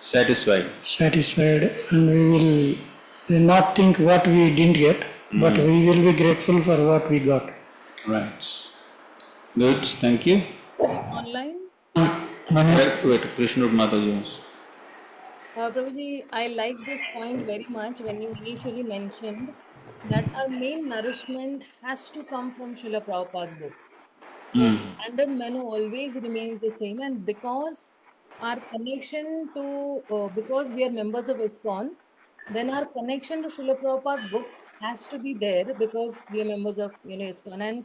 satisfied, and we will not think what we didn't get, but we will be grateful for what we got. Right. Good, thank you. Online? Wait, Krishna Mataji. Prabhuji, I like this point very much when you initially mentioned that our main nourishment has to come from Srila Prabhupada's books. The standard menu always remains the same, and because our connection to, because we are members of ISKCON, then our connection to Srila Prabhupada's books has to be there because we are members of ISKCON. And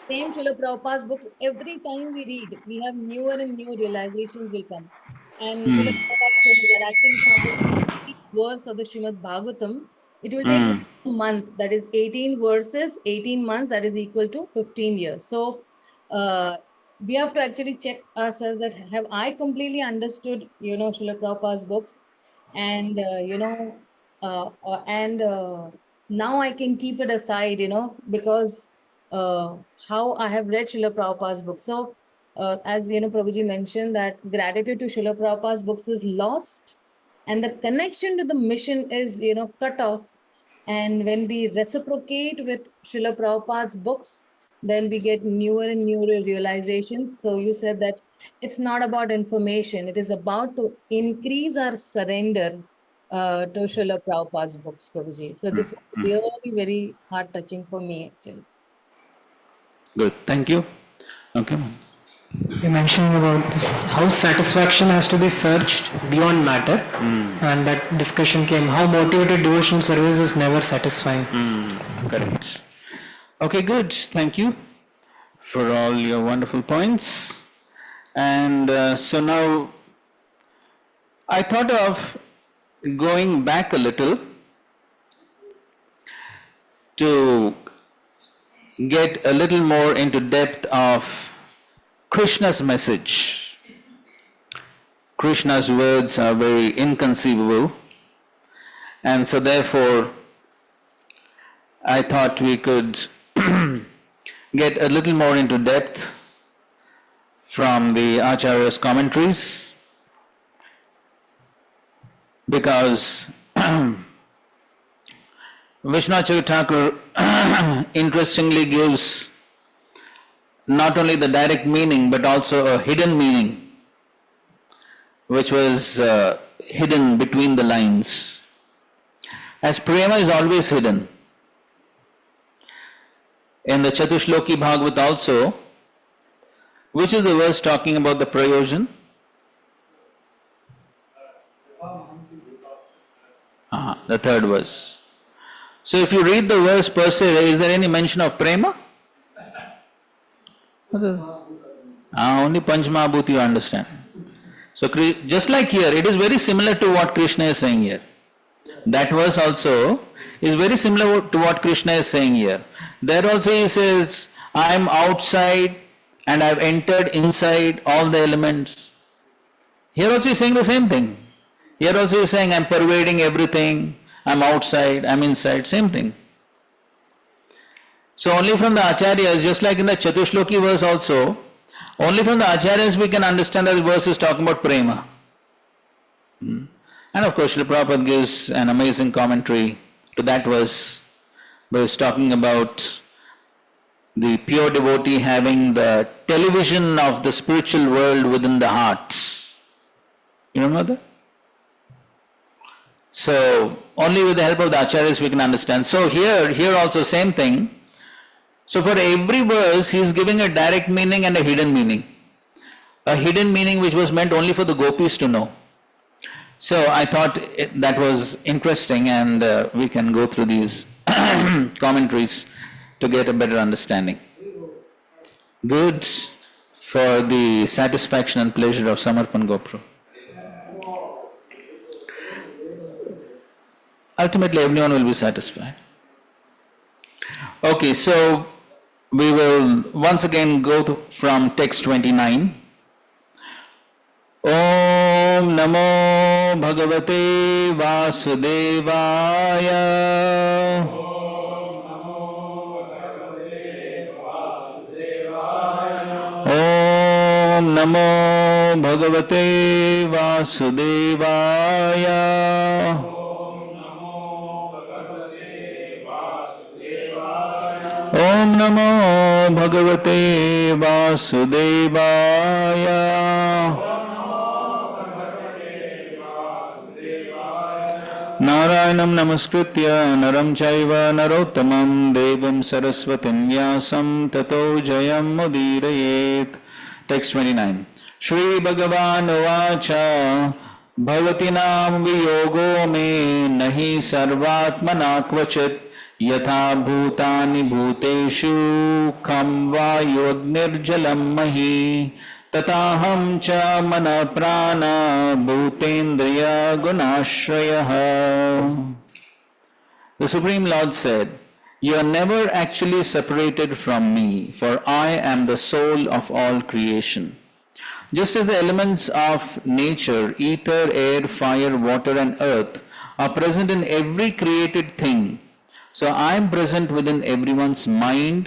same Srila Prabhupada's books, every time we read, we have newer and newer realizations will come. And Srila Prabhupada says that acting from the 18th verse of the Srimad Bhagavatam, it will take 1 month, that is 18 verses, 18 months, that is equal to 15 years. So we have to actually check ourselves that have I completely understood, Srila Prabhupada's books, and now I can keep it aside, because how I have read Srila Prabhupada's book. So, as Prabhuji mentioned, that gratitude to Srila Prabhupada's books is lost, and the connection to the mission is, cut off. And when we reciprocate with Srila Prabhupada's books, then we get newer and newer realizations. So you said that it's not about information; it is about to increase our surrender to Srila Prabhupada's books, Prabhuji. So this was really very heart touching for me, actually. Good, thank you. Okay. You mentioned about this, how satisfaction has to be searched beyond matter, and that discussion came how motivated devotional service is never satisfying. Correct. Okay, good. Thank you for all your wonderful points. And so now I thought of going back a little to get a little more into depth of Krishna's message. Krishna's words are very inconceivable, and so therefore I thought we could get a little more into depth from the Acharya's commentaries, because Vishnacharya Thakur interestingly gives not only the direct meaning but also a hidden meaning, which was hidden between the lines. As prema is always hidden. In the Chatushloki Bhagavat also, which is the verse talking about the prayojan? The third verse. So if you read the verse per se, is there any mention of prema? Only Panchmahabhuti you understand. So just like here, it is very similar to what Krishna is saying here. That verse also is very similar to what Krishna is saying here. There also he says, I am outside and I have entered inside all the elements. Here also he is saying the same thing. Here also he is saying, I am pervading everything, I am outside, I am inside, same thing. So only from the Acharyas, just like in the Chatushloki verse also, only from the Acharyas we can understand that the verse is talking about prema. And of course, Srila Prabhupada gives an amazing commentary to that verse, where he's talking about the pure devotee having the television of the spiritual world within the heart. You remember that? So only with the help of the Acharyas we can understand. So here also same thing. So for every verse he is giving a direct meaning and a hidden meaning. A hidden meaning which was meant only for the gopis to know. So I thought that was interesting, and we can go through these commentaries to get a better understanding. Good for the satisfaction and pleasure of Samarpan Gopro. Ultimately everyone will be satisfied. Okay, so we will once again go from text 29. Om Namo Bhagavate Vasudevaya. Om Namo भगवते वासुदेवाय। ॐ नमो भगवते वासुदेवाय। नारायणं नमस्कृत्य नरं चैव नरोत्तमं देवीं सरस्वतीं व्यासं ततो जयमुदीरयेत्। टेक्स्ट 29। श्रीभगवानुवाच भवति नाम वियोगो मे न हि सर्वात्मना क्वचित् यथा भूतानि भूतेषु खं वायुर्निर्जलं महि तथाहं च मनः प्राण भूतेन्द्रिय गुणाश्रयः। The Supreme Lord said, "You are never actually separated from me, for I am the soul of all creation. Just as the elements of nature, ether, air, fire, water, and earth, are present in every created thing, so I am present within everyone's mind,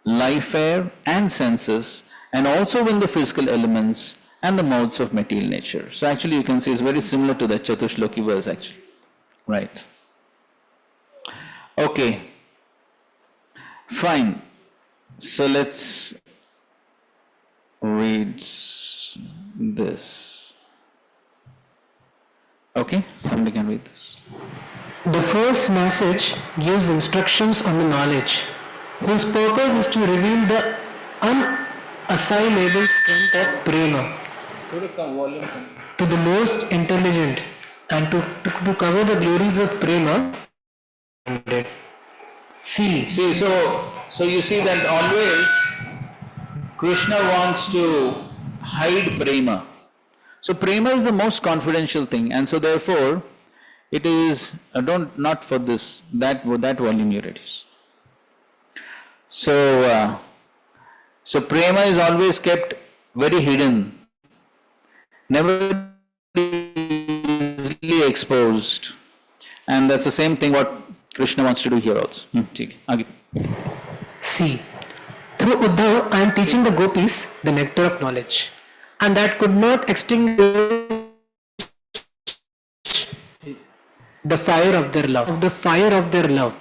life air, and senses, and also in the physical elements and the modes of material nature." So actually you can see it's very similar to the Chatushloki verse actually. Right. Okay, fine. So let's read this. Okay, somebody can read this. The first message gives instructions on the knowledge, whose purpose is to reveal the unassailable strength of prema to the most intelligent, and to cover the glories of prema. See, So you see that always Krishna wants to hide prema. So prema is the most confidential thing, and so therefore it is don't not for this that volume you reduce. So so prema is always kept very hidden, never easily exposed, and that's the same thing what Krishna wants to do here also. ठीक है, आगे. see, through Uddhav I am teaching the gopis the nectar of knowledge, and that could not extinguish the fire of their love. The fire of their love.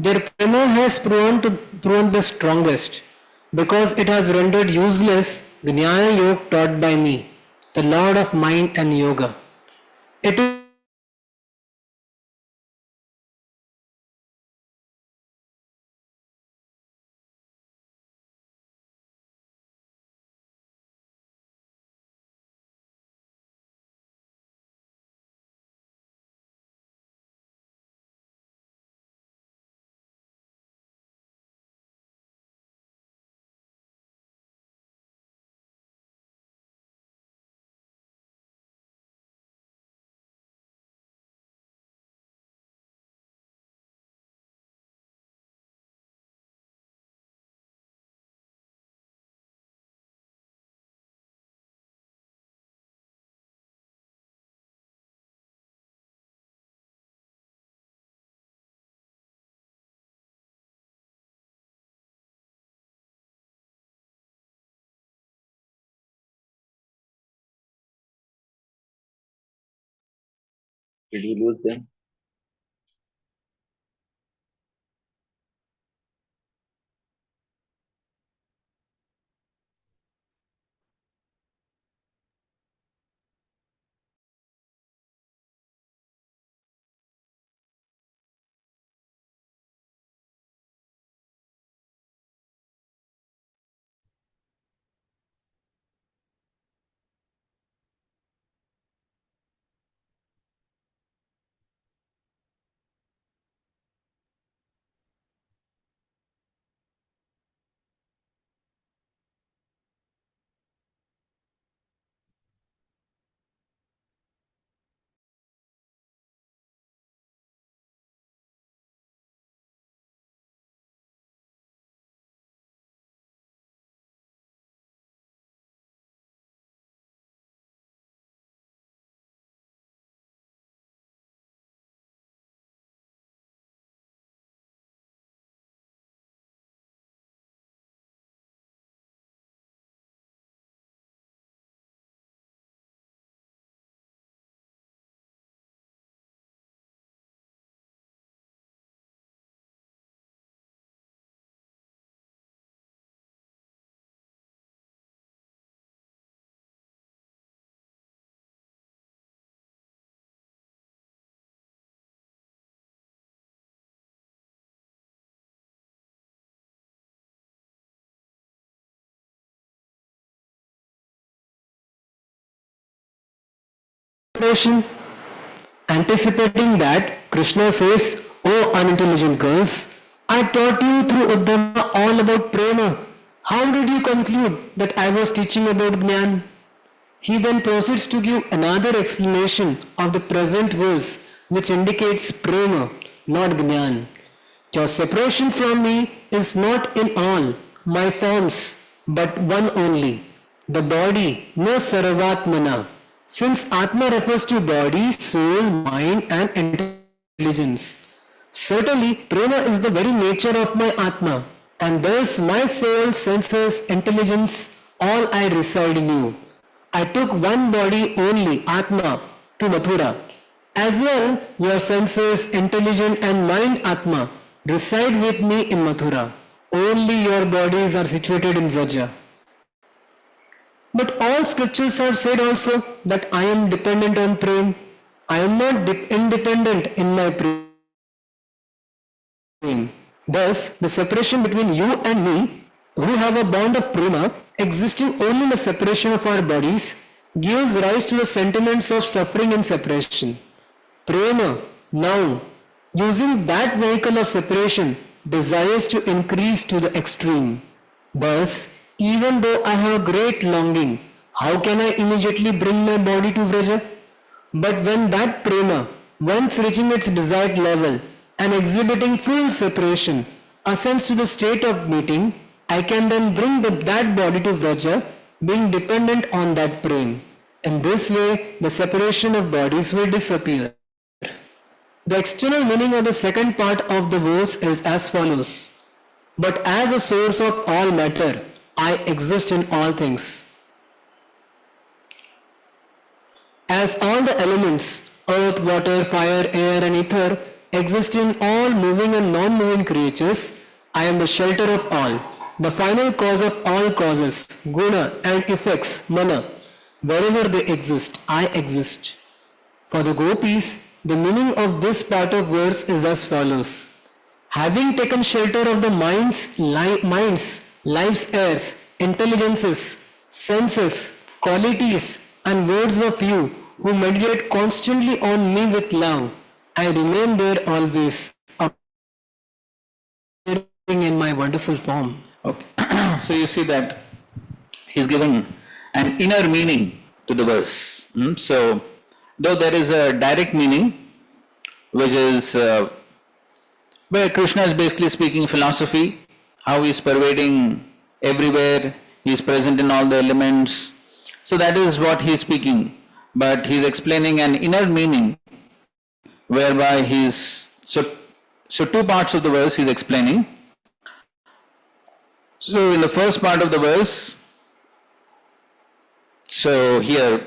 Their prema has proven the strongest, because it has rendered useless the Nyaya Yoga taught by me, the Lord of mind and yoga. It is Did we lose them? separation. Anticipating that, Krishna says, "O unintelligent girls, I taught you through Uddhava all about prema. How did you conclude that I was teaching about Jnana?" He then proceeds to give another explanation of the present verse which indicates prema, not Jnana. Your separation from me is not in all my forms, but one only, the body, na sarvatmana. Since Atma refers to body, soul, mind and intelligence. Certainly, prema is the very nature of my Atma, and thus my soul, senses, intelligence, all I reside in you. I took one body only, Atma, to Mathura. As well, your senses, intelligence and mind Atma reside with me in Mathura. Only your bodies are situated in Vraja. But all scriptures have said also that I am dependent on prem. I am not independent in my prem. Thus, the separation between you and me, who have a bond of prema, existing only in the separation of our bodies, gives rise to the sentiments of suffering and separation. Prema, now, using that vehicle of separation, desires to increase to the extreme. Thus, even though I have a great longing, how can I immediately bring my body to Vraja? But when that prema, once reaching its desired level and exhibiting full separation, ascends to the state of meeting, I can then bring that body to Vraja, being dependent on that prema. In this way, the separation of bodies will disappear. The external meaning of the second part of the verse is as follows. But as a source of all matter, I exist in all things. As all the elements, earth, water, fire, air and ether, exist in all moving and non-moving creatures, I am the shelter of all, the final cause of all causes, guna and effects, mana. Wherever they exist, I exist. For the gopis, the meaning of this part of verse is as follows. Having taken shelter of the minds, life's airs, intelligences, senses, qualities and words of you who meditate constantly on me with love, I remain there always, appearing in my wonderful form. Okay. So you see that he's giving an inner meaning to the verse. So, though there is a direct meaning, which is where Krishna is basically speaking philosophy, how he is pervading everywhere, he is present in all the elements. So that is what he is speaking. But he is explaining an inner meaning whereby he is, so two parts of the verse he is explaining. So in the first part of the verse, so here,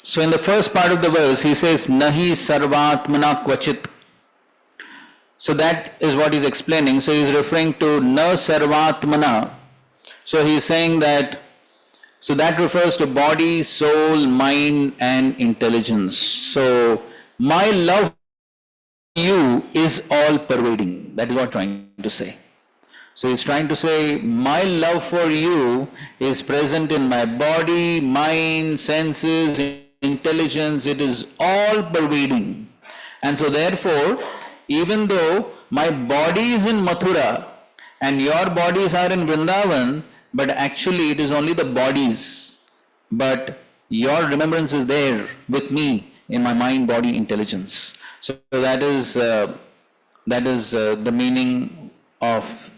so in the first part of the verse he says nahi sarvatmana kvachit. So that is what he's explaining. So he's referring to na sarvatmana. So he's saying that, so that refers to body, soul, mind and intelligence. So my love for you is all pervading. That is what I'm trying to say. So he's trying to say my love for you is present in my body, mind, senses, intelligence. It is all pervading. And so therefore, even though my body is in Mathura and your bodies are in Vrindavan, but actually it is only the bodies, but your remembrance is there with me in my mind, body, intelligence. So that is the meaning of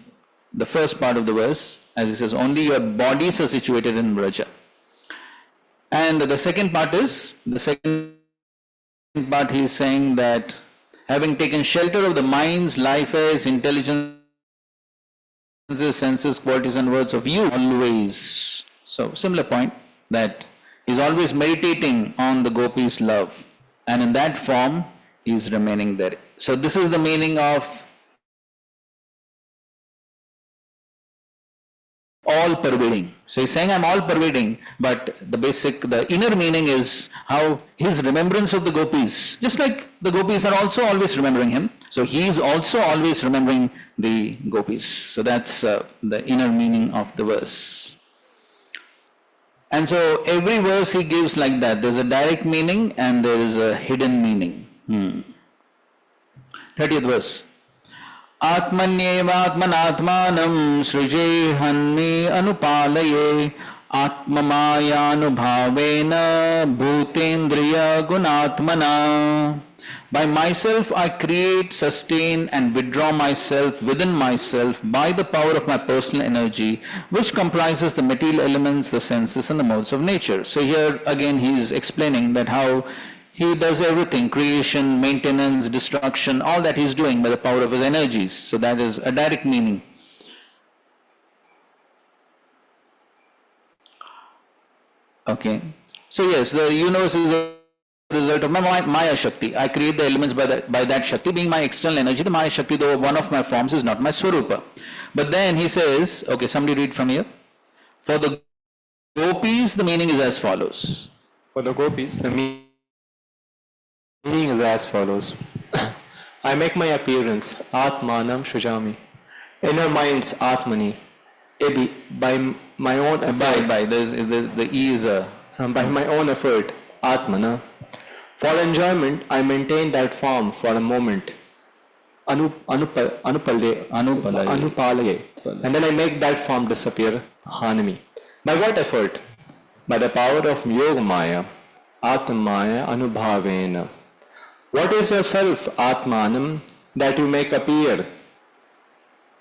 the first part of the verse, as he says, only your bodies are situated in Vraja. And the second part he is saying that having taken shelter of the minds, life airs, intelligence, senses, qualities and words of you always. So similar point, that he's always meditating on the gopis' love, and in that form he is remaining there. So this is the meaning of all pervading. So he's saying I'm all pervading, but the inner meaning is how his remembrance of the gopis, just like the gopis are also always remembering him, so he is also always remembering the gopis. So that's the inner meaning of the verse. And so every verse he gives like that. There's a direct meaning and there is a hidden meaning. 30th verse. आत्मन्येवात्मनात्मानं सृजेहन्मे अनुपालये आत्ममायानुभावेन भूतेन्द्रिय गुणात्मना. By myself I create, sustain and withdraw myself within myself by the power of my personal energy, which comprises the material elements, the senses and the modes of nature. So here again he is explaining that how he does everything, creation, maintenance, destruction, all that he's doing by the power of his energies. So that is a direct meaning. Okay. So yes, the universe is a result of my Maya Shakti. I create the elements by that Shakti, being my external energy. The Maya Shakti, though one of my forms, is not my Swarupa. But then he says, okay, somebody read from here. For the gopis, the meaning is as follows. For the gopis, the meaning is as follows. I make my appearance, Atmanam Shujami. Inner minds, Atmani. By my own effort. The E is a... By my own effort, Atmana. For enjoyment, I maintain that form for a moment. Anupalaye. And then I make that form disappear, Hanami. By what effort? By the power of Yoga Maya, Atmaya Anubhavena. What is yourself, Atmanam, that you make appear?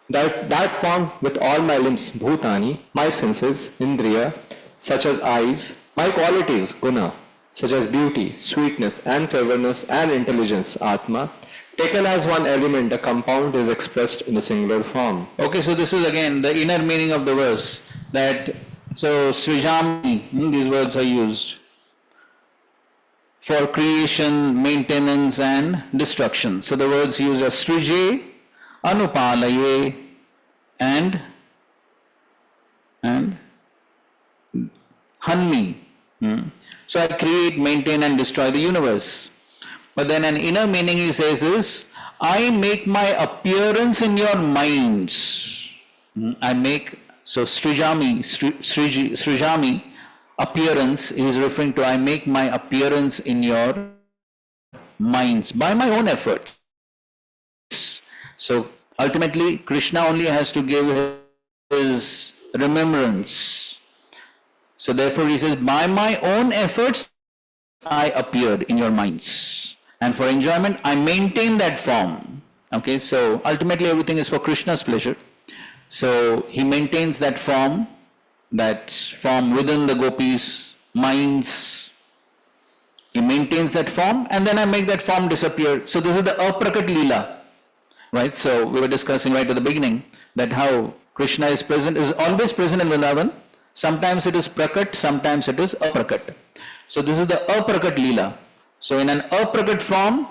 That form with all my limbs, Bhutani, my senses, Indriya, such as eyes, my qualities, Guna, such as beauty, sweetness and cleverness and intelligence, Atma, taken as one element, a compound is expressed in a singular form. Okay, so this is again the inner meaning of the verse. So Srijami, these words are used for creation, maintenance and destruction. So the words used are Srije, Anupalaye and Hanmi. So I create, maintain and destroy the universe. But then an inner meaning he says is, I make my appearance in your minds. So Srijami, appearance is referring to I make my appearance in your minds by my own effort. So ultimately Krishna only has to give his remembrance. So therefore he says, by my own efforts I appeared in your minds. And for enjoyment I maintain that form. Okay, so ultimately everything is for Krishna's pleasure. So he maintains that form within the gopis' minds. He maintains that form and then I make that form disappear. So this is the aprakat leela. Right? So we were discussing right at the beginning that how Krishna is always present in Vrindavan. Sometimes it is prakat, sometimes it is aprakat. So this is the aprakat leela. So in an aprakat form,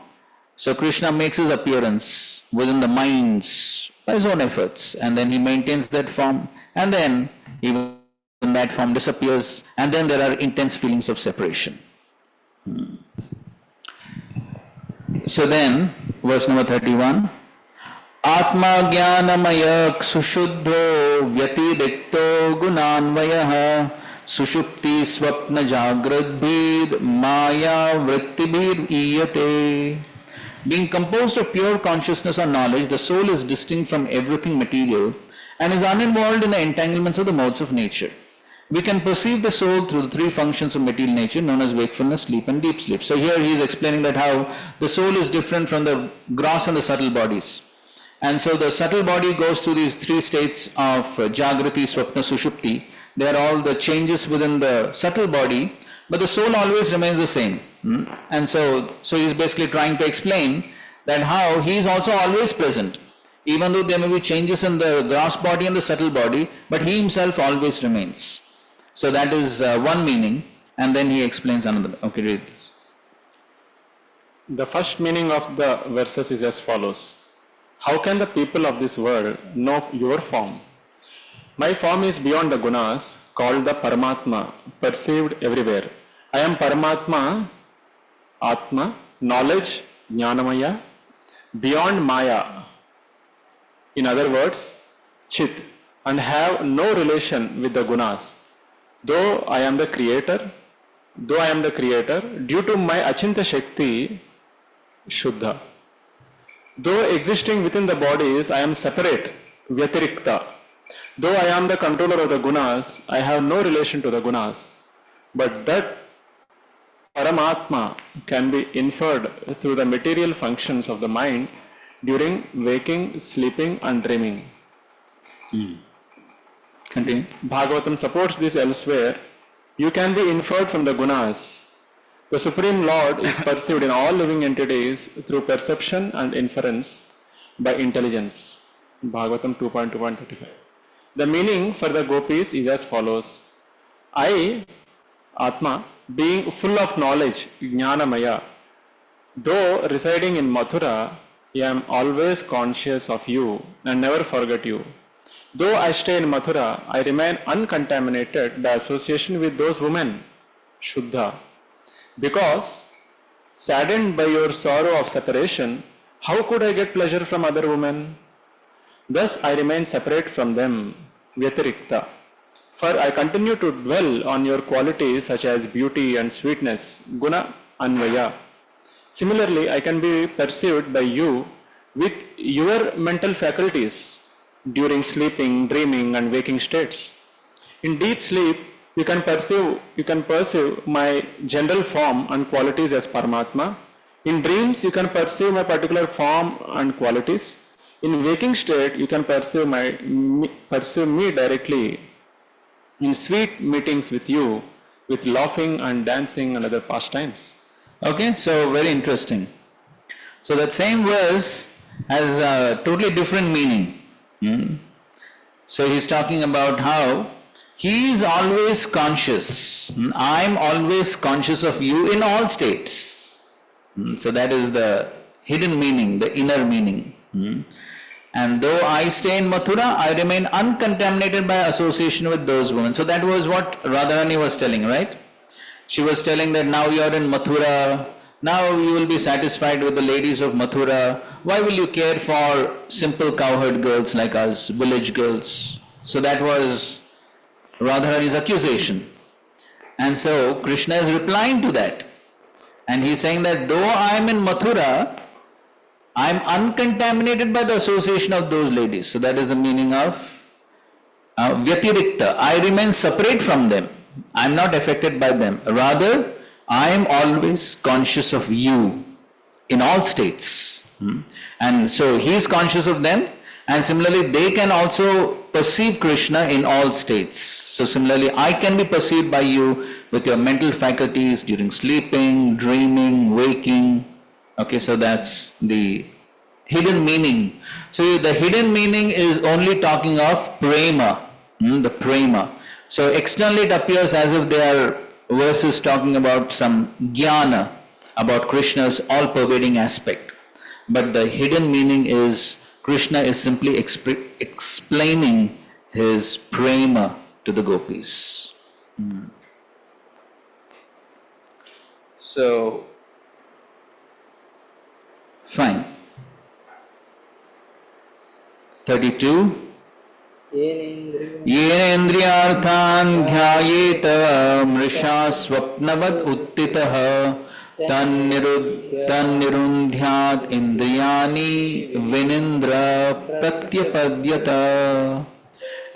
so Krishna makes his appearance within the minds by his own efforts, and then he maintains that form, and then even that form disappears, and then there are intense feelings of separation. So then, verse number 31. Atma jnanamaya sushuddho vyatidikto gunanvayah sushupti swapna jagradbhid maya vrittibhir iyate. Being composed of pure consciousness or knowledge, the soul is distinct from everything material and is uninvolved in the entanglements of the modes of nature. We can perceive the soul through the three functions of material nature known as wakefulness, sleep and deep sleep. So here he is explaining that how the soul is different from the gross and the subtle bodies. And so the subtle body goes through these three states of Jagrati, Swapna, Sushupti. They are all the changes within the subtle body, but the soul always remains the same. And so he's basically trying to explain that how he is also always present. Even though there may be changes in the gross body and the subtle body, but he himself always remains. So that is one meaning, and then he explains another. Okay, read this. The first meaning of the verses is as follows. How can the people of this world know your form? My form is beyond the gunas, called the Paramatma, perceived everywhere. I am Paramatma, Atma, knowledge, Jnanamaya, beyond Maya, in other words, Chit, and have no relation with the gunas. Though I am the creator, due to my Achinta Shakti, Shuddha. Though existing within the bodies, I am separate, Vyatirikta. Though I am the controller of the gunas, I have no relation to the gunas. But that Paramatma can be inferred through the material functions of the mind during waking, sleeping and dreaming. Continue. Bhagavatam supports this elsewhere. You can be inferred from the gunas. The Supreme Lord is perceived in all living entities through perception and inference by intelligence. Bhagavatam 2.2.35. The meaning for the gopis is as follows. I, Atma, being full of knowledge, Jnanamaya, though residing in Mathura, I am always conscious of you and never forget you. Though I stay in Mathura, I remain uncontaminated by association with those women, Shuddha. Because, saddened by your sorrow of separation, how could I get pleasure from other women? Thus I remain separate from them, Vyatirikta. For I continue to dwell on your qualities such as beauty and sweetness, Guna Anvaya. Similarly, I can be perceived by you with your mental faculties during sleeping, dreaming and waking states. In deep sleep, you can perceive my general form and qualities as Paramatma. In dreams, you can perceive my particular form and qualities. In waking state, you can perceive me directly. In sweet meetings with you, with laughing and dancing and other pastimes. Okay, so very interesting. So that same verse has a totally different meaning. So he's talking about how he is always conscious. I'm always conscious of you in all states. So that is the hidden meaning, the inner meaning. And though I stay in Mathura, I remain uncontaminated by association with those women. So that was what Radharani was telling, right? She was telling that now you are in Mathura, now you will be satisfied with the ladies of Mathura. Why will you care for simple cowherd girls like us, village girls? So that was Radharani's accusation. And so Krishna is replying to that. And he's saying that though I am in Mathura, I am uncontaminated by the association of those ladies. So that is the meaning of Vyatirikta. I remain separate from them. I am not affected by them. Rather, I am always conscious of you in all states. And so he is conscious of them, and similarly they can also perceive Krishna in all states. So similarly I can be perceived by you with your mental faculties during sleeping, dreaming, waking. Okay, so that's the hidden meaning. So the hidden meaning is only talking of prema, the prema. So externally it appears as if they are verses talking about some jnana, about Krishna's all-pervading aspect. But the hidden meaning is Krishna is simply explaining his prema to the gopis. So, fine. 32. येनेन्द्रियार्थान् ध्यायेत मृषा स्वप्नवद् उत्थितः तन्निरुन्ध्यात् इन्द्रियाणि विनिन्द्र प्रत्यपद्यत.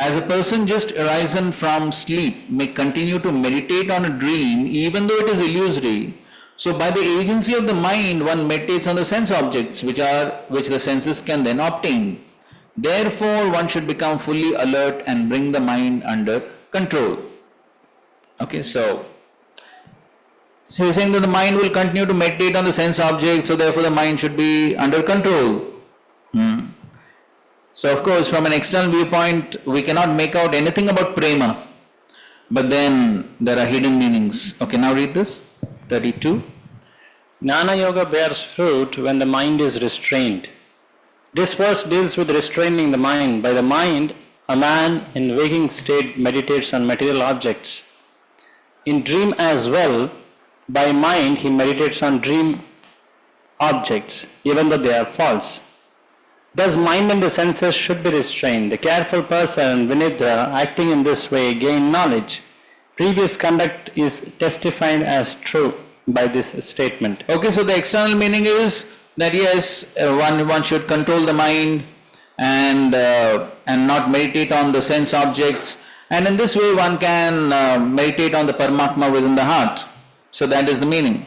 As a person just arisen from sleep may continue to meditate on a dream even though it is illusory, so by the agency of the mind one meditates on the sense objects which the senses can then obtain. Therefore, one should become fully alert and bring the mind under control. Okay, so he's saying that the mind will continue to meditate on the sense objects, so therefore the mind should be under control. So of course, from an external viewpoint, we cannot make out anything about prema. But then there are hidden meanings. Okay, now read this. 32. Jnana Yoga bears fruit when the mind is restrained. This verse deals with restraining the mind. By the mind, a man in waking state meditates on material objects. In dream as well, by mind he meditates on dream objects, even though they are false. Thus mind and the senses should be restrained. The careful person, Vinidra, acting in this way, gain knowledge. Previous conduct is testified as true by this statement. Okay, so the external meaning is that yes, one should control the mind and not meditate on the sense objects, and in this way one can meditate on the Paramatma within the heart. So that is the meaning.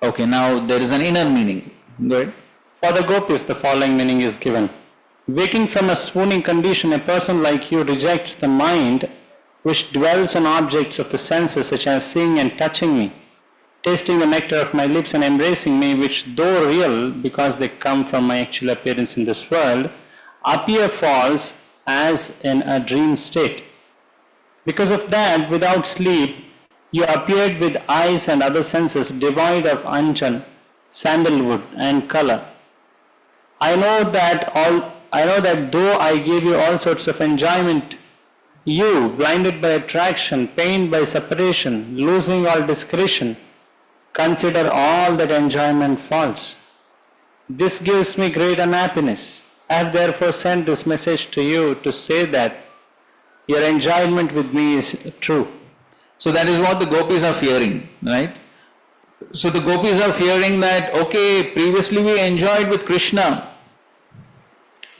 Okay, now there is an inner meaning. Good. For the gopis, the following meaning is given. Waking from a swooning condition, a person like you rejects the mind which dwells on objects of the senses such as seeing and touching me, tasting the nectar of my lips and embracing me, which though real because they come from my actual appearance in this world, appear false as in a dream state. Because of that, without sleep, you appeared with eyes and other senses devoid of anjan, sandalwood and color. I know that though I gave you all sorts of enjoyment, you, blinded by attraction, pained by separation, losing all discretion, consider all that enjoyment false. This gives me great unhappiness. I have therefore sent this message to you to say that your enjoyment with me is true. So that is what the gopis are fearing, right? So the gopis are fearing that, okay, previously we enjoyed with Krishna,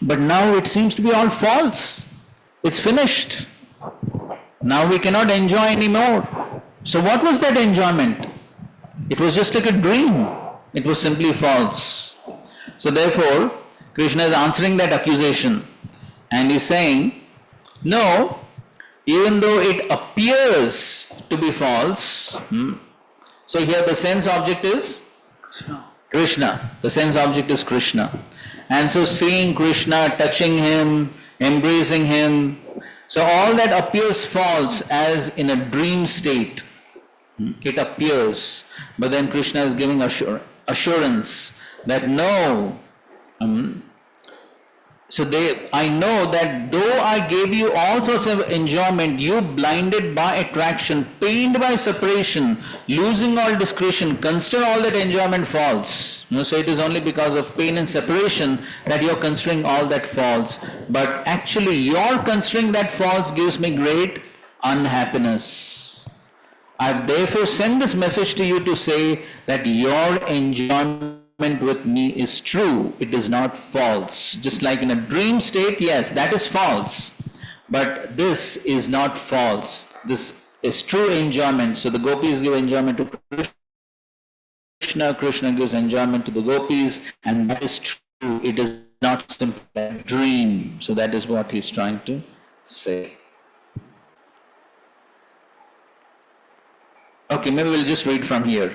but now it seems to be all false. It's finished. Now we cannot enjoy anymore. So what was that enjoyment? It was just like a dream. It was simply false. So therefore, Krishna is answering that accusation and he's saying, no, even though it appears to be false, so here the sense object is Krishna. The sense object is Krishna. And so seeing Krishna, touching him, embracing him, so all that appears false as in a dream state. It appears, but then Krishna is giving assurance that no. I know that though I gave you all sorts of enjoyment, you blinded by attraction, pained by separation, losing all discretion, consider all that enjoyment false. So it is only because of pain and separation that you are considering all that false. But actually your considering that false gives me great unhappiness. I have therefore sent this message to you to say that your enjoyment with me is true, it is not false. Just like in a dream state, yes, that is false, but this is not false. This is true enjoyment. So the gopis give enjoyment to Krishna, Krishna gives enjoyment to the gopis, and that is true. It is not simply a dream. So that is what he is trying to say. Okay, maybe we'll just read from here.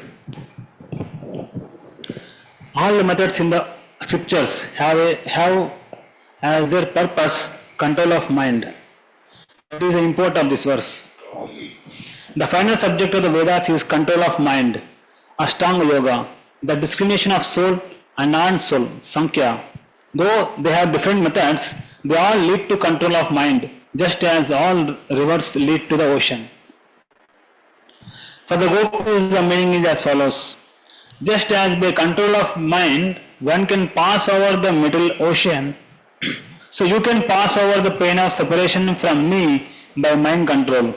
All the methods in the scriptures have as their purpose control of mind. That is the import of this verse. The final subject of the Vedas is control of mind, Ashtanga Yoga, the discrimination of soul and non-soul, Sankhya. Though they have different methods, they all lead to control of mind, just as all rivers lead to the ocean. For the gopis, the meaning is as follows. Just as by control of mind, one can pass over the middle ocean, so you can pass over the pain of separation from me by mind control.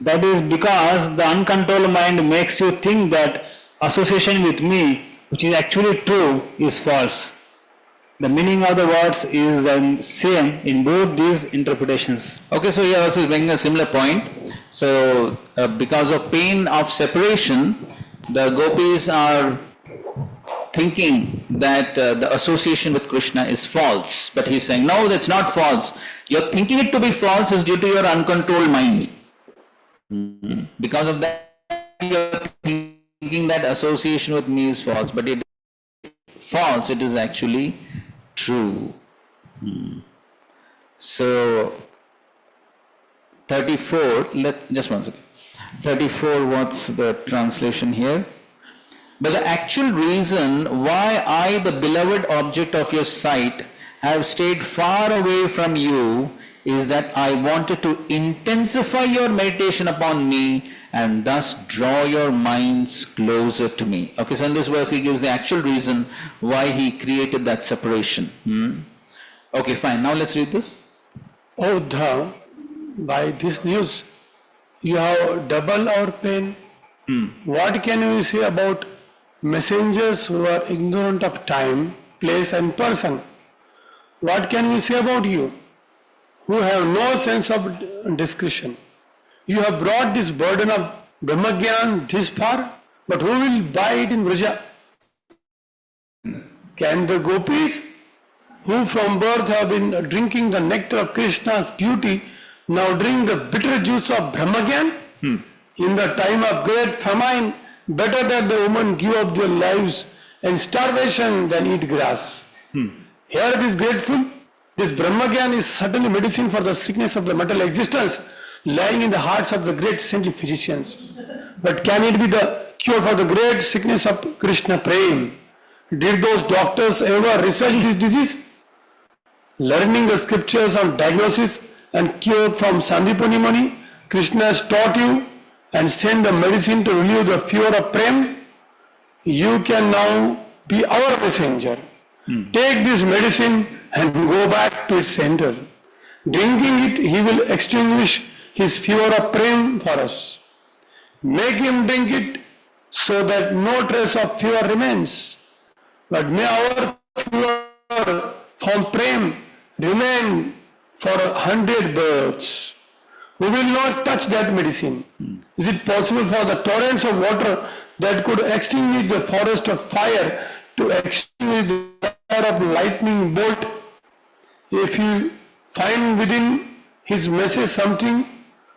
That is because the uncontrolled mind makes you think that association with me, which is actually true, is false. The meaning of the words is the same in both these interpretations. Okay, so here also is making a similar point. So, because of pain of separation, the gopis are thinking that the association with Krishna is false. But he's saying, no, that's not false. You're thinking it to be false is due to your uncontrolled mind. Because of that, you're thinking that association with me is false. But it is false, it is actually true. So, 34, just one second. 34, what's the translation here? But the actual reason why I, the beloved object of your sight, have stayed far away from you is that I wanted to intensify your meditation upon me and thus draw your minds closer to me. Okay, so in this verse he gives the actual reason why he created that separation. Okay, fine. Now let's read this. O Uddhav, by this news, you have double our pain. What can we say about messengers who are ignorant of time, place and person? What can we say about you, who have no sense of discretion? You have brought this burden of Brahmagyan this far, but who will buy it in Vraja? Can the gopis, who from birth have been drinking the nectar of Krishna's beauty, now drink the bitter juice of Brahmagyan? In the time of great famine, better that the women give up their lives and starvation than eat grass. Here it is grateful. This Brahmagyan is certainly medicine for the sickness of the material existence, lying in the hearts of the great saintly physicians. But can it be the cure for the great sickness of Krishna Prem? Did those doctors ever research this disease? Learning the scriptures on diagnosis and cure from Sandipani Muni, Krishna has taught you and sent the medicine to relieve the fever of Prem. You can now be our messenger. Take this medicine and go back to its center. Drinking it, he will extinguish his fever of Prem for us. Make him drink it so that no trace of fever remains. But may our fever from Prem remain for 100 births. We will not touch that medicine. Is it possible for the torrents of water that could extinguish the forest of fire to extinguish the fire of lightning bolt? If you find within his message something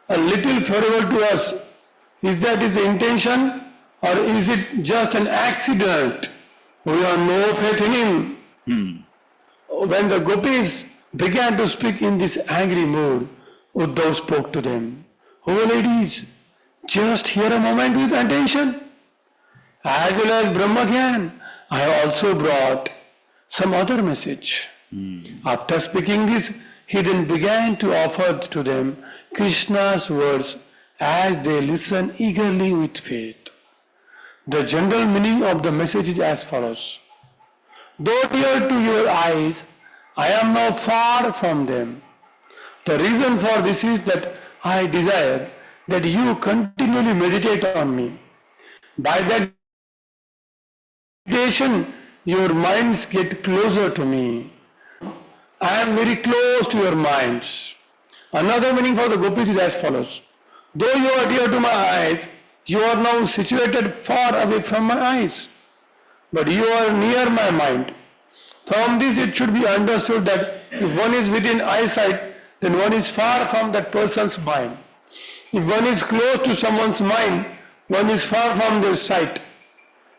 a little favorable to us, is that his intention or is it just an accident? We have no faith in him. When the gopis began to speak in this angry mood, Uddhav spoke to them. Oh ladies, just hear a moment with attention. As well as Brahmagyan, I have also brought some other message. After speaking this, he then began to offer to them Krishna's words as they listened eagerly with faith. The general meaning of the message is as follows. Though dear to your eyes, I am now far from them. The reason for this is that I desire that you continually meditate on me. By that meditation, your minds get closer to me. I am very close to your minds. Another meaning for the gopis is as follows. Though you are dear to my eyes, you are now situated far away from my eyes, but you are near my mind. From this it should be understood that if one is within eyesight, then one is far from that person's mind. If one is close to someone's mind, one is far from their sight.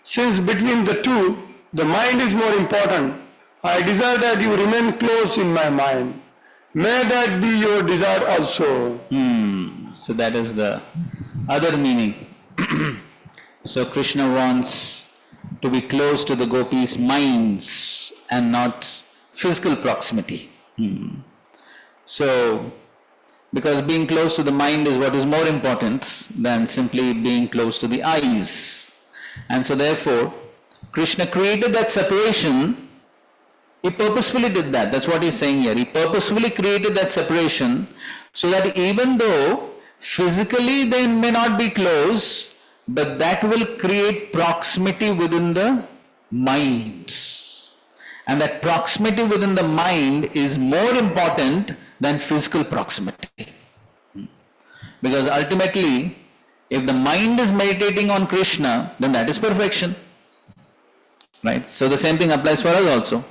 Since between the two, the mind is more important, I desire that you remain close in my mind. May that be your desire also. So that is the other meaning. So Krishna wants to be close to the gopis' minds and not physical proximity. So, because being close to the mind is what is more important than simply being close to the eyes. And so therefore, Krishna created that separation. He purposefully did that. That's what he's saying here. He purposefully created that separation so that even though physically they may not be close, but that will create proximity within the mind. And that proximity within the mind is more important than physical proximity. Because ultimately, if the mind is meditating on Krishna, then that is perfection. Right? So the same thing applies for us also.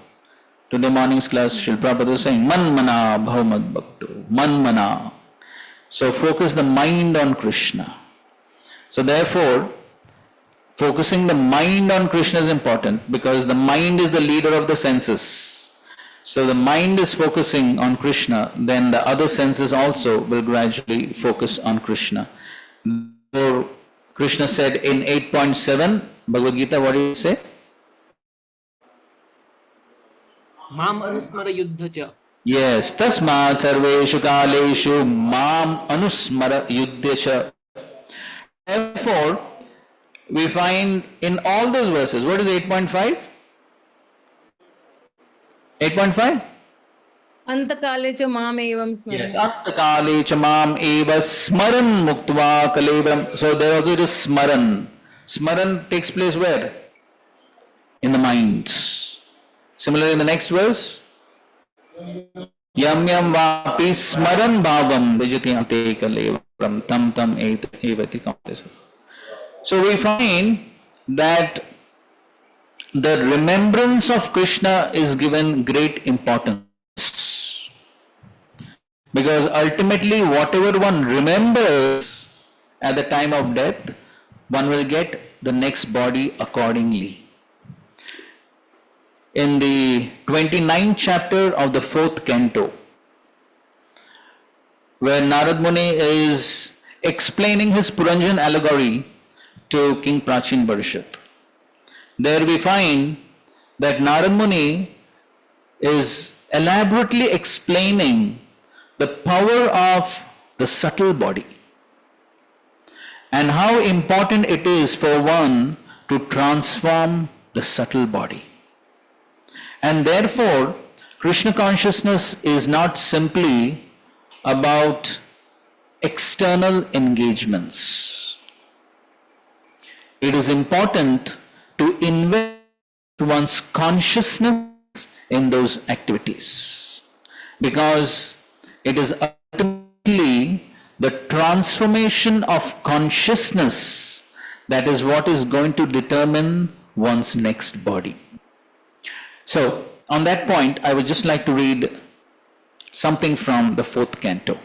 Today morning's class, Srila Prabhupada was saying, Man mana bhavamad bhakto, man mana. So focus the mind on Krishna. So therefore, focusing the mind on Krishna is important because the mind is the leader of the senses. So the mind is focusing on Krishna, then the other senses also will gradually focus on Krishna. So Krishna said in 8.7, Bhagavad Gita, what did he say? माम अनुस्मर युद्ध च. Yes, tasmat sarveshu kaleshu mam anusmara yuddhya. Therefore, we find in all those verses, what is 8.5? 8.5? अंतकाले च माम एवं Yes. स्मरन्. Antakale chamam eva smaran muktva kalebram. So there also it is smaran. Smaran takes place where? In the mind. Similarly in the next verse, yam yam vapi smaran bhavam vijitiyante kalebram tam tam evati kamtesa. So we find that the remembrance of Krishna is given great importance. Because ultimately, whatever one remembers at the time of death, one will get the next body accordingly. In the 29th chapter of the 4th canto, where Narad Muni is explaining his Puranjan allegory to King Prachin Barishat, there we find that Narad Muni is elaborately explaining the power of the subtle body and how important it is for one to transform the subtle body. And therefore, Krishna consciousness is not simply about external engagements. It is important to invest one's consciousness in those activities, because it is ultimately the transformation of consciousness that is what is going to determine one's next body. So, on that point, I would just like to read something from the 4th canto.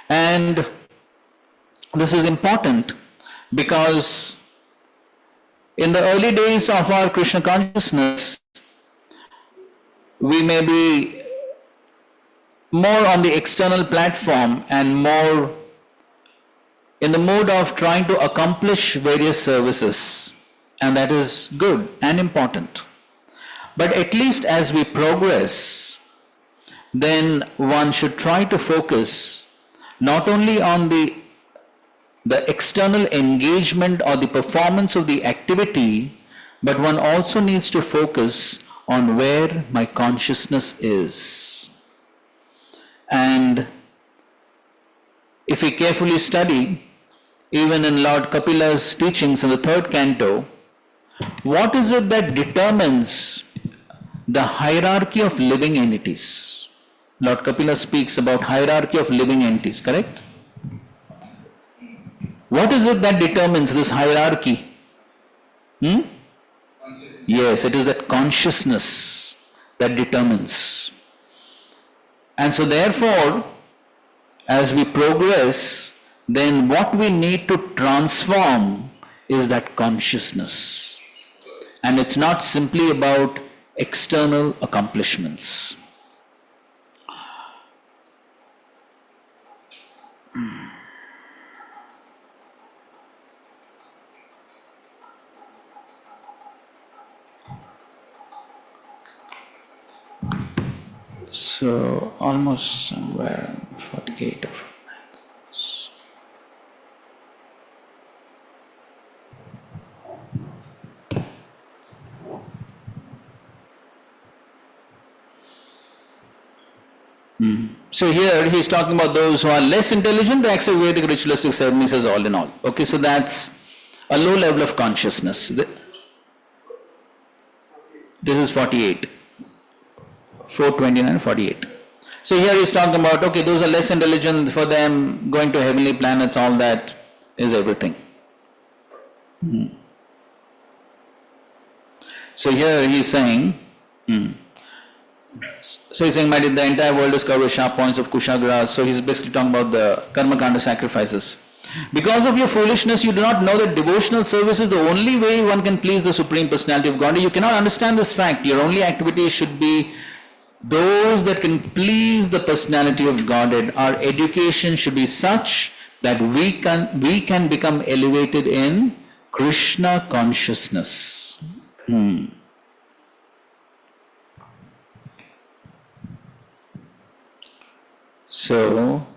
And this is important because in the early days of our Krishna consciousness, we may be more on the external platform and more in the mode of trying to accomplish various services, and that is good and important. But at least as we progress, then one should try to focus not only on the external engagement or the performance of the activity, but one also needs to focus on where my consciousness is. And if we carefully study, even in Lord Kapila's teachings in the 3rd canto, what is it that determines the hierarchy of living entities? Lord Kapila speaks about hierarchy of living entities, correct? What is it that determines this hierarchy? Yes, it is that consciousness that determines. And so therefore, as we progress, then what we need to transform is that consciousness. And it's not simply about external accomplishments. So almost somewhere 48 of So here he's talking about those who are less intelligent, they accept Vedic ritualistic ceremonies as all in all. Okay, so that's a low level of consciousness. This is 48. 429, 48. So here he's talking about, okay, those are less intelligent, for them going to heavenly planets, all that is everything. So here he's saying, so he's saying, the entire world is covered with sharp points of kushagra. So he's basically talking about the karma kanda sacrifices. Because of your foolishness, you do not know that devotional service is the only way one can please the Supreme Personality of Godhead. You cannot understand this fact. Your only activities should be those that can please the Personality of Godhead. Our education should be such that we can become elevated in Krishna consciousness. So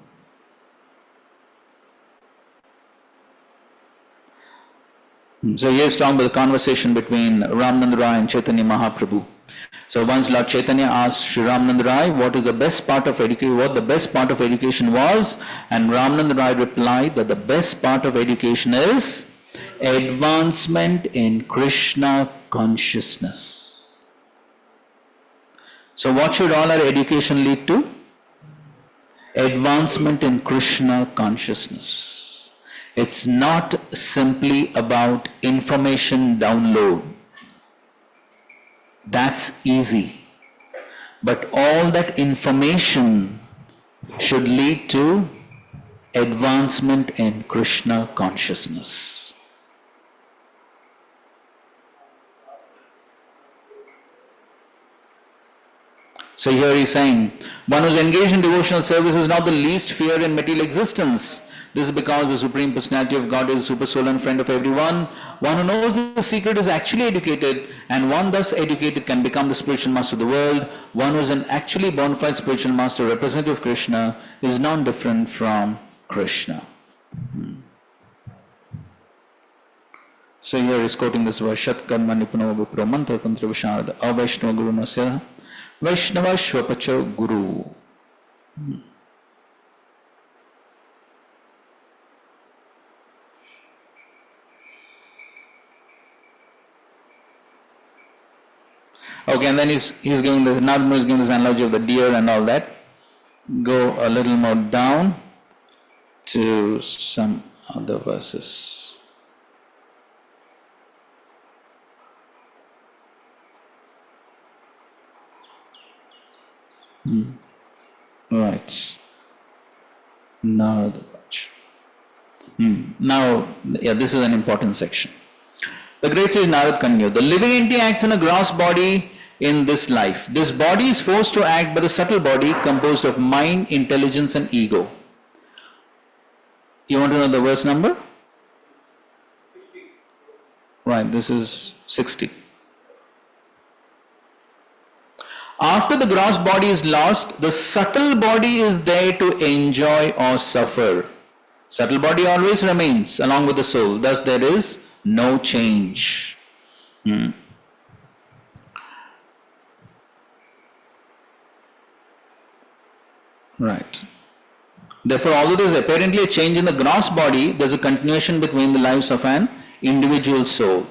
he is talking about the conversation between Ramananda Rai and Chaitanya Mahaprabhu. So once Lord Chaitanya asked Sri Ramananda Rai what is the best part of education, what the best part of education was, and Ramananda Rai replied that the best part of education is advancement in Krishna consciousness. So what should all our education lead to? Advancement in Krishna consciousness. It's not simply about information download. That's easy. But all that information should lead to advancement in Krishna consciousness. So here he's saying, one who's engaged in devotional service is not the least fear in material existence. This is because the Supreme Personality of God is the super soul and friend of everyone. One who knows the secret is actually educated, and one thus educated can become the spiritual master of the world. One who is an actually bona fide spiritual master, representative of Krishna, is non-different from Krishna. So here he's quoting this verse, Shat karma nipuno vipro mantra tantra visharada avaishnava guru nasya Vaishnava Shwapacha Guru. Okay, and then he's giving the Narmada is giving this analogy of the deer and all that. Go a little more down to some other verses. Right. Now the watch. Now, this is an important section. The great sage Narad continued, the living entity acts in a gross body in this life. This body is forced to act by the subtle body composed of mind, intelligence and ego. You want to know the verse number? 60. Right, this is 60. After the gross body is lost, the subtle body is there to enjoy or suffer. Subtle body always remains along with the soul. Thus there is no change. Right. Therefore, although there is apparently a change in the gross body, there is a continuation between the lives of an individual soul.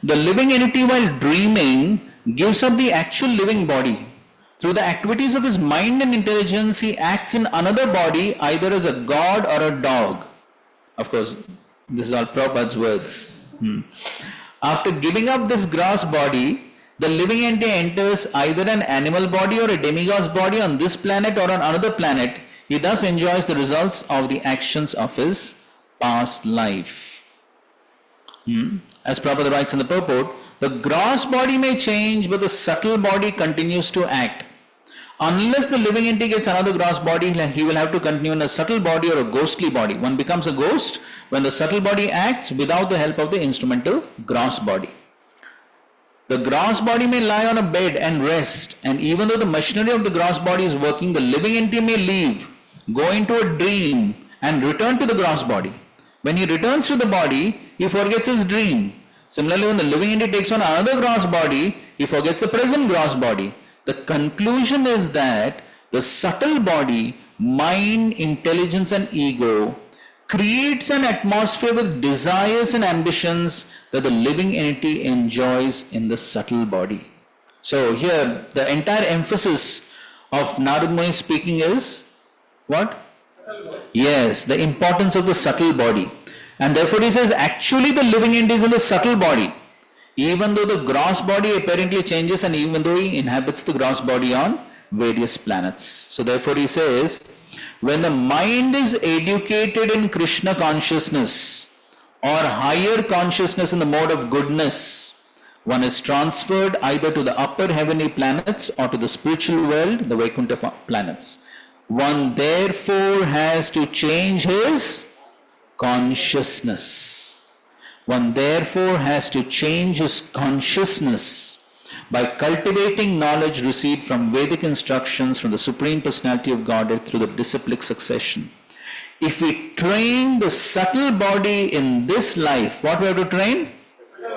The living entity, while dreaming, gives up the actual living body. Through the activities of his mind and intelligence, he acts in another body, either as a god or a dog. Of course, this is all Prabhupada's words. After giving up this gross body, the living entity enters either an animal body or a demigod's body on this planet or on another planet. He thus enjoys the results of the actions of his past life. As Prabhupada writes in the purport, the gross body may change, but the subtle body continues to act. Unless the living entity gets another gross body, he will have to continue in a subtle body or a ghostly body. One becomes a ghost when the subtle body acts without the help of the instrumental gross body. The gross body may lie on a bed and rest, and even though the machinery of the gross body is working, the living entity may leave, go into a dream and return to the gross body. When he returns to the body, he forgets his dream. Similarly, when the living entity takes on another gross body, he forgets the present gross body. The conclusion is that the subtle body, mind, intelligence and ego creates an atmosphere with desires and ambitions that the living entity enjoys in the subtle body. So here, the entire emphasis of Narad Muni speaking is what? Yes, the importance of the subtle body. And therefore he says, actually the living entity is in the subtle body. Even though the gross body apparently changes and even though he inhabits the gross body on various planets. So therefore he says, when the mind is educated in Krishna consciousness or higher consciousness in the mode of goodness, one is transferred either to the upper heavenly planets or to the spiritual world, the Vaikuntha planets. One therefore has to change his consciousness. One therefore has to change his consciousness by cultivating knowledge received from Vedic instructions from the Supreme Personality of Godhead through the disciplic succession. If we train the subtle body in this life, what we have to train?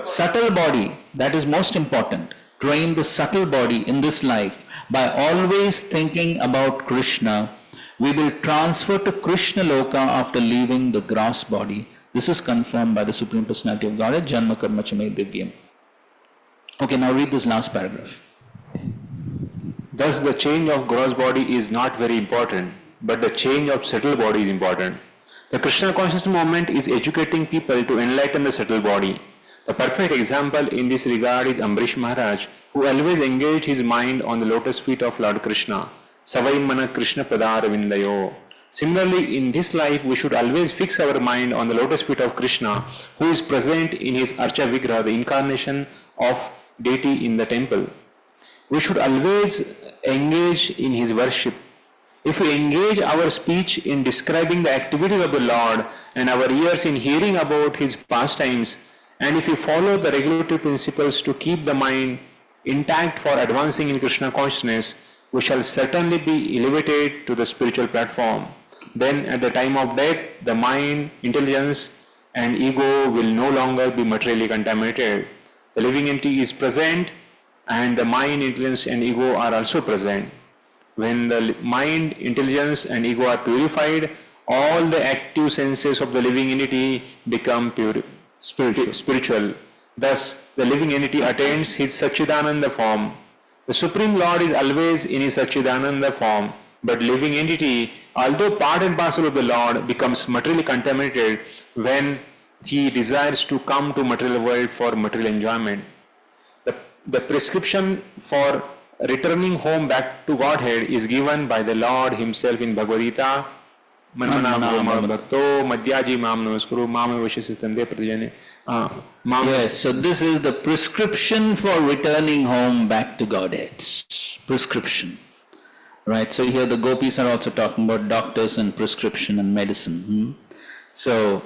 Subtle body, that is most important. Train the subtle body in this life by always thinking about Krishna. We will transfer to Krishna Loka after leaving the gross body. This is confirmed by the Supreme Personality of Godhead, Janma Karma Chame Divyam. Okay, now read this last paragraph. Thus, the change of gross body is not very important, but the change of subtle body is important. The Krishna consciousness movement is educating people to enlighten the subtle body. The perfect example in this regard is Ambrish Maharaj, who always engaged his mind on the lotus feet of Lord Krishna. Savai mana Krishna padar vindayo. Similarly, in this life, we should always fix our mind on the lotus feet of Krishna, who is present in his Archa Vigraha, the incarnation of deity in the temple. We should always engage in his worship. If we engage our speech in describing the activities of the Lord and our ears in hearing about his pastimes, and if we follow the regulative principles to keep the mind intact for advancing in Krishna consciousness, we shall certainly be elevated to the spiritual platform. Then at the time of death, the mind, intelligence and ego will no longer be materially contaminated. The living entity is present and the mind, intelligence and ego are also present. When the mind, intelligence and ego are purified, all the active senses of the living entity become spiritual. Thus, the living entity attains his Satchidananda form. The Supreme Lord is always in his Satchidananda form, but living entity, although part and parcel of the Lord, becomes materially contaminated when he desires to come to material world for material enjoyment. The prescription for returning home back to Godhead is given by the Lord himself in Bhagavad Gita. Yes, so this is the prescription for returning home back to Godhead. Prescription. Right, so here the gopis are also talking about doctors and prescription and medicine. So,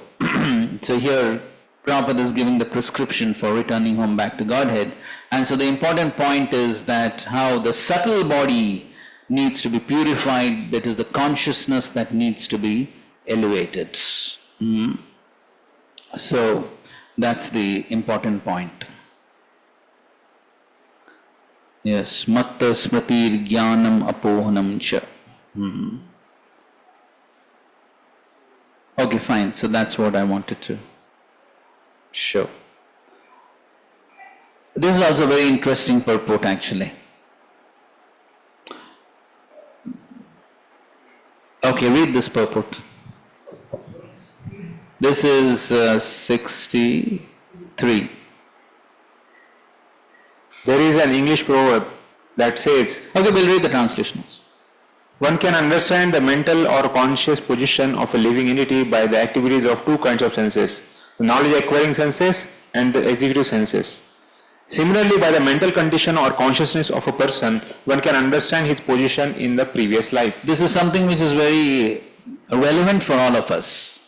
so here Prabhupada is giving the prescription for returning home back to Godhead. And so the important point is that how the subtle body needs to be purified, that is the consciousness that needs to be elevated. So that's the important point. Yes, matta smritir jnanam apohanam cha. Okay, fine. So that's what I wanted to show. This is also a very interesting purport actually. Okay, read this purport. This is 63. There is an English proverb that says, Okay, we'll read the translations. one can understand the mental or conscious position of a living entity by the activities of two kinds of senses, the knowledge acquiring senses and the executive senses. Similarly, by the mental condition or consciousness of a person, one can understand his position in the previous life. This is something which is very relevant for all of us.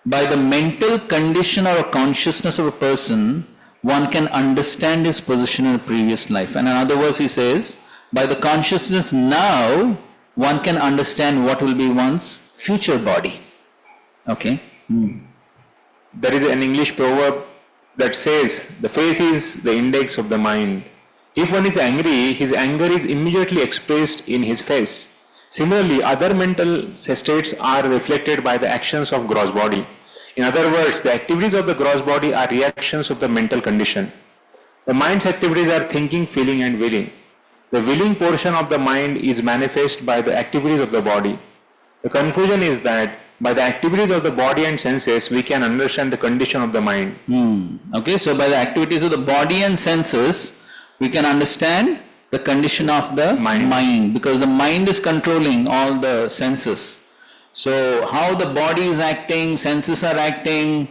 By the mental condition or consciousness of a person, one can understand his position in a previous life. And in other words, he says, by the consciousness now, one can understand what will be one's future body. Okay? There is an English proverb that says, the face is the index of the mind. If one is angry, his anger is immediately expressed in his face. Similarly, other mental states are reflected by the actions of gross body. In other words, the activities of the gross body are reactions of the mental condition. The mind's activities are thinking, feeling and willing. The willing portion of the mind is manifest by the activities of the body. The conclusion is that by the activities of the body and senses, we can understand the condition of the mind. Okay, so by the activities of the body and senses, we can understand the condition of the mind, because the mind is controlling all the senses. So how the body is acting, senses are acting,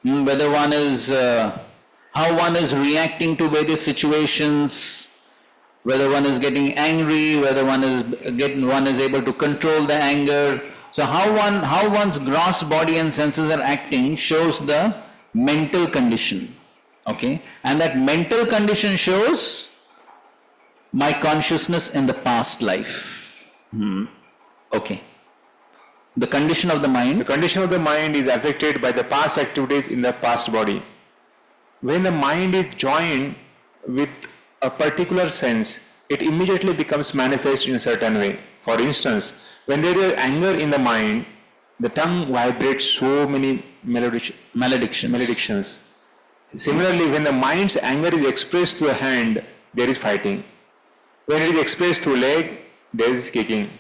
whether one is, how one is reacting to various situations, whether one is getting angry, whether one is able to control the anger. So how one's gross body and senses are acting shows the mental condition. Okay, and that mental condition shows my consciousness in the past life. Okay. The condition of the mind. The condition of the mind is affected by the past activities in the past body. When the mind is joined with a particular sense, it immediately becomes manifest in a certain way. For instance, when there is anger in the mind, the tongue vibrates so many maledictions. Similarly, when the mind's anger is expressed to the hand, there is fighting. When it is expressed to leg, there is kicking.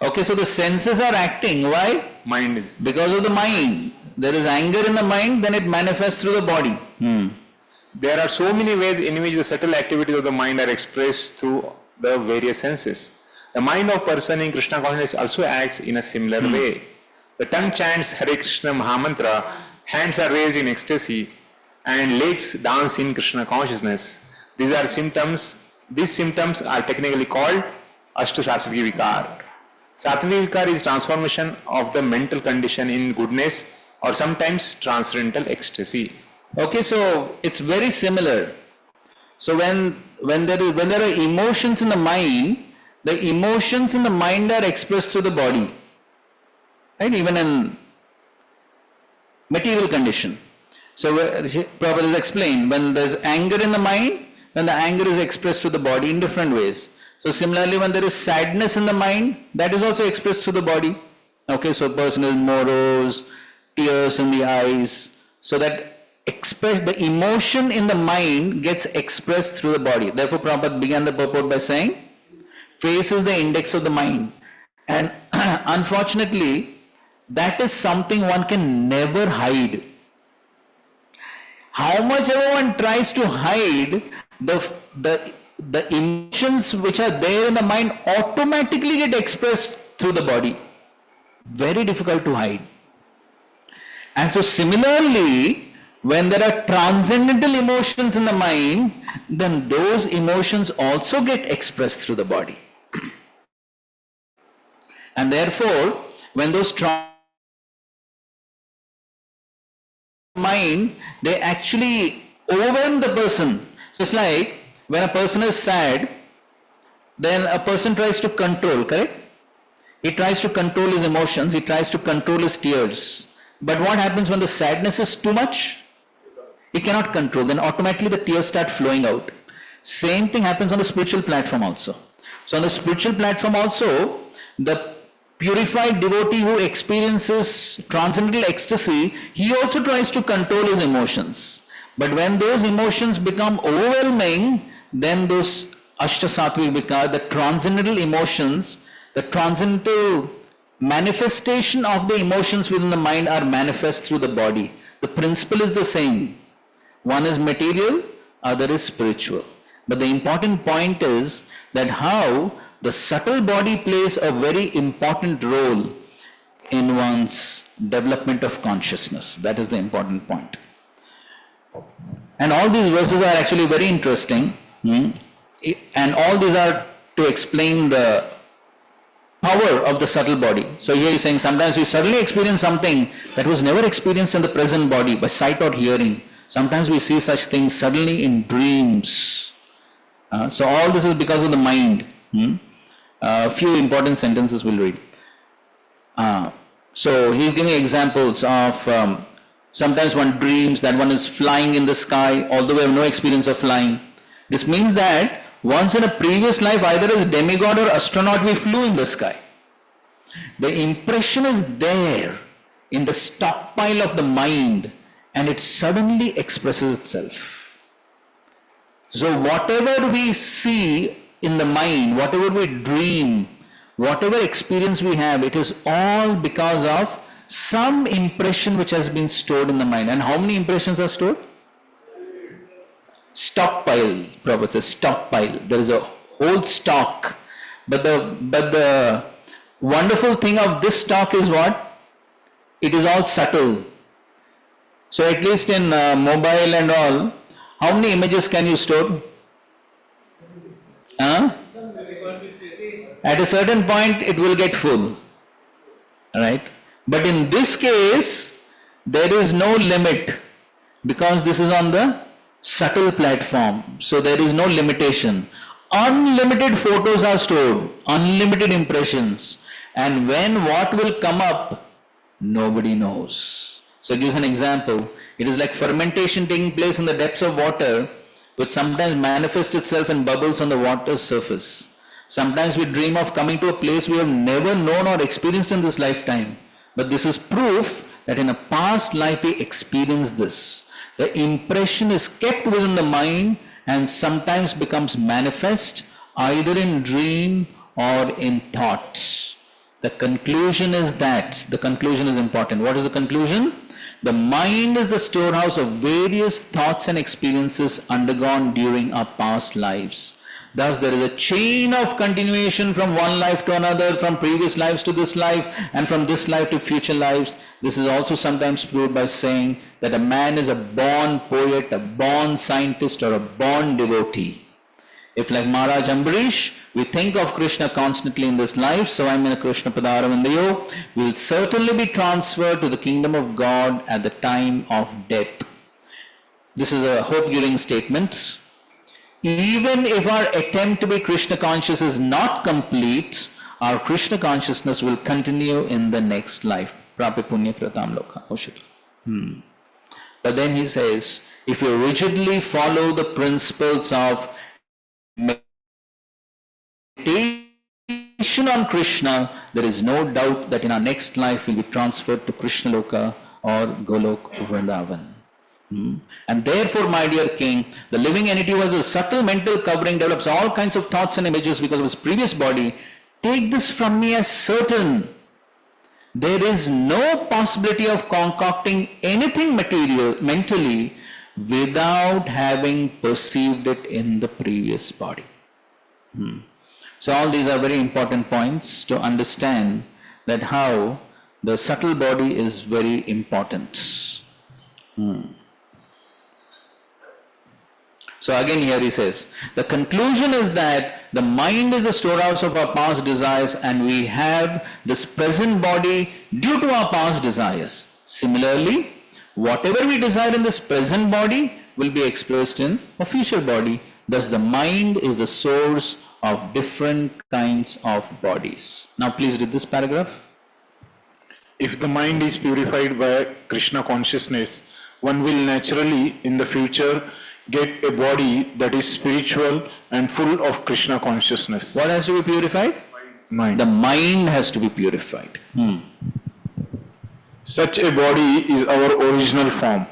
Okay, so the senses are acting. Why? Mind is. Because of the mind. There is anger in the mind, then it manifests through the body. There are so many ways in which the subtle activities of the mind are expressed through the various senses. The mind of person in Krishna consciousness also acts in a similar way. The tongue chants Hare Krishna Mahamantra, hands are raised in ecstasy, and legs dance in Krishna consciousness. These symptoms are technically called Ashtasattvika Vikar. Sattvic Vikar is transformation of the mental condition in goodness or sometimes transcendental ecstasy. Okay, so it's very similar. So when there are emotions in the mind, the emotions in the mind are expressed through the body. Right? Even in material condition. So Prabhupada has explained, when there's anger in the mind, then the anger is expressed through the body in different ways. So similarly, when there is sadness in the mind, that is also expressed through the body. Okay, so person is morose, tears in the eyes. So that the emotion in the mind gets expressed through the body. Therefore, Prabhupada began the purport by saying, face is the index of the mind. And unfortunately, that is something one can never hide. How much ever one tries to hide, the emotions which are there in the mind automatically get expressed through the body. Very difficult to hide. And so similarly, when there are transcendental emotions in the mind, then those emotions also get expressed through the body. And therefore, when those mind, they actually overwhelm the person. So it's like when a person is sad, then a person tries to control, correct? He tries to control his emotions, he tries to control his tears. But what happens when the sadness is too much? He cannot control, then automatically the tears start flowing out. Same thing happens on the spiritual platform also. So on the spiritual platform also, the purified devotee who experiences transcendental ecstasy, he also tries to control his emotions. But when those emotions become overwhelming, then those Ashtasattvika Vikar, the transcendental emotions, the transcendental manifestation of the emotions within the mind are manifest through the body. The principle is the same. One is material, other is spiritual. But the important point is that how the subtle body plays a very important role in one's development of consciousness. That is the important point. And all these verses are actually very interesting. And all these are to explain the power of the subtle body. So here he's saying sometimes we suddenly experience something that was never experienced in the present body by sight or hearing. Sometimes we see such things suddenly in dreams. So all this is because of the mind. A few important sentences we'll read. So he's giving examples of sometimes one dreams that one is flying in the sky, although we have no experience of flying. This means that once in a previous life, either as demigod or astronaut, we flew in the sky. The impression is there in the stockpile of the mind, and it suddenly expresses itself. So whatever we see in the mind, whatever we dream, whatever experience we have, it is all because of some impression which has been stored in the mind. And how many impressions are stored? Stockpile, Prabhupada says, stockpile. There is a whole stock. But the wonderful thing of this stock is what? It is all subtle. So at least in mobile and all, how many images can you store? At a certain point it will get full. Right? But in this case, there is no limit because this is on the subtle platform. So there is no limitation. unlimited photos are stored, unlimited impressions, and when what will come up, nobody knows. So it gives an example. It is like fermentation taking place in the depths of water, which sometimes manifests itself in bubbles on the water's surface. Sometimes we dream of coming to a place we have never known or experienced in this lifetime. But this is proof that in a past life we experienced this. The impression is kept within the mind and sometimes becomes manifest either in dream or in thought. The conclusion is that, the conclusion is important. What is the conclusion? The mind is the storehouse of various thoughts and experiences undergone during our past lives. Thus, there is a chain of continuation from one life to another, from previous lives to this life, and from this life to future lives. This is also sometimes proved by saying that a man is a born poet, a born scientist, or a born devotee. If like Maharaj Ambarish, we think of Krishna constantly in this life, so I am in a Krishna Padaravindayo, we will certainly be transferred to the kingdom of God at the time of death. This is a hope-giving statement. Even if our attempt to be Krishna conscious is not complete, our Krishna consciousness will continue in the next life. Prapi punya kratam loka. But then he says, if you rigidly follow the principles of meditation on Krishna, there is no doubt that in our next life we'll be transferred to Krishna Loka or Golok Vrindavan. And therefore, my dear king, the living entity who has a subtle mental covering develops all kinds of thoughts and images because of his previous body. Take this from me as certain. There is no possibility of concocting anything material mentally without having perceived it in the previous body. So all these are very important points to understand that how the subtle body is very important. So again here he says, the conclusion is that the mind is the storehouse of our past desires and we have this present body due to our past desires. Similarly, whatever we desire in this present body will be expressed in a future body. Thus the mind is the source of different kinds of bodies. Now please read this paragraph. If the mind is purified by Krishna consciousness, one will naturally in the future get a body that is spiritual and full of Krishna consciousness. What has to be purified? Mind. The mind has to be purified. Such a body is our original form.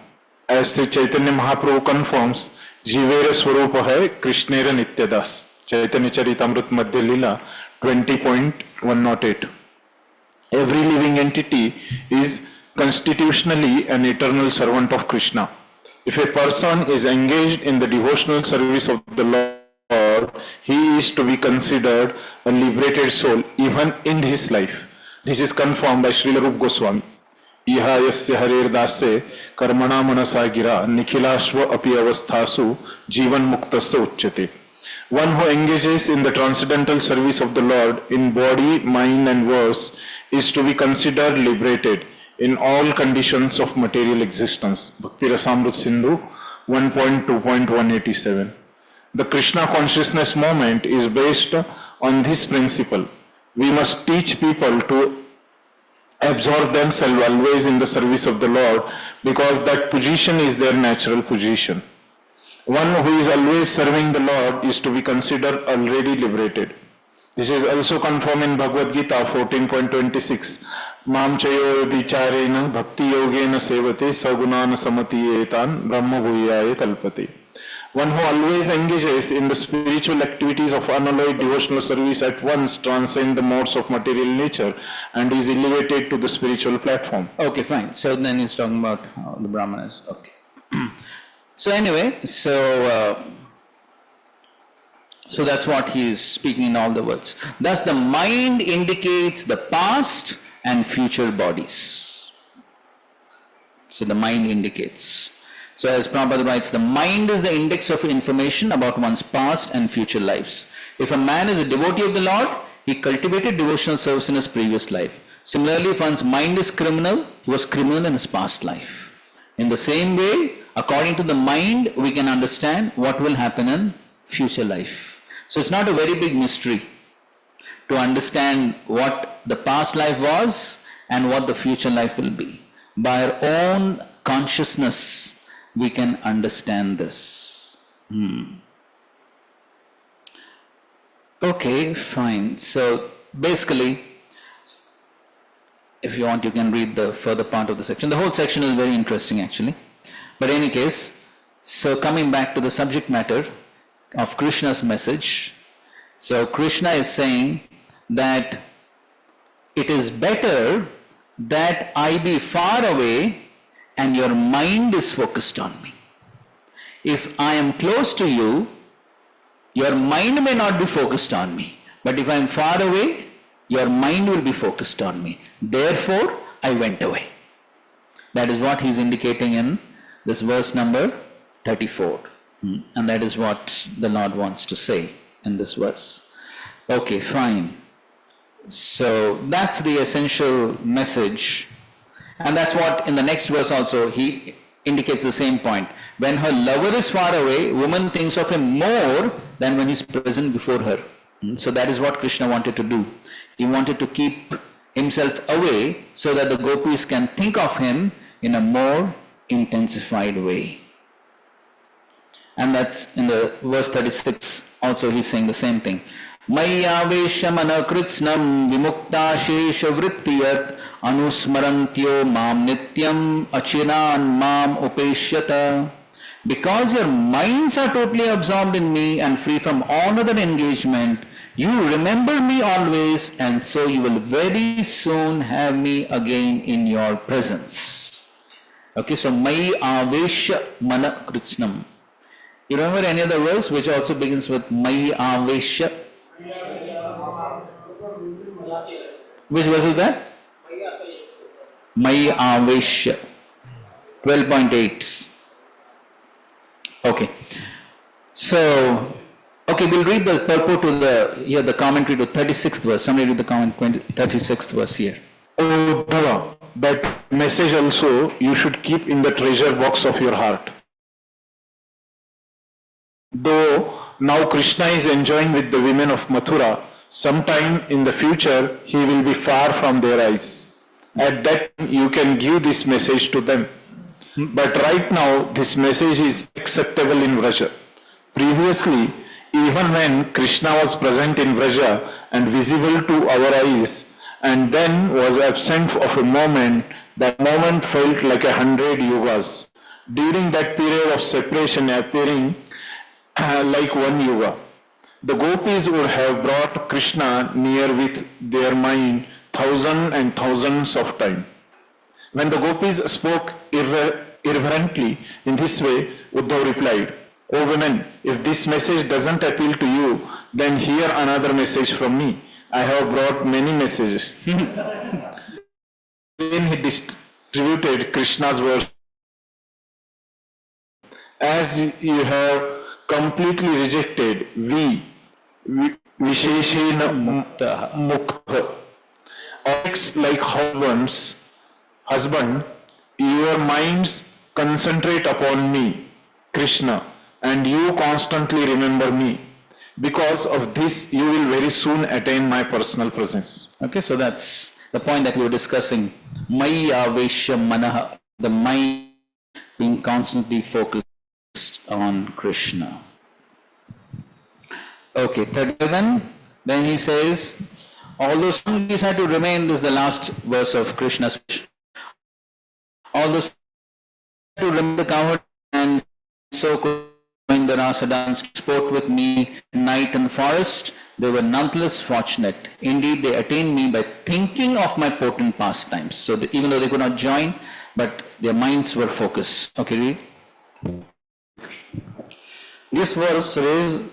As Sri Chaitanya Mahaprabhu confirms, Jivera Swarupa hai Krishnera Nityadas. Chaitanya Charitamrita Madhya Lila 20.108. Every living entity is constitutionally an eternal servant of Krishna. If a person is engaged in the devotional service of the Lord, he is to be considered a liberated soul even in his life. This is confirmed by Srila Rupa Goswami. Iha yasya harer dase karmana manasa gira nikhilashva api avasthasu jivan muktasya uchyate. One who engages in the transcendental service of the Lord in body, mind and verse is to be considered liberated in all conditions of material existence. Bhakti Rasamrita Sindhu 1.2.187. The Krishna consciousness movement is based on this principle. We must teach people to absorb themselves always in the service of the Lord because that position is their natural position. One who is always serving the Lord is to be considered already liberated. This is also confirmed in Bhagavad Gita 14.26. Mam chayo vicharena bhakti yogena sevate sagunana samatiyetan brahma bhuyaya kalpate. One who always engages in the spiritual activities of unalloyed devotional service at once transcends the modes of material nature and is elevated to the spiritual platform. Okay, fine. So then he's talking about the Brahmanas. Okay. So anyway, so that's what he is speaking in all the words. Thus the mind indicates the past and future bodies. So the mind indicates. So as Prabhupada writes, the mind is the index of information about one's past and future lives. If a man is a devotee of the Lord, he cultivated devotional service in his previous life. Similarly, if one's mind is criminal, he was criminal in his past life. In the same way, according to the mind, we can understand what will happen in future life. So it's not a very big mystery to understand what the past life was and what the future life will be. By our own consciousness, we can understand this. Okay, fine. So basically, if you want, you can read the further part of the section. The whole section is very interesting actually. But in any case, so coming back to the subject matter of Krishna's message. So Krishna is saying that it is better that I be far away and your mind is focused on me. If I am close to you, your mind may not be focused on me. But if I am far away, your mind will be focused on me. Therefore, I went away. That is what he is indicating in this verse number 34. And that is what the Lord wants to say in this verse. Okay, fine. So that's the essential message. And that's what in the next verse also he indicates the same point. When her lover is far away, woman thinks of him more than when he's present before her. So that is what Krishna wanted to do. He wanted to keep himself away so that the gopis can think of him in a more intensified way. And that's in the verse 36 also he's saying the same thing. Mayyavesha manakritsnam vimukta shesha vrittiyat anusmarantyo mam nityam achiran mam upeshyata. Because your minds are totally absorbed in me and free from all other engagement, you remember me always, and so you will very soon have me again in your presence. Okay, so Mai Avesha Mana Kritsnam. You remember any other verse which also begins with Mai Avesha? Which verse is that? Mai Avesha. 12.8. Okay. So, okay, we'll read the purport to the commentary to 36th verse. Somebody read the comment 36th verse here. Oh Dhava, that message also you should keep in the treasure box of your heart. Though now Krishna is enjoying with the women of Mathura, sometime in the future he will be far from their eyes. At that time you can give this message to them. But right now this message is acceptable in Vraja. Previously, even when Krishna was present in Vraja and visible to our eyes, and then was absent of a moment, that moment felt like 100 yugas. During that period of separation appearing like one yuga. The gopis would have brought Krishna near with their mind thousands and thousands of times. When the gopis spoke irreverently in this way, Uddhav replied, "O women, if this message doesn't appeal to you, then hear another message from me. I have brought many messages." Then he distributed Krishna's words. As you have completely rejected Visheshena Mukta, acts like husband, your minds concentrate upon me, Krishna, and you constantly remember me. Because of this, you will very soon attain my personal presence. Okay, so that's the point that we were discussing. Maya Vesha Manaha, the mind being constantly focused on Krishna. Okay, 37, then he says, although some these had to remain, this is the last verse of Krishna's speech. Although some had to remain the coward and so could join the rasa dance sport with me night in the forest, they were nonetheless fortunate. Indeed, they attained me by thinking of my potent pastimes. So even though they could not join, but their minds were focused. Okay, read. This verse raises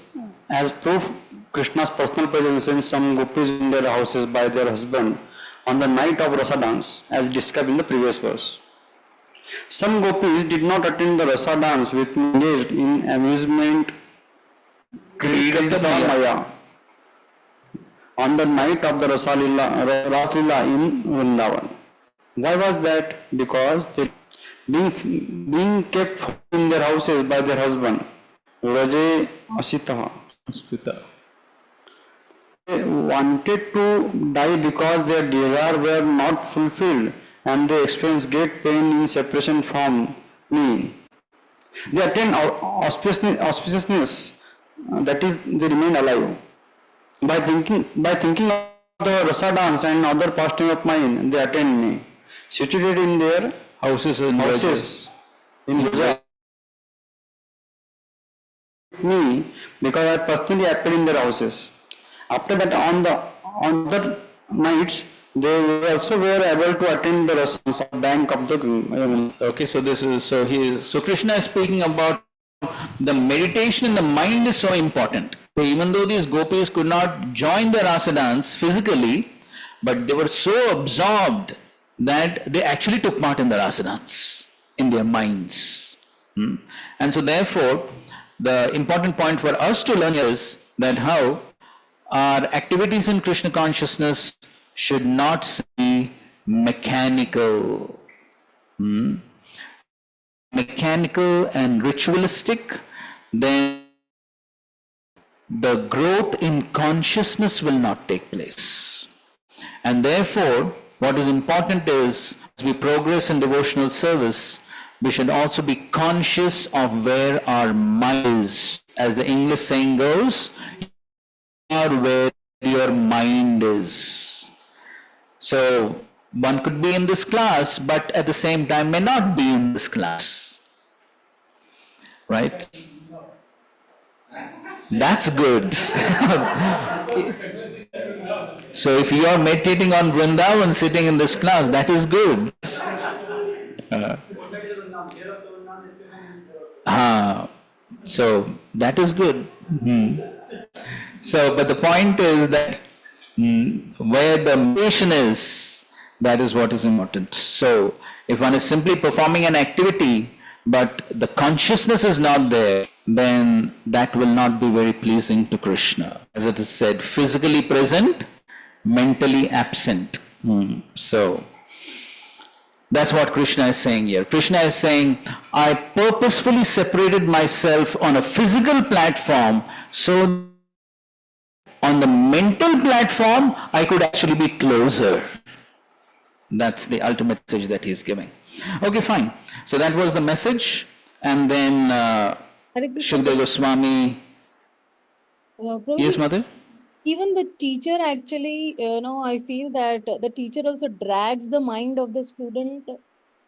as proof Krishna's personal presence when some gopis in their houses by their husband on the night of rasa dance, as described in the previous verse. Some gopis did not attend the rasa dance with engaged in amusement Maya on the night of the Ras Lila in Vrindavan. Why was that? Because they being kept in their houses by their husband, Raje Asita. They wanted to die because their desires were not fulfilled and they experienced great pain in separation from me. They attain auspiciousness, that is, they remain alive. By thinking of the rasa dance and other pastime of mine, they attain me. Situated in their Houses in houses in Gujarat, me because I personally appeared in their houses. After that, on other nights, they were also were able to attend the restaurants of bank of the. Okay, so this is so Krishna is speaking about the meditation in the mind is so important. So even though these gopis could not join the rasa dance physically, but they were so absorbed that they actually took part in the rasa dance in their minds. And so therefore, the important point for us to learn is that how our activities in Krishna consciousness should not be mechanical. Mechanical and ritualistic, then the growth in consciousness will not take place. And therefore, what is important is, as we progress in devotional service, we should also be conscious of where our mind is. As the English saying goes, you are where your mind is. So, one could be in this class, but at the same time may not be in this class. Right? That's good. So if you are meditating on Vrindavan sitting in this class, that is good. So that is good. So, but the point is that where the meditation is, that is what is important. So, if one is simply performing an activity, but the consciousness is not there, then that will not be very pleasing to Krishna. As it is said, physically present, mentally absent. So, that's what Krishna is saying here. Krishna is saying, I purposefully separated myself on a physical platform so on the mental platform I could actually be closer. That's the ultimate message that he's giving. Okay, fine. So that was the message. And then Hare Krishna. Shukdev Goswami. Prabhuji, Yes, Mother? even the teacher actually, I feel that the teacher also drags the mind of the student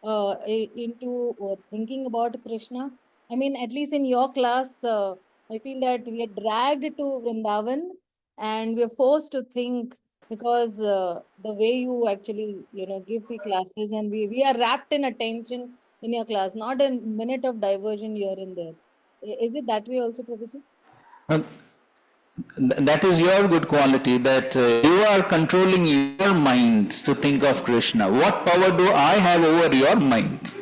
into thinking about Krishna. I mean, at least in your class, I feel that we are dragged to Vrindavan and we are forced to think because the way you actually, give the classes and we are wrapped in attention in your class, not a minute of diversion here and there. Is it that way also, Prabhuji? That is your good quality, that you are controlling your mind to think of Krishna. What power do I have over your mind?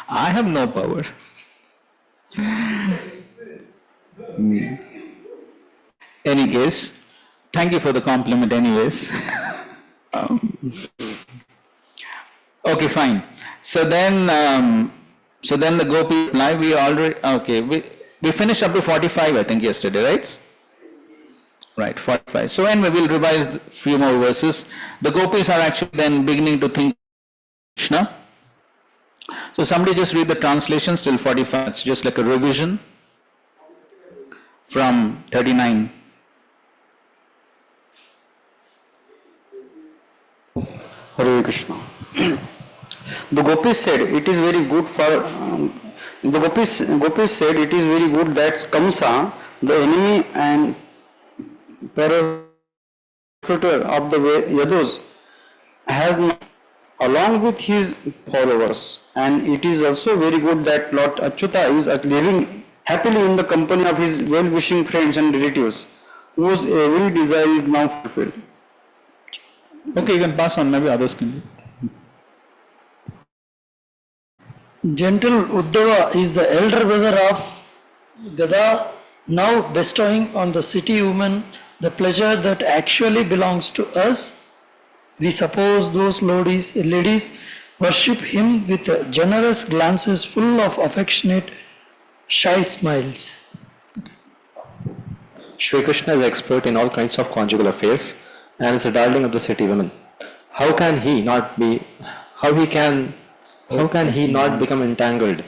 I have no power. Any case, thank you for the compliment anyways. Okay, fine. So then the gopi reply, we already, okay, we finished up to 45 I think yesterday, right? Right, 45. So anyway, we'll revise a few more verses. The gopis are actually then beginning to think Krishna. So somebody just read the translations till 45. It's just like a revision from 39. Hare Krishna. The gopis said it is very good for. The gopis said it is very good that Kamsa, the enemy and persecutor of the Yadus, has not, along with his followers, and it is also very good that Lord Achyuta is living happily in the company of his well-wishing friends and relatives, whose every desire is now fulfilled. Okay, you can pass on, maybe others can. Gentle Uddhava is the elder brother of Gada, now bestowing on the city woman the pleasure that actually belongs to us. We suppose those ladies worship him with generous glances full of affectionate, shy smiles. Shri Krishna is expert in all kinds of conjugal affairs and is the darling of the city women. How can he not be how can he not become entangled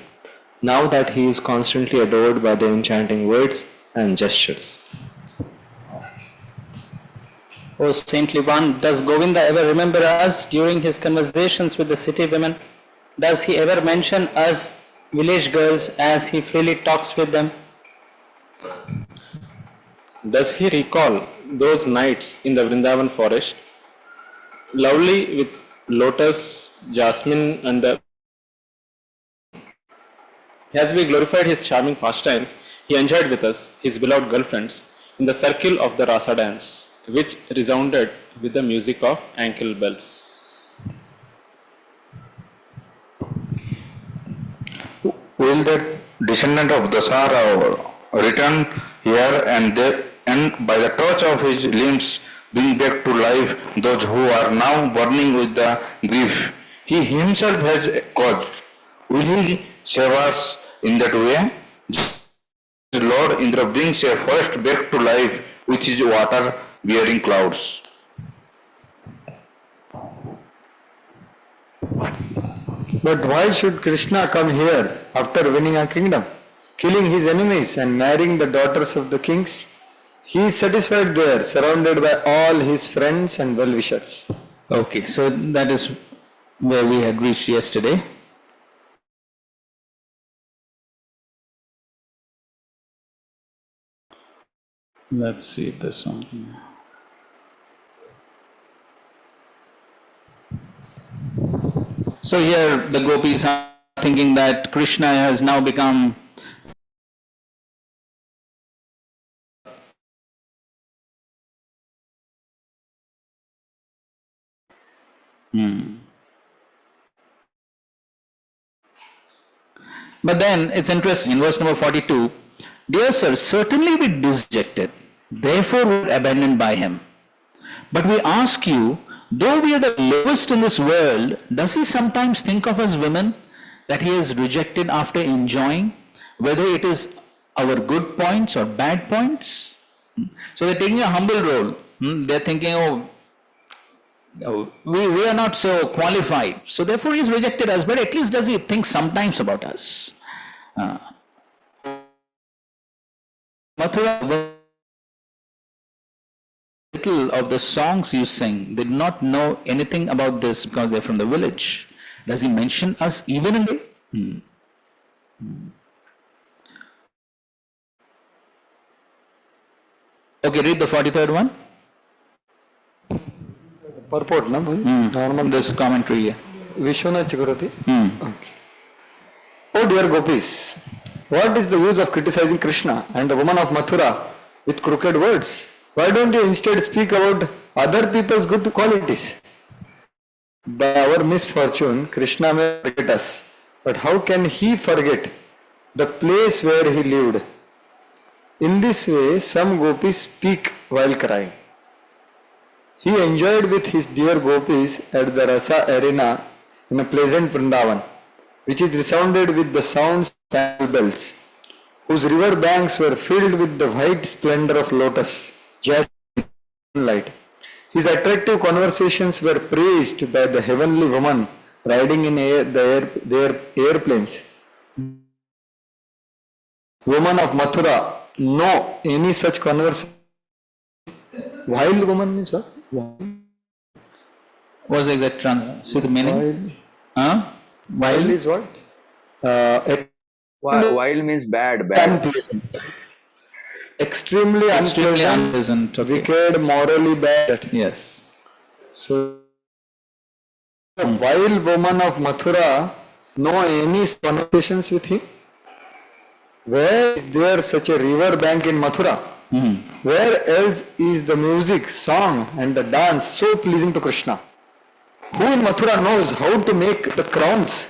now that he is constantly adored by the enchanting words and gestures? O saintly one, does Govinda ever remember us during his conversations with the city women? Does he ever mention us village girls as he freely talks with them? Does he recall those nights in the Vrindavan forest, lovely with lotus, jasmine, and the as we glorified his charming pastimes, he enjoyed with us, his beloved girlfriends, in the circle of the rasa dance, which resounded with the music of ankle bells. Will that descendant of Dasara return here and by the touch of his limbs bring back to life those who are now burning with the grief he himself has caused? Will he save us in that way? Lord Indra brings a forest back to life with his water-bearing clouds. But why should Krishna come here after winning a kingdom, killing his enemies and marrying the daughters of the kings? He is satisfied there, surrounded by all his friends and well-wishers. Okay, so that is where we had reached yesterday. Let's see if there's something. So here the gopis are thinking that Krishna has now become But then it's interesting in verse number 42, dear sir, certainly we dejected, therefore we were abandoned by him. But we ask you, though we are the lowest in this world, does he sometimes think of us women that he has rejected after enjoying, whether it is our good points or bad points? So they're taking a humble role. They're thinking, oh, we are not so qualified. So therefore he's rejected us, but at least does he think sometimes about us? Mathura, little of the songs you sing, they did not know anything about this because they're from the village. Does he mention us even in the... Okay, read the 43rd one. Purport, na? Normal. This commentary here. Vishwanath Chakravarti. Okay. Oh dear gopis, what is the use of criticizing Krishna and the woman of Mathura with crooked words? Why don't you instead speak about other people's good qualities? By our misfortune, Krishna may forget us, but how can he forget the place where he lived? In this way, some gopis speak while crying. He enjoyed with his dear gopis at the Rasa arena in a pleasant Vrindavan, which is resounded with the sounds of camel bells, whose river banks were filled with the white splendor of lotus, just light. His attractive conversations were praised by the heavenly woman riding in their airplanes. Woman of Mathura, no any such conversation. Wild woman means what? What's the exact see the meaning? Wild. Wild is what? Wild means bad. Unpleasant. Extremely unpleasant. Okay. Wicked, morally bad. Yes. So, the wild woman of Mathura, no any conversations with him? Where is there such a river bank in Mathura? Where else is the music, song and the dance so pleasing to Krishna? Who in Mathura knows how to make the crowns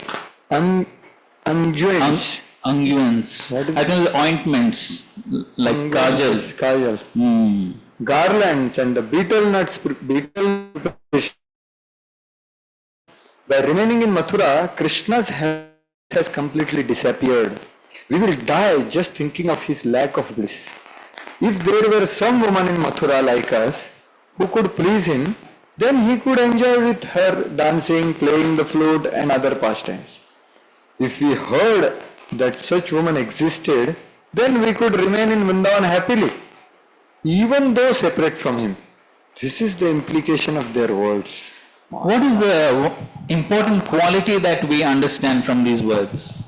unguents? Unguents. I think the ointments like kajal. Kajal. Garlands and the betel nuts. By remaining in Mathura, Krishna's health has completely disappeared. We will die just thinking of his lack of bliss. If there were some woman in Mathura like us who could please him, then he could enjoy with her dancing, playing the flute and other pastimes. If we heard that such woman existed, then we could remain in Vrindavan happily, even though separate from him. This is the implication of their words. What is the important quality that we understand from these words?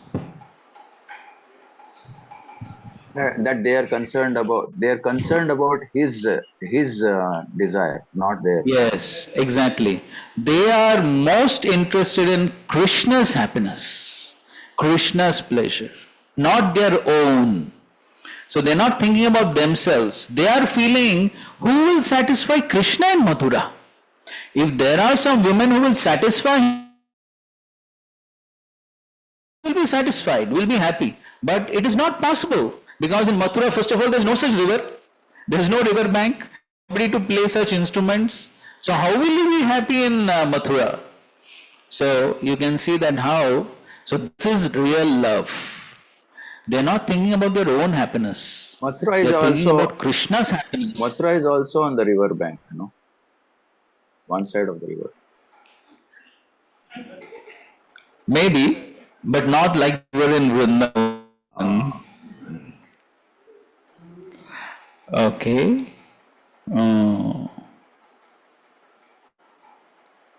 That they are concerned about his desire, not theirs. Yes, exactly. They are most interested in Krishna's happiness, Krishna's pleasure, not their own. So they're not thinking about themselves. They are feeling who will satisfy Krishna in Mathura. If there are some women who will satisfy him, will be satisfied, will be happy. But it is not possible because in Mathura, first of all, there is no such river. There is no river bank, nobody to play such instruments. So how will you be happy in Mathura? So you can see that how, so this is real love. They're not thinking about their own happiness. Mathura is They're thinking also about Krishna's happiness. Mathura is also on the river bank, one side of the river. Maybe, but not like we're in Vrindavan. Okay. Oh.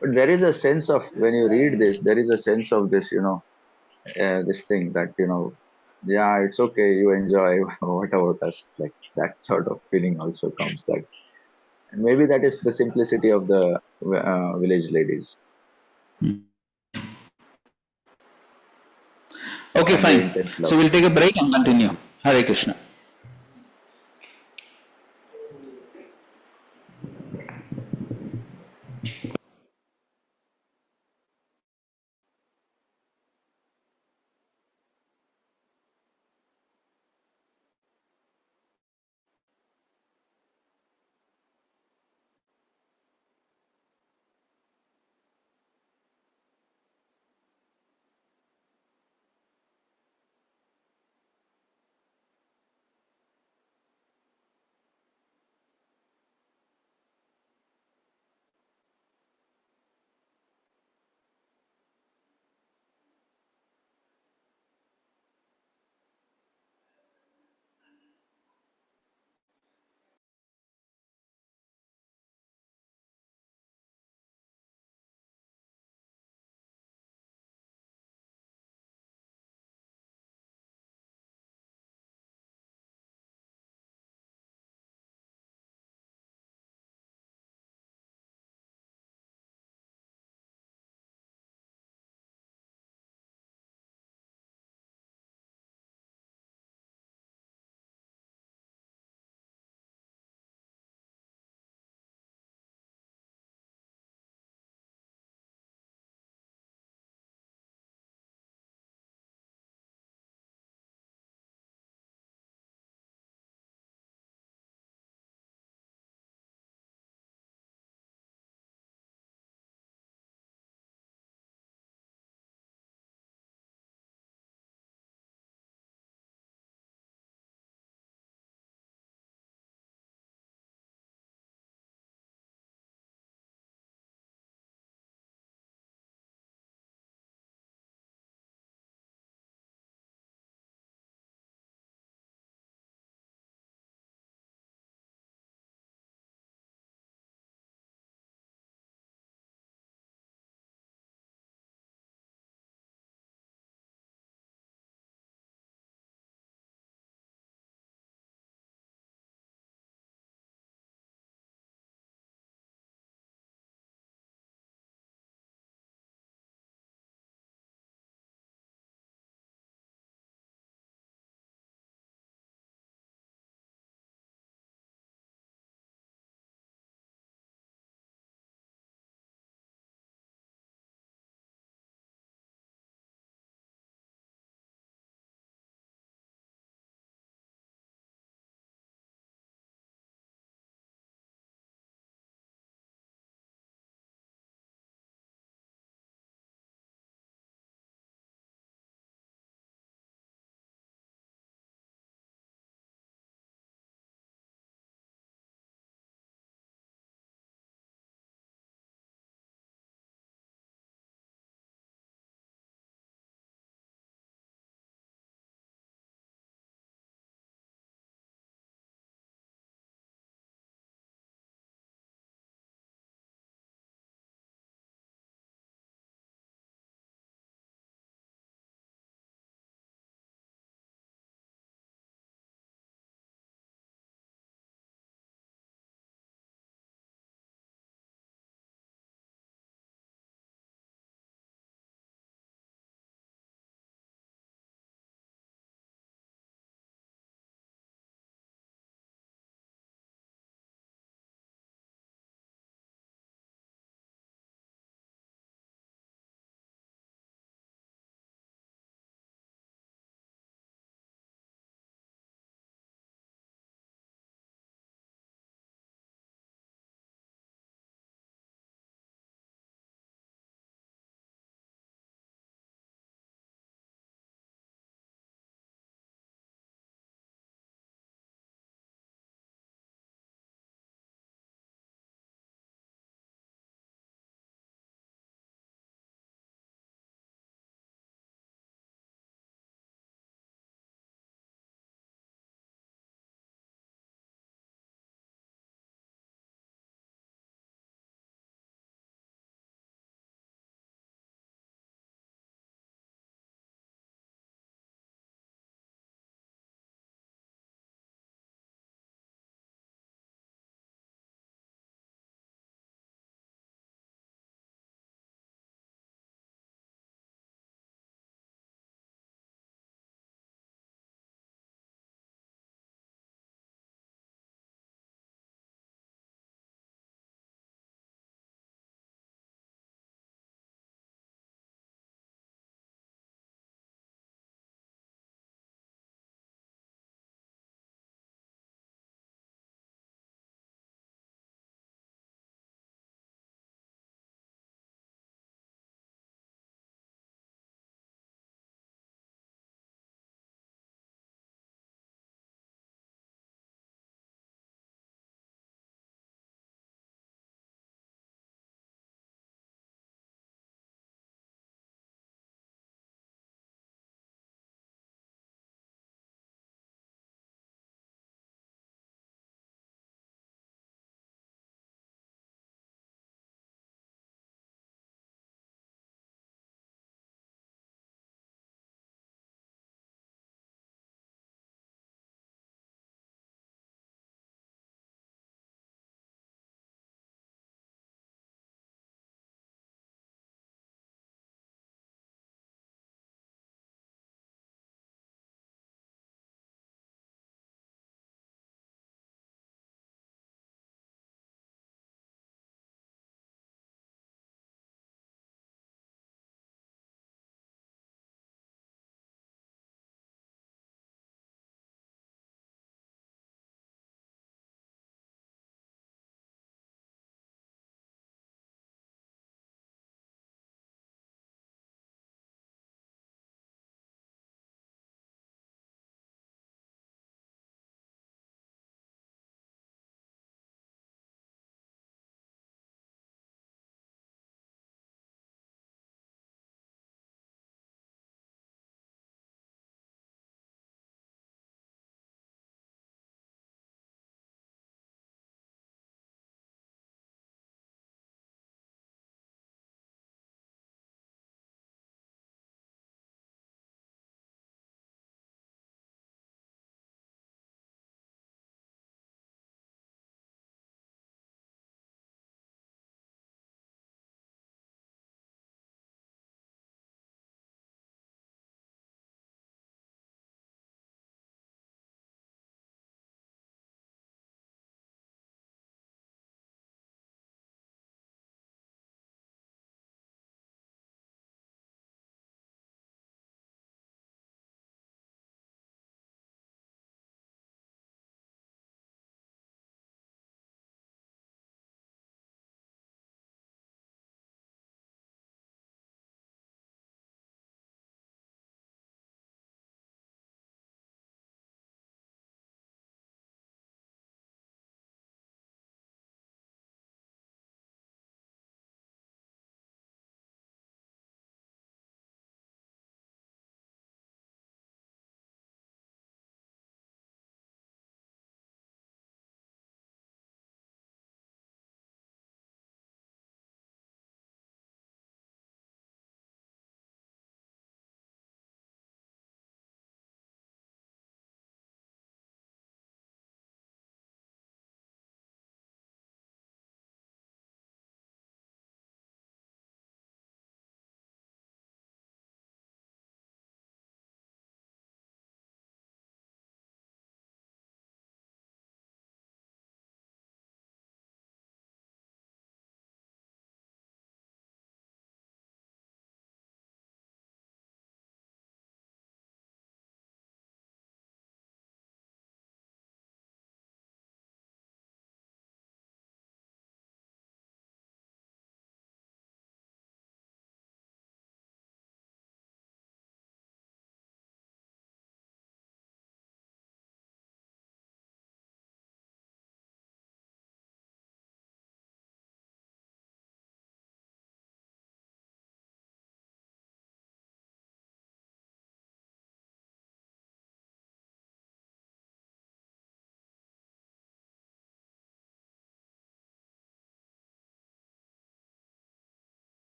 But there is a sense of, when you read this, there is a sense of this, this thing that, yeah, it's okay, you enjoy, what about us? Like that sort of feeling also comes, that, and maybe that is the simplicity of the village ladies Okay, and the fine. intense So love. we'll take a break and continue. Hare Krishna.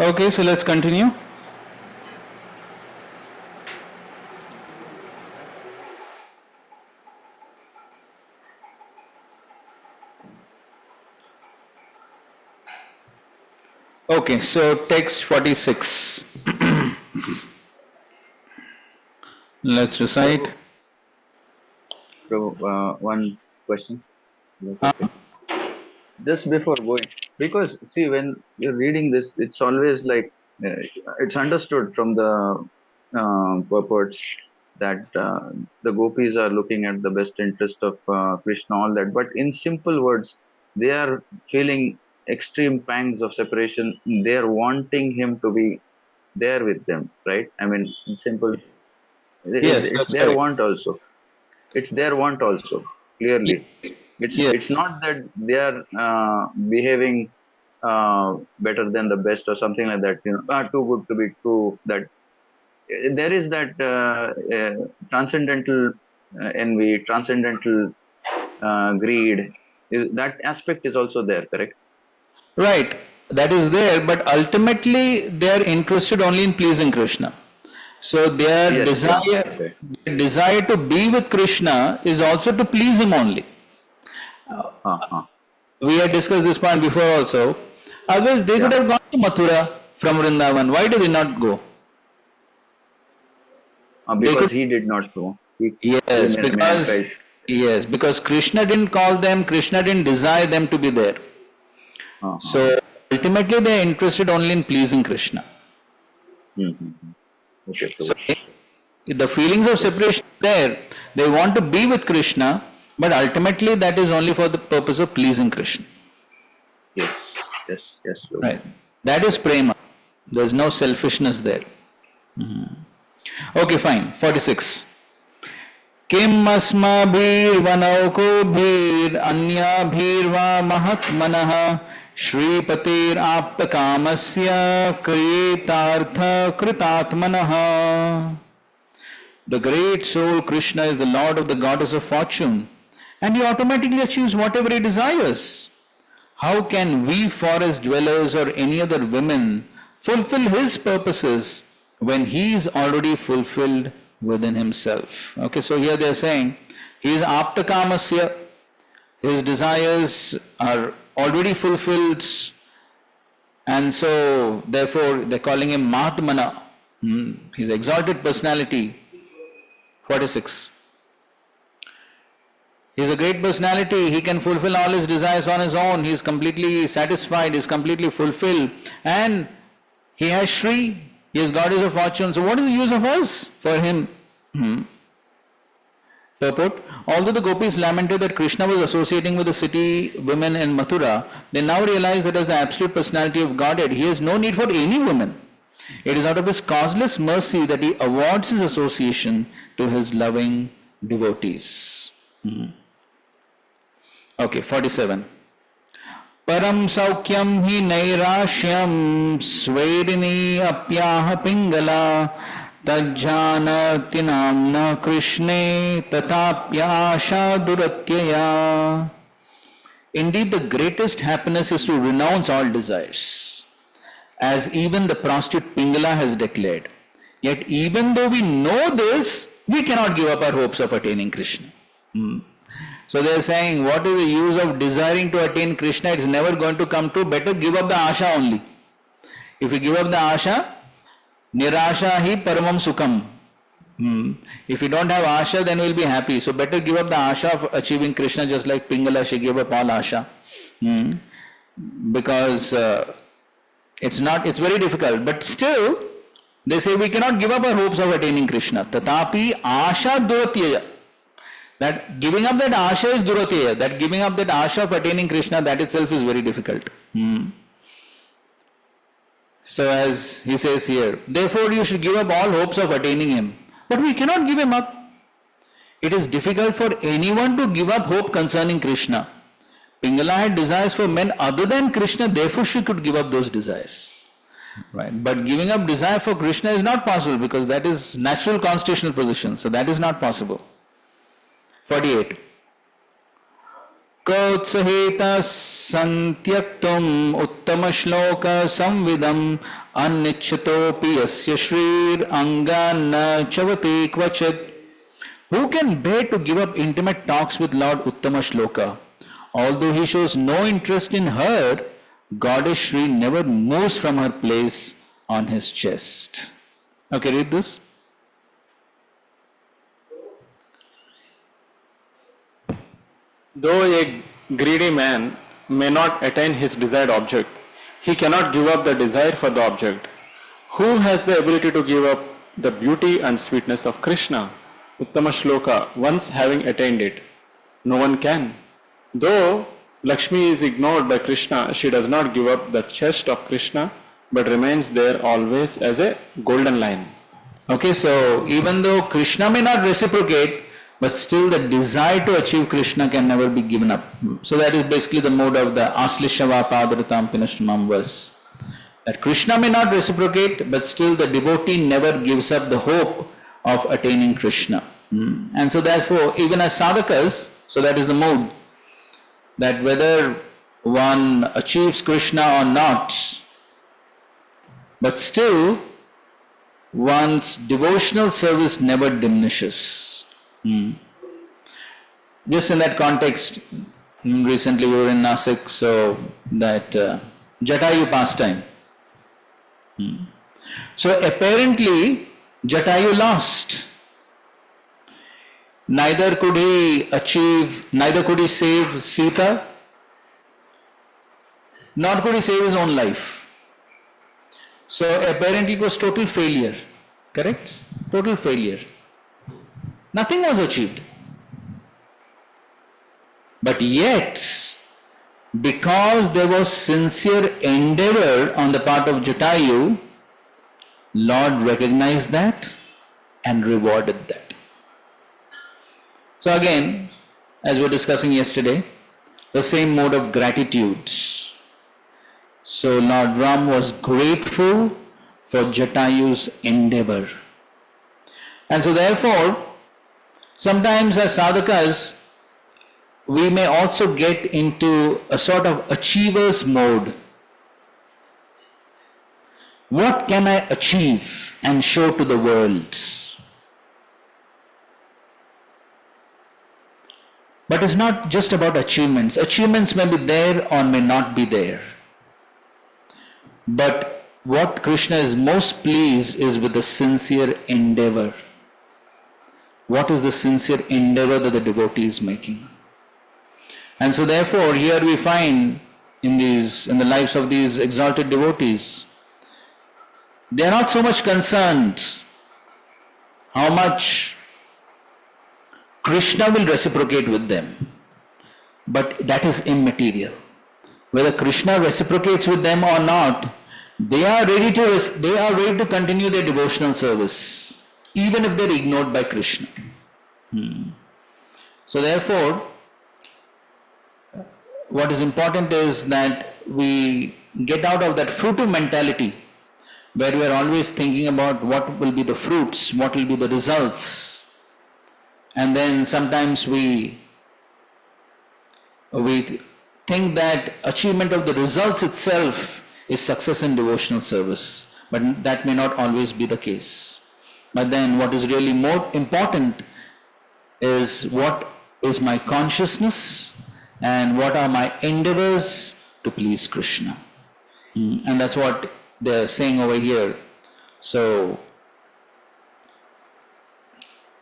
Okay, so let's continue. Okay, so text 46. Let's recite. So, one question. Okay. Just before going, because see, when you're reading this, it's always like uh, it's understood from the purports that the gopis are looking at the best interest of Krishna, all that. But in simple words, they are feeling extreme pangs of separation. They are wanting him to be there with them, right? I mean, in simple, Yes, it's that's their correct. want also. It's their want also. Clearly, it's Yes, not that they are behaving better than the best or something like that, too good to be true. That there is that transcendental envy, transcendental greed. That aspect is also there, correct? right. That is there, but ultimately they are interested only in pleasing Krishna. So their Yes, yes. desire, Okay. their desire to be with Krishna is also to please him only. Uh-huh. We had discussed this point before also. Otherwise, they could Yeah. have gone to Mathura from Vrindavan. Why did they not go? They Because could. he did not know. He, Yes, may have because felt. yes, because Krishna didn't call them. Krishna didn't desire them to be there. Uh-huh. So ultimately, they are interested only in pleasing Krishna. Mm-hmm. Okay, So Prabhu. the feelings of Yes. separation are there. They want to be with Krishna, but ultimately that is only for the purpose of pleasing Krishna. Yes. Yes. Yes, Prabhu. Right. That is prema. There's no selfishness there. Okay, fine. 46. किम अस्माभिर्वनौकोभिर् अन्याभिर्वा महात्मनः श्रीपतिराप्तकामस्य क्रियेतार्थ कृतात्मनः. The great soul Krishna is the lord of the goddess of fortune, and he automatically achieves whatever he desires. How can we forest dwellers or any other women fulfill his purposes when he is already fulfilled within himself? Okay, so here they are saying he is aptakamasya, his desires are already fulfilled, and so therefore they're calling him Mahatmana, his exalted personality. 46. He is a great personality. He can fulfill all his desires on his own. He is completely satisfied. He is completely fulfilled. And he has Shri. He is goddess of fortune. So what is the use of us for him? Purport. Although the gopis lamented that Krishna was associating with the city women in Mathura, they now realize that as the absolute personality of Godhead, he has no need for any woman. It is out of his causeless mercy that he awards his association to his loving devotees. Okay, 47. Param saukyam hi nairashyam svairini apyaha pingala tajjanati namna krishne tatapya asha duratyaya. Indeed, the greatest happiness is to renounce all desires, as even the prostitute Pingala has declared. Yet even though we know this, we cannot give up our hopes of attaining Krishna. So they are saying, what is the use of desiring to attain Krishna? It's never going to come true. Better give up the asha only. If you give up the asha, nirasha hi paramam sukham. If you don't have asha, then we'll be happy. So better give up the asha of achieving Krishna, just like Pingala, she gave up all asha. Because it's very difficult. But still, they say we cannot give up our hopes of attaining Krishna. Tatapi asha duratyaya. That giving up that asha is duratyaya. That giving up that asha of attaining Krishna, that itself is very difficult. So as he says here, therefore you should give up all hopes of attaining him. But we cannot give him up. It is difficult for anyone to give up hope concerning Krishna. Pingala had desires for men other than Krishna, therefore she could give up those desires. Right? But giving up desire for Krishna is not possible because that is natural constitutional position. So that is not possible. 48. Dukkotsahetas santyaktum uttama shloka samvidam annichatopi yasya shrir angana chavati kvachit. Who can bear to give up intimate talks with Lord Uttama Shloka? Although he shows no interest in her, Goddess Shri never moves from her place on his chest. Okay, read this. Though a greedy man may not attain his desired object, he cannot give up the desire for the object. Who has the ability to give up the beauty and sweetness of Krishna? Uttama Shloka, once having attained it. No one can. Though Lakshmi is ignored by Krishna, she does not give up the chest of Krishna, but remains there always as a golden line. Okay, so even though Krishna may not reciprocate, but still the desire to achieve Krishna can never be given up. So that is basically the mode of the Aslishava Padritam Pinashtamam verse. That Krishna may not reciprocate, but still the devotee never gives up the hope of attaining Krishna. And so therefore, even as sadhakas, so that is the mode, that whether one achieves Krishna or not, but still one's devotional service never diminishes. Just in that context, recently we were in Nasik, so that Jatayu pastime. So apparently Jatayu lost. Neither could he save Sita, nor could he save his own life. So apparently it was total failure. Correct? Total failure. Nothing was achieved. But yet, because there was sincere endeavor on the part of Jatayu, Lord recognized that and rewarded that. So again, as we were discussing yesterday, the same mode of gratitude. So Lord Ram was grateful for Jatayu's endeavor. And so therefore, sometimes as sadhakas, we may also get into a sort of achiever's mode. What can I achieve and show to the world? But it's not just about achievements. Achievements may be there or may not be there. But what Krishna is most pleased is with the sincere endeavor. What is the sincere endeavor that the devotee is making? And so therefore here we find in the lives of these exalted devotees, they are not so much concerned how much Krishna will reciprocate with them, but that is immaterial. Whether Krishna reciprocates with them or not, they are ready to continue their devotional service, even if they are ignored by Krishna. So therefore, what is important is that we get out of that fruitive mentality where we are always thinking about what will be the fruits, what will be the results. And then sometimes we think that achievement of the results itself is success in devotional service, but that may not always be the case. But then what is really more important is what is my consciousness and what are my endeavors to please Krishna. And that's what they're saying over here. So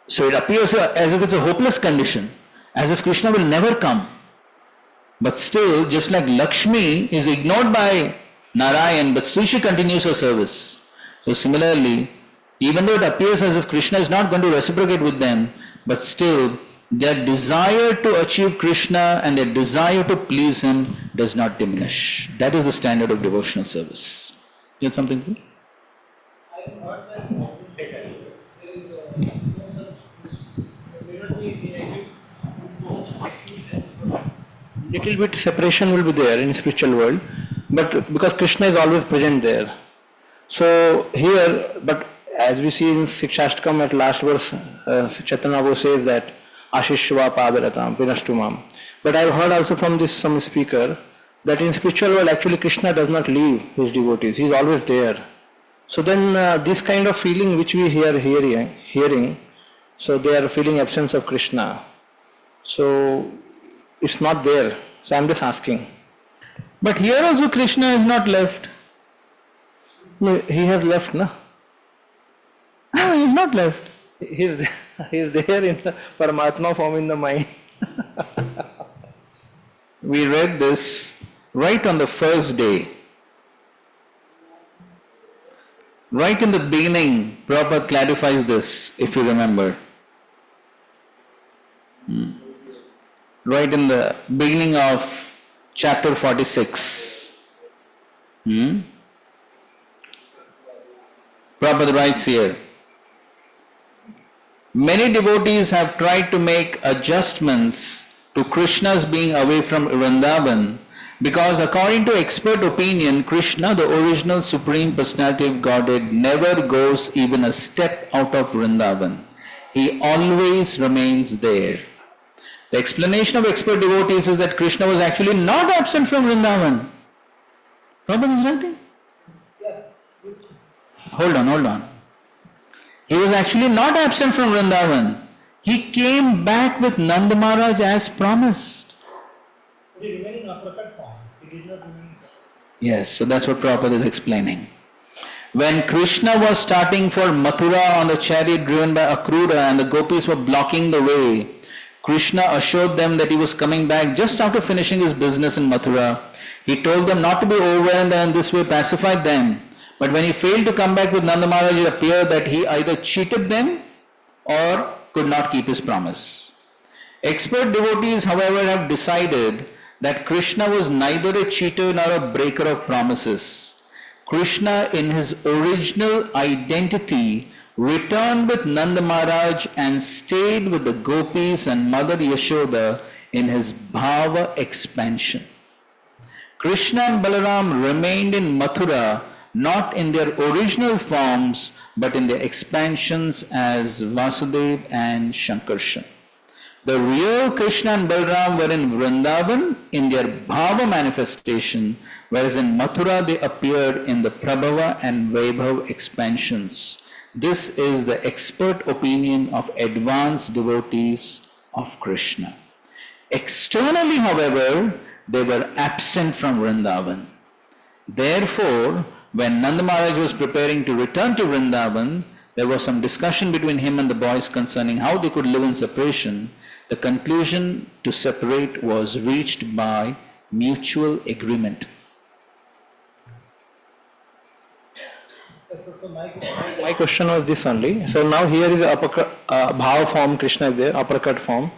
it appears as if it's a hopeless condition, as if Krishna will never come. But still, just like Lakshmi is ignored by Narayan, but still she continues her service. So similarly, even though it appears as if Krishna is not going to reciprocate with them, but still their desire to achieve Krishna and their desire to please him does not diminish. That is the standard of devotional service. You had something to say? I heard that there is no such, there may not be so much active. Little bit separation will be there in spiritual world, but because Krishna is always present there. So here, but as we see in Sikshashtakam at last verse, Chaitanya Prabhu says that Ashishva Padaratam, Vinashtumam. But I've heard also from this some speaker that in spiritual world actually Krishna does not leave his devotees, he is always there. So then this kind of feeling which we hearing, so they are feeling absence of Krishna. So it's not there. So I'm just asking. But here also Krishna is not left. No, he has left, no? No, he is not left. He's there in the Paramatma form in the mind. We read this right on the first day. Right in the beginning, Prabhupada clarifies this, if you remember. Right in the beginning of chapter 46. Prabhupada writes here, many devotees have tried to make adjustments to Krishna's being away from Vrindavan because according to expert opinion, Krishna, the original Supreme Personality of Godhead, never goes even a step out of Vrindavan. He always remains there. The explanation of expert devotees is that Krishna was actually not absent from Vrindavan. Prabhupada is writing? Hold on. He was actually not absent from Vrindavan. He came back with Nanda Maharaj as promised. But he remained in uppercut form. He did not remain. Yes, so that's what Prabhupada is explaining. When Krishna was starting for Mathura on the chariot driven by Akrura and the gopis were blocking the way, Krishna assured them that he was coming back just after finishing his business in Mathura. He told them not to be overwhelmed and in this way pacified them. But when he failed to come back with Nanda Maharaj, it appeared that he either cheated them or could not keep his promise. Expert devotees, however, have decided that Krishna was neither a cheater nor a breaker of promises. Krishna, in his original identity, returned with Nanda Maharaj and stayed with the gopis and Mother Yashoda in his bhava expansion. Krishna and Balaram remained in Mathura not in their original forms but in their expansions as Vasudev and Shankarshan. The real Krishna and Balaram were in Vrindavan in their bhava manifestation, whereas in Mathura they appeared in the Prabhava and Vaibhav expansions. This is the expert opinion of advanced devotees of Krishna. Externally, however, they were absent from Vrindavan. Therefore, when Nanda Maharaj was preparing to return to Vrindavan, there was some discussion between him and the boys concerning how they could live in separation. The conclusion to separate was reached by mutual agreement. So My question was this only. So now here is the bhava form, Krishna is there, uppercut form,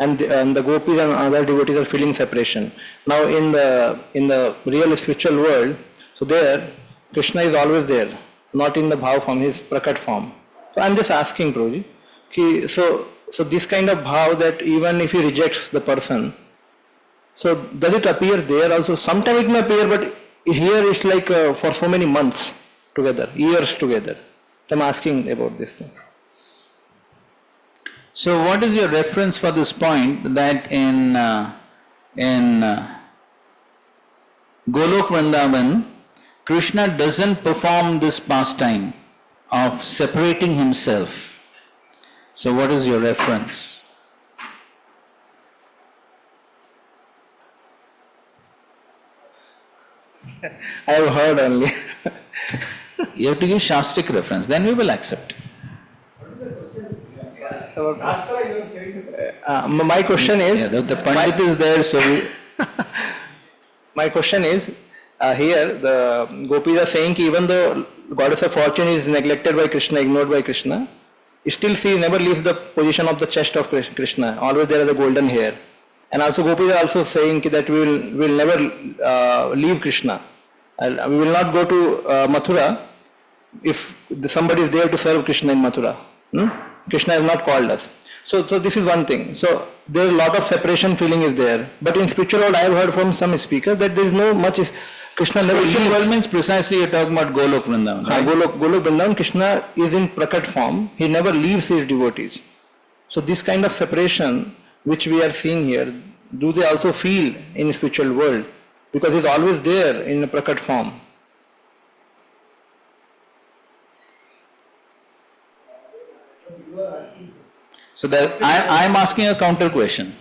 and the gopis and other devotees are feeling separation. Now in the real spiritual world, so there Krishna is always there, not in the bhava form, his prakat form. So I'm just asking, Prabhuji, so this kind of bhav that even if he rejects the person, so does it appear there also? Sometimes it may appear, but here it's like for so many months together, years together. I'm asking about this thing. So what is your reference for this point that in Golok Vrindavan, Krishna doesn't perform this pastime of separating himself? So what is your reference? I have heard only. You have to give Shastric reference, then we will accept. My question is... Yeah, the Pandit is there, so My question is, here the gopis are saying even though goddess of fortune is neglected by Krishna, ignored by Krishna, still she never leaves the position of the chest of Krishna. Always there is the golden hair. And also gopis are also saying that we will never leave Krishna. We will not go to Mathura if somebody is there to serve Krishna in Mathura. Krishna has not called us. So this is one thing. So there is a lot of separation feeling is there. But in spiritual world I have heard from some speakers that there is no much Krishna never leaves. spiritual world means precisely you're talking about Golok Vrindavan, right? Golok Vrindavan, Krishna is in prakat form. He never leaves his devotees. So this kind of separation which we are seeing here, do they also feel in spiritual world? Because it's always there in a prakat form. So that I'm asking a counter question.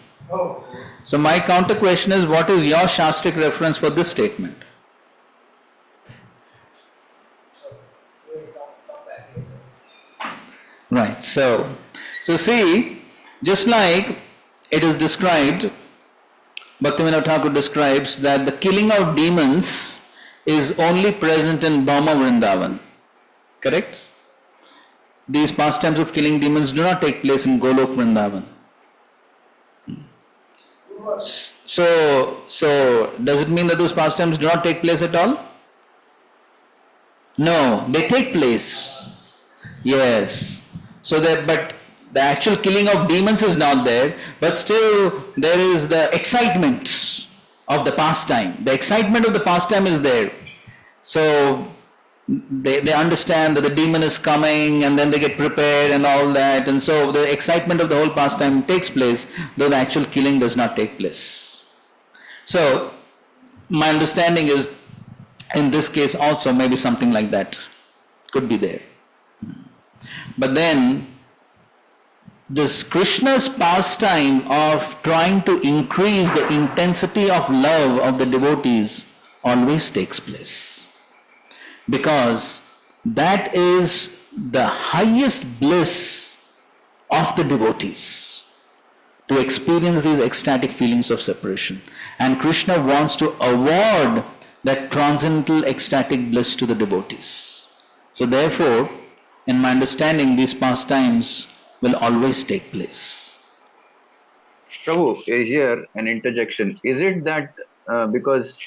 So my counter question is, what is your Shastric reference for this statement? Right. So see, just like it is described, Bhaktivinoda Thakur describes that the killing of demons is only present in Brahma Vrindavan. Correct? These pastimes of killing demons do not take place in Golok Vrindavan. So does it mean that those pastimes do not take place at all? No, they take place. Yes. But the actual killing of demons is not there, but still there is the excitement of the pastime. The excitement of the pastime is there. So they understand that the demon is coming and then they get prepared and all that, and so the excitement of the whole pastime takes place, though the actual killing does not take place. So my understanding is, in this case also maybe something like that could be there. But then this Krishna's pastime of trying to increase the intensity of love of the devotees always takes place, because that is the highest bliss of the devotees, to experience these ecstatic feelings of separation. And Krishna wants to award that transcendental ecstatic bliss to the devotees. So therefore, in my understanding, these pastimes will always take place. Prabhu, here an interjection. Is it that because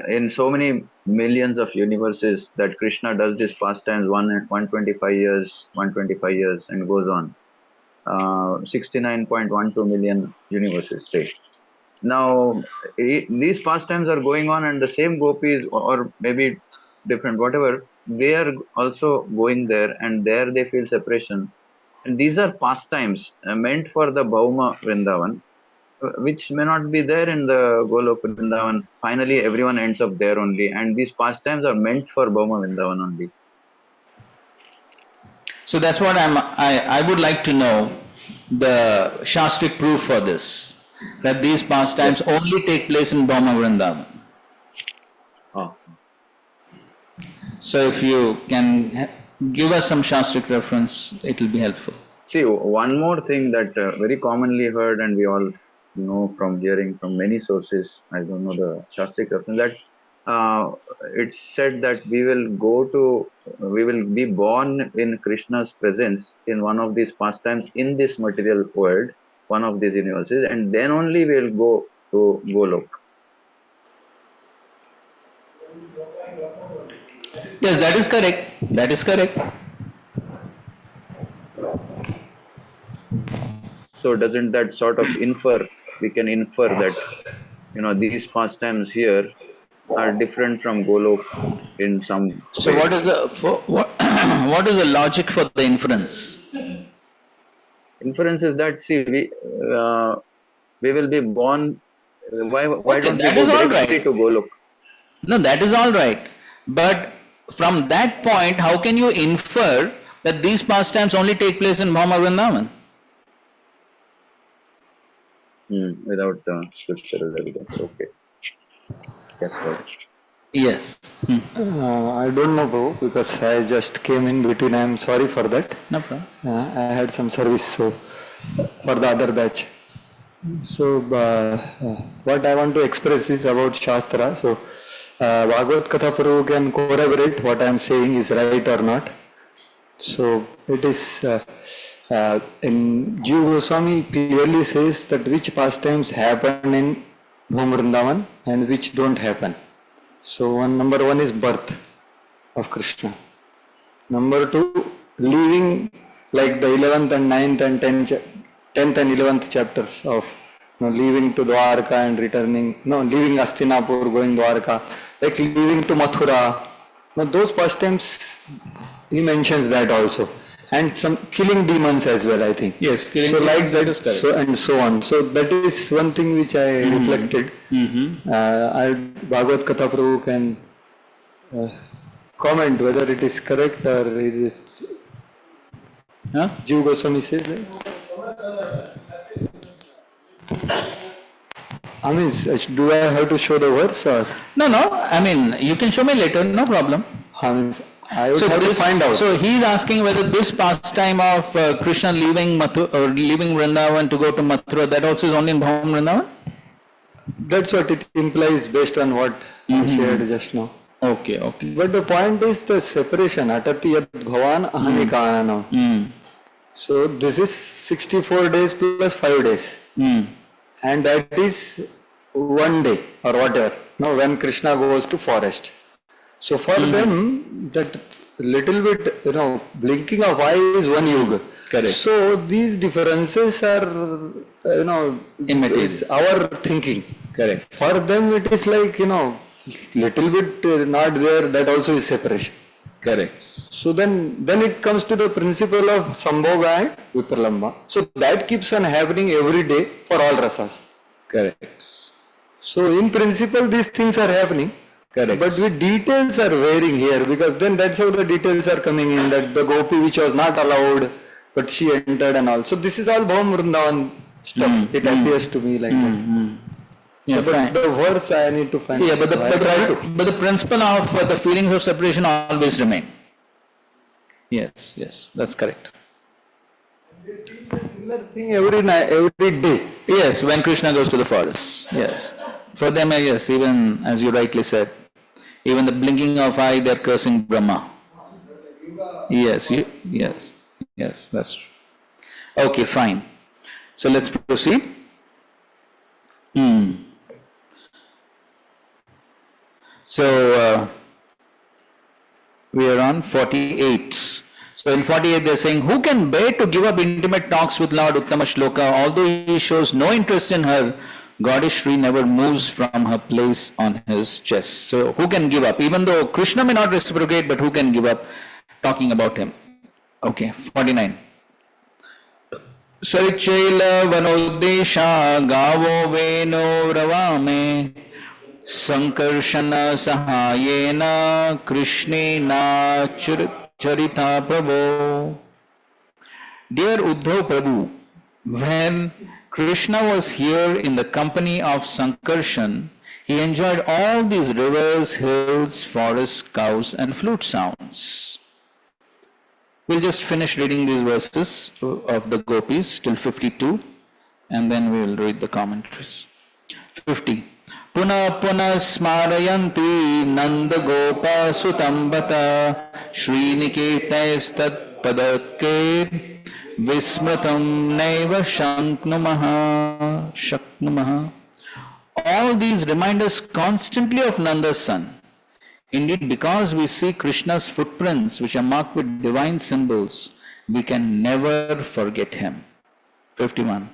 in so many millions of universes that Krishna does this pastimes 125 years, 125 years and goes on, 69.12 million universes, say. Now, these pastimes are going on and the same gopis, or maybe different, whatever, they are also going there and there they feel separation. And these are pastimes meant for the Bhauma Vrindavan, which may not be there in the Golok Vrindavan. Finally, everyone ends up there only. And these pastimes are meant for Bhauma Vrindavan only. So that's what I would like to know, the Shastric proof for this, that these pastimes only take place in Brahma Vrindavan. Oh. So if you can give us some Shastric reference, it will be helpful. See, one more thing that very commonly heard, and we all know from hearing from many sources, I don't know the Shastric reference, that it's said that we will be born in Krishna's presence in one of these pastimes in this material world, one of these universes, and then only we will go to Golok. Yes, that is correct. That is correct. So doesn't that sort of we can infer that, these pastimes here are different from Golok in some So way. what is the logic for the inference? Inference is that, see, we will be born. Why Okay, don't we that go is all directly right. to Golok? No, that is all right. But from that point, how can you infer that these pastimes only take place in Brahma Vrindavan? Without scriptural evidence. Okay. Yes, right. Yes. I don't know, Bro, because I just came in between. I am sorry for that. No problem. I had some service so for the other batch. So what I want to express is about Shastra. So Bhagavad Katha Prabhu can corroborate what I am saying is right or not. So it is in Jiva Goswami clearly says that which pastimes happen in Bhum Vrindavan and which don't happen. So number one is birth of Krishna. Number two, leaving, like the 11th and 9th and 10th and 11th chapters of leaving to Dwarka and returning, leaving Astinapur, going Dwarka, like leaving to Mathura. Now those pastimes, he mentions that also. and some killing demons as well, I think. Yes, killing so demons, like that is correct. So and so on. So that is one thing which I reflected. Bhagavad Katha Prabhu can comment whether it is correct or is it. Jiva Goswami says that. I mean, do I have to show the verse or? No, I mean, you can show me later, no problem. I mean, I would have to find out. So he is asking whether this pastime of Krishna leaving leaving Vrindavan to go to Mathura, that also is only in Bhavam Vrindavan? That's what it implies based on what I shared just now. Okay. But the point is the separation. Atati yad bhavan ahani kaanam. So this is 64 days plus 5 days. And that is one day or whatever. Now when Krishna goes to forest. So for them, that little bit, blinking of eye is one yuga. Correct. So these differences are, is our thinking. Correct. For them it is like, little bit not there, that also is separation. Correct. So then it comes to the principle of Sambhoga and Vipralamba. So that keeps on happening every day for all rasas. Correct. So in principle these things are happening. Correct. But the details are varying here because then that's how the details are coming in, that the gopi which was not allowed but she entered and all. So this is all Bhavam Vrindavan stuff. It appears to me like that. Yeah, so but the verse I need to find. Yeah, but the principle of the feelings of separation always remain. Yes, that's correct. Similar thing every day. Yes, when Krishna goes to the forest. Yes. For them, yes, even as you rightly said, even the blinking of eye, they're cursing Brahma. Yes, that's true. Okay, fine. So let's proceed. So we are on 48. So in 48 they are saying, who can bear to give up intimate talks with Lord Uttama Shloka? Although he shows no interest in her, Goddess Shri never moves from her place on his chest. So who can give up? Even though Krishna may not reciprocate, but who can give up talking about him? Okay, 49. Sarichaila vanodesha gavo veno ravame sankarshana sahayena krishnena charita prabhu. Dear Uddhav Prabhu, when Krishna was here in the company of Sankarshan, he enjoyed all these rivers, hills, forests, cows and flute sounds. We'll just finish reading these verses of the gopis till 52 and then we will read the commentaries. 50. Puna puna smarayanti nanda gopa sutambata Sriniketastat padake Vismratam naiva shaknumaha. All these remind us constantly of Nanda's son. Indeed, because we see Krishna's footprints which are marked with divine symbols, we can never forget him. 51.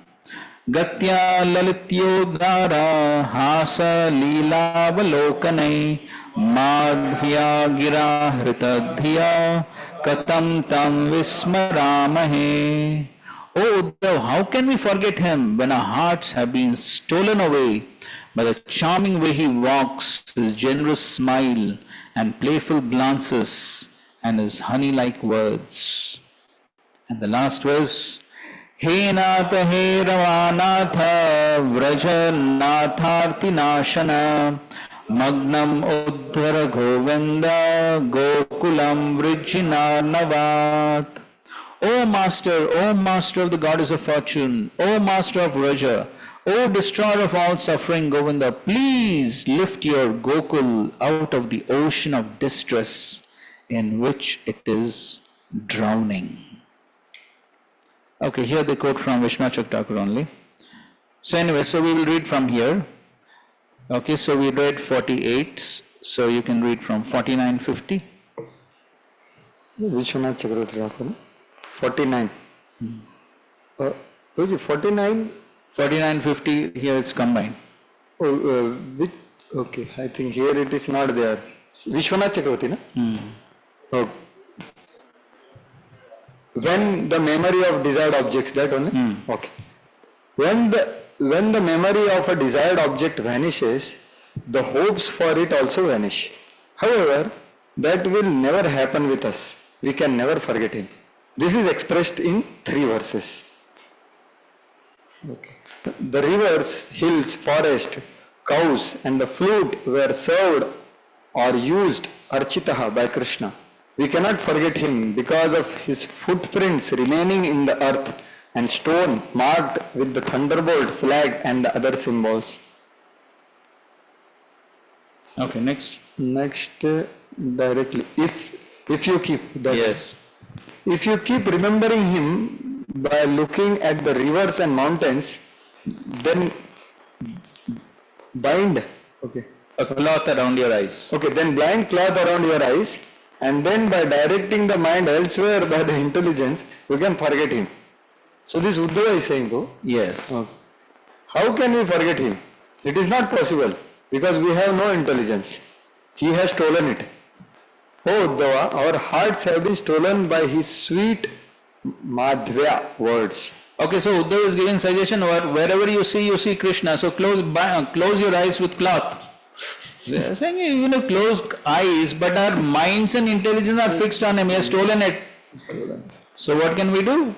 Gatya lalityodhara hasa lila valokane madhya gira hritadhya katam tam vismaramahe. O Uddhav, how can we forget him when our hearts have been stolen away by the charming way he walks, his generous smile and playful glances and his honey-like words. And the last verse, He Natha He Ravanatha Vraja Natharti Nashana Magnam Uddhara Govinda Gokulam Vrijinarnavat. O Master of the Goddess of Fortune, O Master of Raja, O destroyer of all suffering, Govinda, please lift your Gokul out of the ocean of distress in which it is drowning. Okay, here they quote from Vishwanath Thakur only. So anyway, so we will read from here. Okay, so we read 48, so you can read from 49, 50. Vishwanath Chakravarti, 49. 49? 49, 50, here it's combined. Okay, I think here it is not there. Vishwanath Chakravarti, na? Oh. when the memory of desired objects, that only? Okay. When the memory of a desired object vanishes, the hopes for it also vanish. However, that will never happen with us. We can never forget him. This is expressed in 3 verses. Okay. The rivers, hills, forest, cows and the flute were served or used architaha by Krishna. We cannot forget him because of his footprints remaining in the earth and stone marked with the thunderbolt flag and the other symbols. Okay, next. Next, directly, if you keep that. Yes. If you keep remembering him by looking at the rivers and mountains, then bind. Okay. A cloth around your eyes. Okay, then blind cloth around your eyes, and then by directing the mind elsewhere by the intelligence, you can forget him. So this Uddhava is saying though. Yes. Okay. How can we forget him? It is not possible because we have no intelligence. He has stolen it. Oh Uddhava, our hearts have been stolen by his sweet madhya words. Okay, so Uddhava is giving suggestion wherever you see Krishna, so close your eyes with cloth. They are saying, closed eyes, but our minds and intelligence are fixed on him. He has stolen it. So what can we do?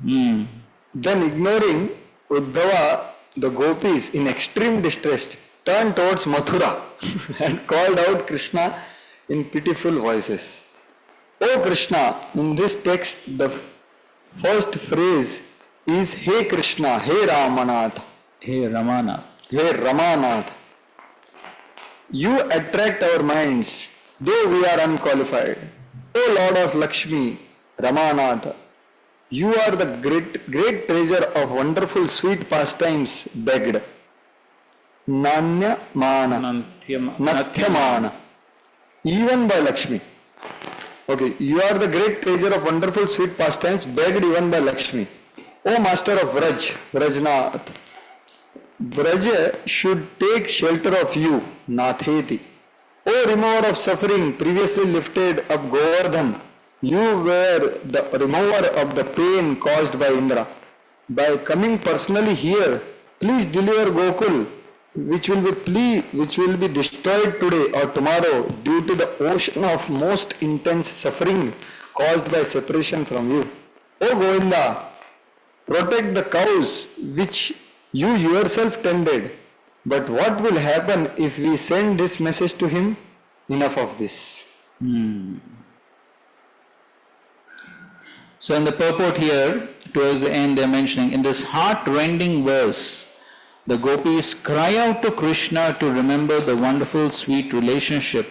Then ignoring Uddhava, the gopis in extreme distress turned towards Mathura and called out Krishna in pitiful voices. Oh Krishna, in this text the first phrase is Hey Krishna, Hey Ramanath. Hey Ramana. Hey Ramanath. You attract our minds, though we are unqualified. O Lord of Lakshmi, Ramanath, you are the great treasure of wonderful sweet pastimes begged. Nanya Mana, Nathyamana, even by Lakshmi. Okay, you are the great treasure of wonderful sweet pastimes begged even by Lakshmi. O Master of Vrajnath, Vraja should take shelter of you, Natheti. O remover of suffering, previously lifted up Govardhan, you were the remover of the pain caused by Indra. By coming personally here, please deliver Gokul, which will be destroyed today or tomorrow due to the ocean of most intense suffering caused by separation from you. O Govinda, protect the cows which you yourself tended. But what will happen if we send this message to him? Enough of this. So in the purport here, towards the end, they are mentioning, in this heart-rending verse, the gopis cry out to Krishna to remember the wonderful, sweet relationship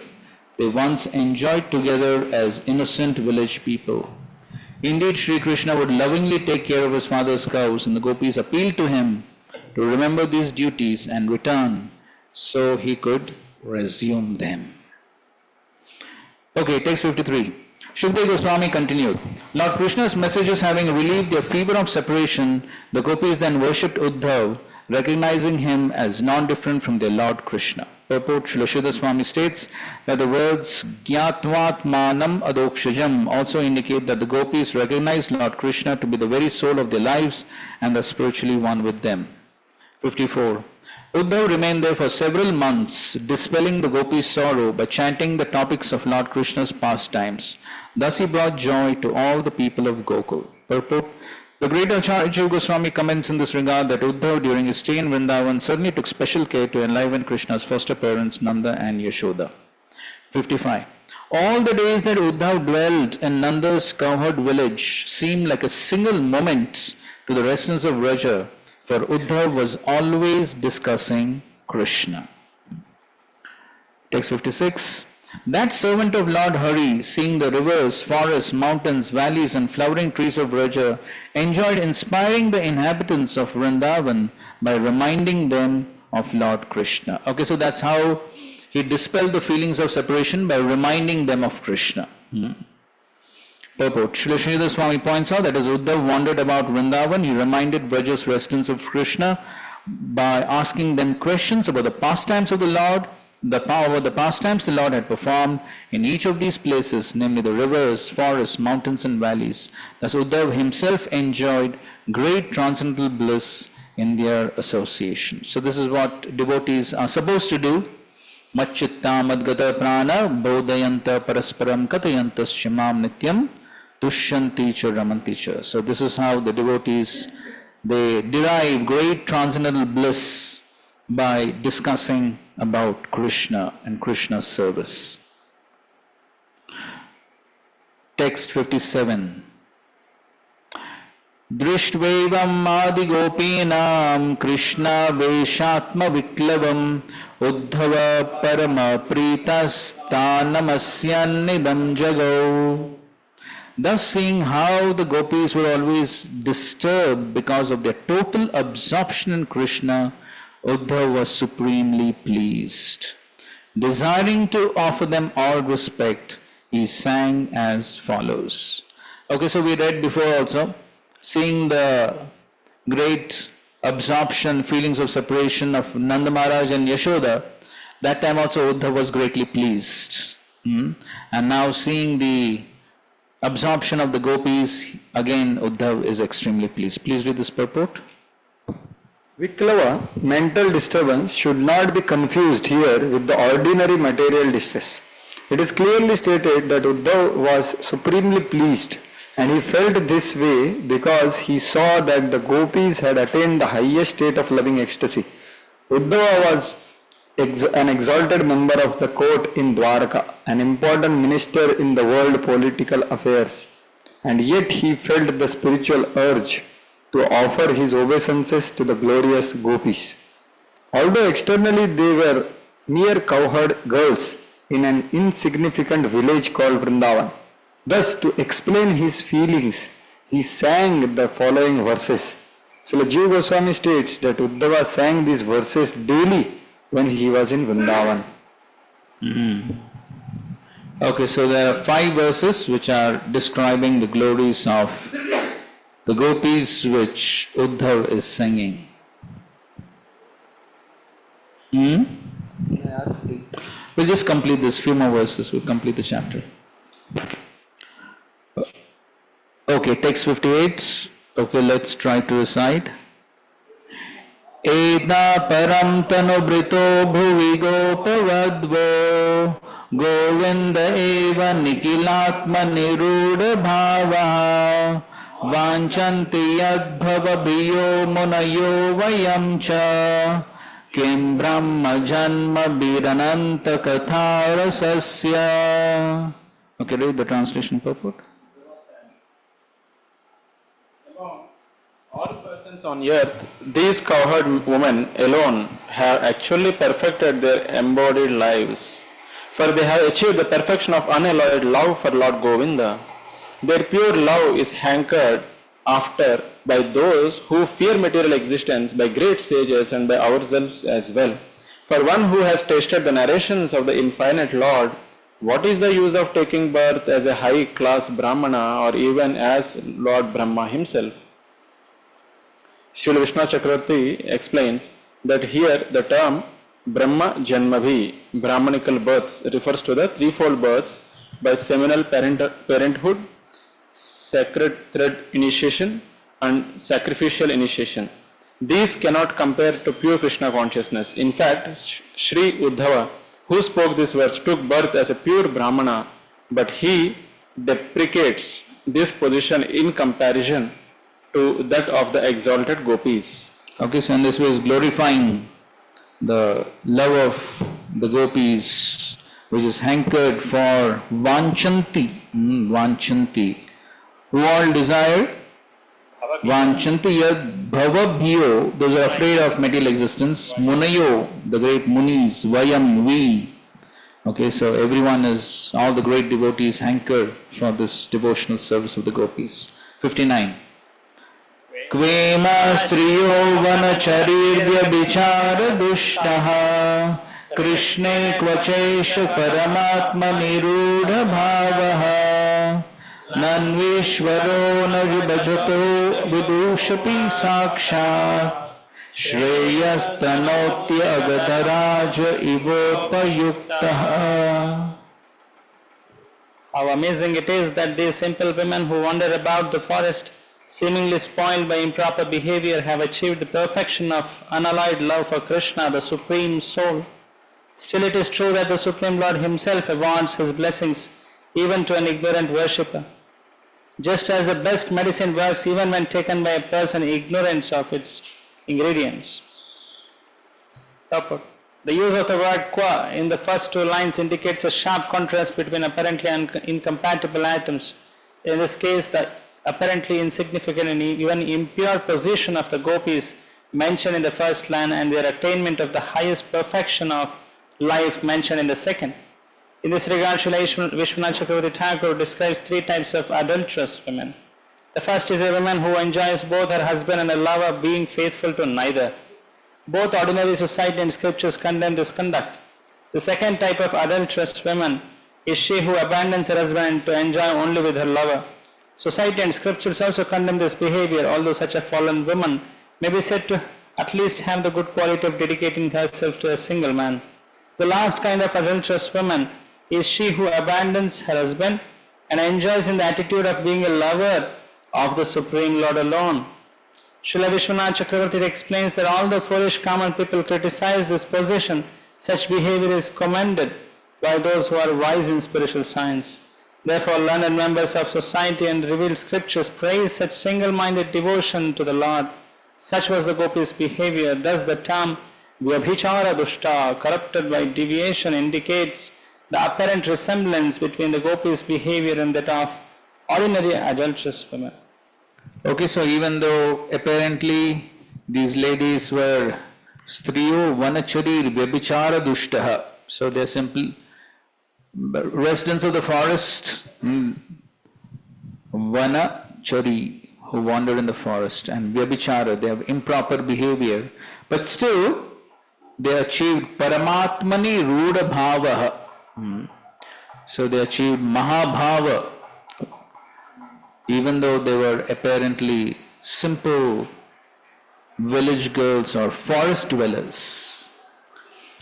they once enjoyed together as innocent village people. Indeed, Sri Krishna would lovingly take care of his father's cows, and the gopis appealed to him to remember these duties and return so he could resume them. Okay, text 53. Shukdev Goswami continued, Lord Krishna's messages having relieved their fever of separation, the gopis then worshipped Uddhav, recognizing him as non-different from their Lord Krishna. Purport, Srila Sridhar Swami states that the words Gyatvat Manam Adokshajam also indicate that the gopis recognize Lord Krishna to be the very soul of their lives and are spiritually one with them. 54. Uddhav remained there for several months, dispelling the gopis' sorrow by chanting the topics of Lord Krishna's pastimes. Thus he brought joy to all the people of Gokul. Purport, the great Acharya Jiva Goswami comments in this regard that Uddhav during his stay in Vrindavan certainly took special care to enliven Krishna's foster parents Nanda and Yashoda. 55. All the days that Uddhav dwelt in Nanda's cowherd village seemed like a single moment to the residents of Vraja, for Uddhav was always discussing Krishna. Text 56. That servant of Lord Hari, seeing the rivers, forests, mountains, valleys and flowering trees of Vraja, enjoyed inspiring the inhabitants of Vrindavan by reminding them of Lord Krishna. Okay, so that's how he dispelled the feelings of separation by reminding them of Krishna. Purport. Srila Sridhar Swami points out that as Uddhav wandered about Vrindavan, he reminded Vraja's residents of Krishna by asking them questions about the pastimes of the Lord, the pastimes the Lord had performed in each of these places, namely the rivers, forests, mountains and valleys. Thus Uddhav himself enjoyed great transcendental bliss in their association. So this is what devotees are supposed to do. Macchitta madgata prana bodhayanta parasparam katayantas shimam nityam tushyanti cha ramanti cha. So this is how the devotees, they derive great transcendental bliss by discussing about Krishna and Krishna's service. Text 57. दृष्ट्वैवम् आदिगोपीनां कृष्णावेशात्मविक्लवम् Uddhav परमप्रीतस्तान्नमस्यन्निदं जगौ. Thus, seeing how the gopis were always disturbed because of their total absorption in Krishna, Uddhav was supremely pleased. Desiring to offer them all respect, he sang as follows. Okay, so we read before also, seeing the great absorption, feelings of separation of Nanda Maharaj and Yashoda, that time also Uddhav was greatly pleased. And now seeing the absorption of the gopis, again Uddhav is extremely pleased. Please read this purport. Viklava, mental disturbance, should not be confused here with the ordinary material distress. It is clearly stated that Uddhav was supremely pleased, and he felt this way because he saw that the gopis had attained the highest state of loving ecstasy. Uddhava was an exalted member of the court in Dwarka, an important minister in the world political affairs, and yet he felt the spiritual urge to offer his obeisances to the glorious gopis. Although externally they were mere cowherd girls in an insignificant village called Vrindavan. Thus, to explain his feelings, he sang the following verses. Srila Jiva Goswami states that Uddhava sang these verses daily when he was in Vrindavan. Okay, so there are 5 verses which are describing the glories of the gopis which Uddhav is singing. We'll just complete this, few more verses, we'll complete the chapter. Okay, text 58. Okay, let's try to recite. Eda param tanubrito bhuvi gopavadvo govinda eva nikilatma nirudha bhava vanchanti yadbhava bhiyo munayo vayam cha kim brahma janma birananta katharasasya. Okay, read the translation purport. All persons on earth, these cowherd women alone have actually perfected their embodied lives, for they have achieved the perfection of unalloyed love for Lord Govinda. Their pure love is hankered after by those who fear material existence, by great sages and by ourselves as well. For one who has tasted the narrations of the infinite Lord, what is the use of taking birth as a high-class Brahmana or even as Lord Brahma himself? Srila Vishnu Chakravarti explains that here the term Brahma Janmabhi, Brahmanical births, refers to the threefold births by seminal parenthood, sacred thread initiation and sacrificial initiation. These cannot compare to pure Krishna consciousness. In fact, Sri Uddhava, who spoke this verse, took birth as a pure Brahmana, but he deprecates this position in comparison to that of the exalted gopis. Okay, so in this way is glorifying the love of the gopis, which is hankered for vanchanti, who all desire vanchanti yad bhavabhyo, those are afraid of material existence, munayo, the great munis, vayam, we. Okay, so everyone is, all the great devotees hanker for this devotional service of the gopis. 59. Kvema striyo vanacharirbhya bichara dushtaha Krishne kvachesha paramatma nirudha bhavaha Nanvishvaro navibhajato vidushapi sakshat श्रेयस्तनोत्य अगधराज इवोपयुक्तः. How amazing it is that these simple women who wander about the forest, seemingly spoiled by improper behavior, have achieved the perfection of unalloyed love for Krishna, the Supreme Soul. Still it is true that the Supreme Lord Himself awards His blessings even to an ignorant worshipper. Just as the best medicine works even when taken by a person ignorant of its ingredients. Purport. The use of the word qua in the first two lines indicates a sharp contrast between apparently incompatible items. In this case, the apparently insignificant and even impure position of the gopis mentioned in the first line and their attainment of the highest perfection of life mentioned in the second. In this regard, Srila Vishwanath Chakravarti Thakur describes three types of adulterous women. The first is a woman who enjoys both her husband and her lover, being faithful to neither. Both ordinary society and scriptures condemn this conduct. The second type of adulterous woman is she who abandons her husband to enjoy only with her lover. Society and scriptures also condemn this behavior, although such a fallen woman may be said to at least have the good quality of dedicating herself to a single man. The last kind of adulterous woman is she who abandons her husband and enjoys in the attitude of being a lover of the Supreme Lord alone. Srila Vishwanath Chakravarti explains that although foolish common people criticize this position, such behavior is commended by those who are wise in spiritual science. Therefore, learned members of society and revealed scriptures praise such single-minded devotion to the Lord. Such was the gopis' behavior. Thus the term Vyabhichara Dushta, corrupted by deviation, indicates the apparent resemblance between the gopis' behavior and that of ordinary adulterous women. Okay, so even though apparently these ladies were striyo vanacharir vyabhichara dushtaha, so they're simple residents of the forest, vanachari, who wander in the forest, and vyabhichara, they have improper behavior, but still they achieved paramatmani ruda bhava. So they achieved mahabhava, even though they were apparently simple village girls or forest dwellers.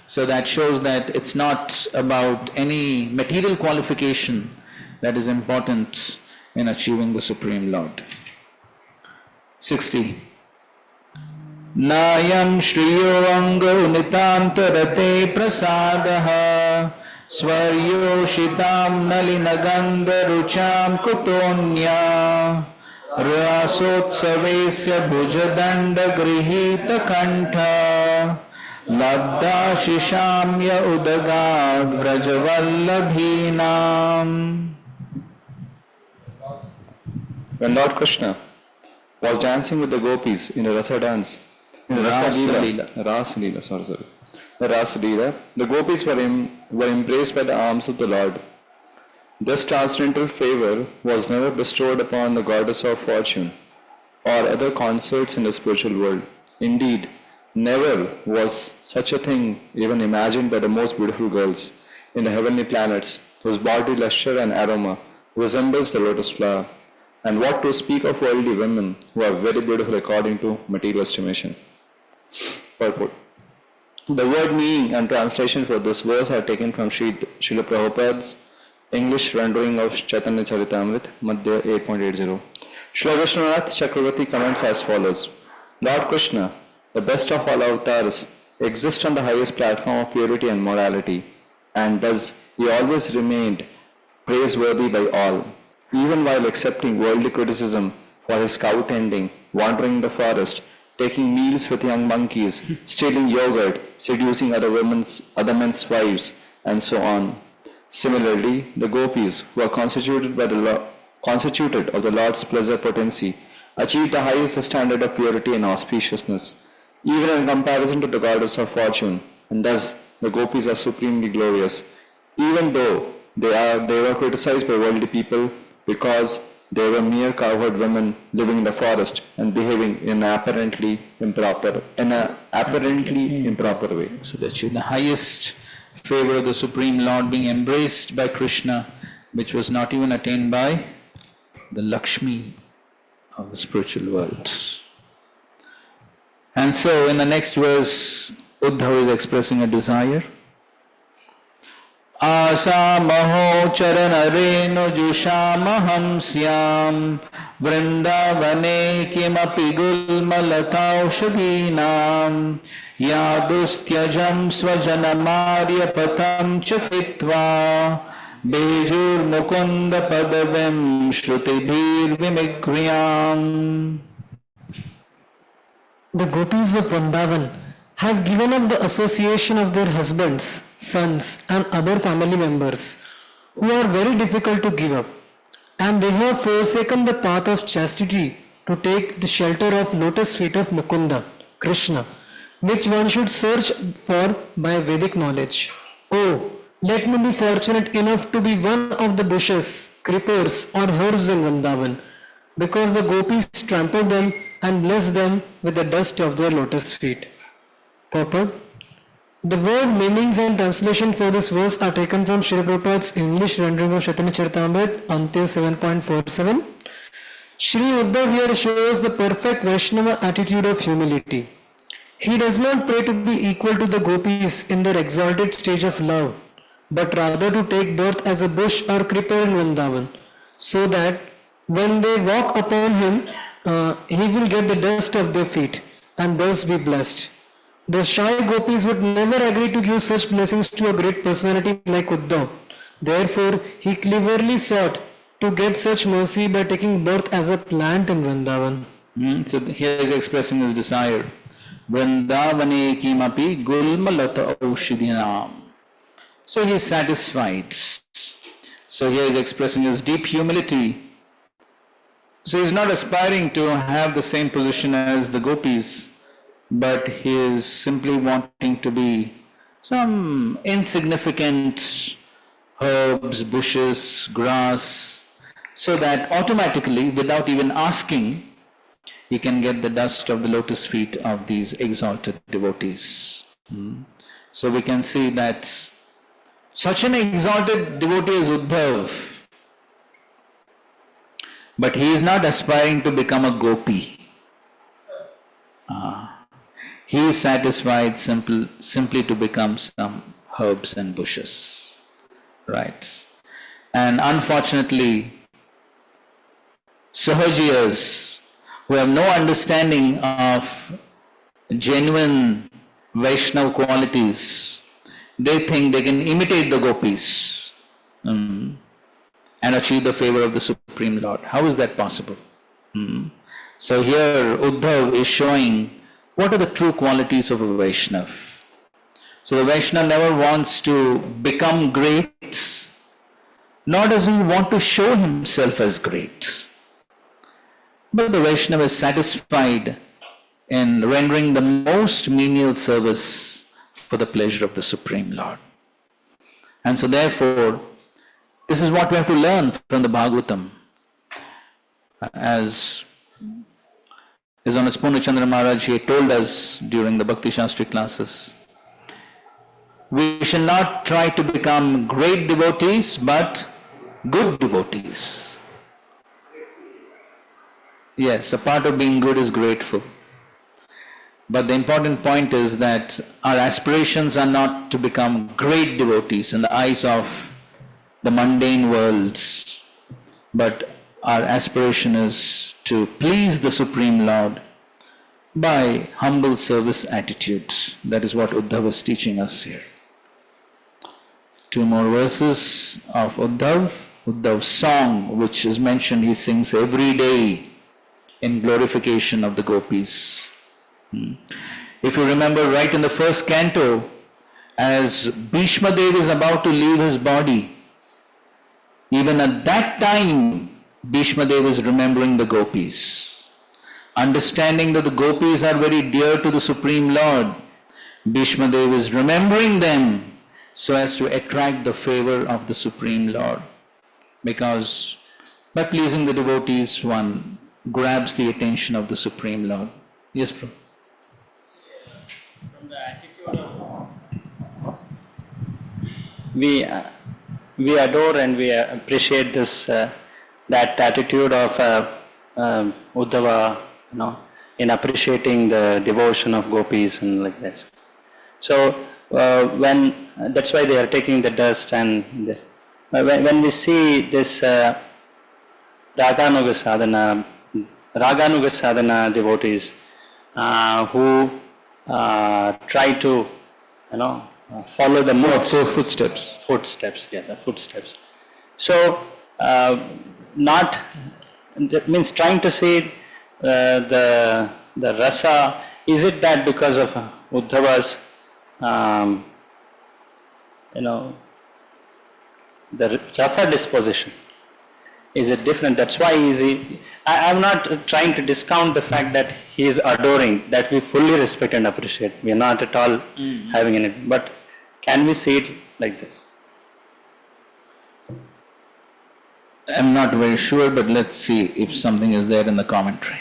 So that shows that it's not about any material qualification that is important in achieving the Supreme Lord. 60. Nayam shriyo anga unitantarate prasadaha Swaryo shitam nalinagandha rucham kutonya Rasotsavesya bhujadanda grihita kantha Labda shishamya udagad vrajavallabhinam. When Lord Krishna was dancing with the gopis in a rasa dance, in the Rasa Leela, the gopis were embraced by the arms of the Lord. This transcendental favor was never bestowed upon the goddess of fortune or other consorts in the spiritual world. Indeed, never was such a thing even imagined by the most beautiful girls in the heavenly planets, whose body luster and aroma resembles the lotus flower. And what to speak of worldly women who are very beautiful according to material estimation. Purport. The word meaning and translation for this verse are taken from Srila Prabhupada's English rendering of Chaitanya Charitamrita, Madhya 8.80. Srila Vishwanath Chakravarti comments as follows. Lord Krishna, the best of all avatars, exists on the highest platform of purity and morality, and thus he always remained praiseworthy by all, even while accepting worldly criticism for his cow tending, wandering the forest, taking meals with young monkeys, stealing yogurt, seducing other men's wives, and so on. Similarly, the gopis, who are constituted of the Lord's pleasure potency, achieved the highest standard of purity and auspiciousness, even in comparison to the goddess of fortune, and thus the gopis are supremely glorious, even though they were criticized by worldly people because they were mere cowherd women living in the forest and behaving in an apparently improper way. So that the highest favor of the Supreme Lord being embraced by Krishna, which was not even attained by the Lakshmi of the spiritual world. And so in the next verse, Uddhava is expressing a desire. आसामहो चरणरेणु जुषामहं स्याम वृंदावने किमपि गुल्मलताौषधीनां यादुस्त्यजं स्वजनमार्यपथं च हित्वा बेजुर्मुकुन्द पदवीं श्रुतिभिर्विमिक्रियाम्. The gopis of Vrindavan have given up the association of their husbands, sons and other family members who are very difficult to give up, and they have forsaken the path of chastity to take the shelter of lotus feet of Mukunda, Krishna, which one should search for by Vedic knowledge. Oh, let me be fortunate enough to be one of the bushes, creepers or herbs in Vrindavan, because the gopis trample them and bless them with the dust of their lotus feet. Purport. The word meanings and translation for this verse are taken from Srila Prabhupada's English rendering of Chaitanya Charitamrita, Antya 7.47. Sri Uddhav here shows the perfect Vaishnava attitude of humility. He does not pray to be equal to the gopis in their exalted stage of love, but rather to take birth as a bush or creeper in Vrindavan, so that when they walk upon him, he will get the dust of their feet and thus be blessed. The shy gopis would never agree to give such blessings to a great personality like Uddhav. Therefore, he cleverly sought to get such mercy by taking birth as a plant in Vrindavan. So here he is expressing his desire. Vrindavane kimapi gulmalata aushidhinam. So he is satisfied. So here he is expressing his deep humility. So he is not aspiring to have the same position as the gopis, but he is simply wanting to be some insignificant herbs, bushes, grass, so that automatically, without even asking, he can get the dust of the lotus feet of these exalted devotees. So we can see that such an exalted devotee is Uddhav, but he is not aspiring to become a gopi. He is satisfied simply to become some herbs and bushes. Right. And unfortunately, Sahajiyas who have no understanding of genuine Vaishnava qualities, they think they can imitate the gopis and achieve the favor of the Supreme Lord. How is that possible? So here Uddhav is showing what are the true qualities of a Vaishnava. So the Vaishnava never wants to become great, nor does he want to show himself as great. But the Vaishnava is satisfied in rendering the most menial service for the pleasure of the Supreme Lord. And so therefore, this is what we have to learn from the Bhagavatam. As His Honorable Purnachandra Maharaj he told us during the Bhakti Shastri classes, we shall not try to become great devotees, but good devotees. Yes, a part of being good is grateful. But the important point is that our aspirations are not to become great devotees in the eyes of the mundane world, but our aspiration is to please the Supreme Lord by humble service attitude. That is what Uddhav is teaching us here. Two more verses of Uddhav. Uddhav's song, which is mentioned, he sings every day in glorification of the gopis. If you remember right in the first canto, as Bhishma Dev is about to leave his body, even at that time, Bhishma Dev is remembering the gopis. Understanding that the gopis are very dear to the Supreme Lord, Bhishma Dev is remembering them so as to attract the favor of the Supreme Lord. Because by pleasing the devotees, one grabs the attention of the Supreme Lord. Yes, bro. From the attitude of we adore and we appreciate this that attitude of Uddhava, in appreciating the devotion of gopis and like this. So when that's why they are taking the dust and when we see this Raganuga sadhana devotees who try to follow the moves, footsteps, yeah, the footsteps. So not that means trying to say the rasa. Is it that because of Uddhava's the rasa disposition? Is it different? That's why I'm not trying to discount the fact that he is adoring, that we fully respect and appreciate. We are not at all having it. But can we see it like this? I'm not very sure, but let's see if something is there in the commentary.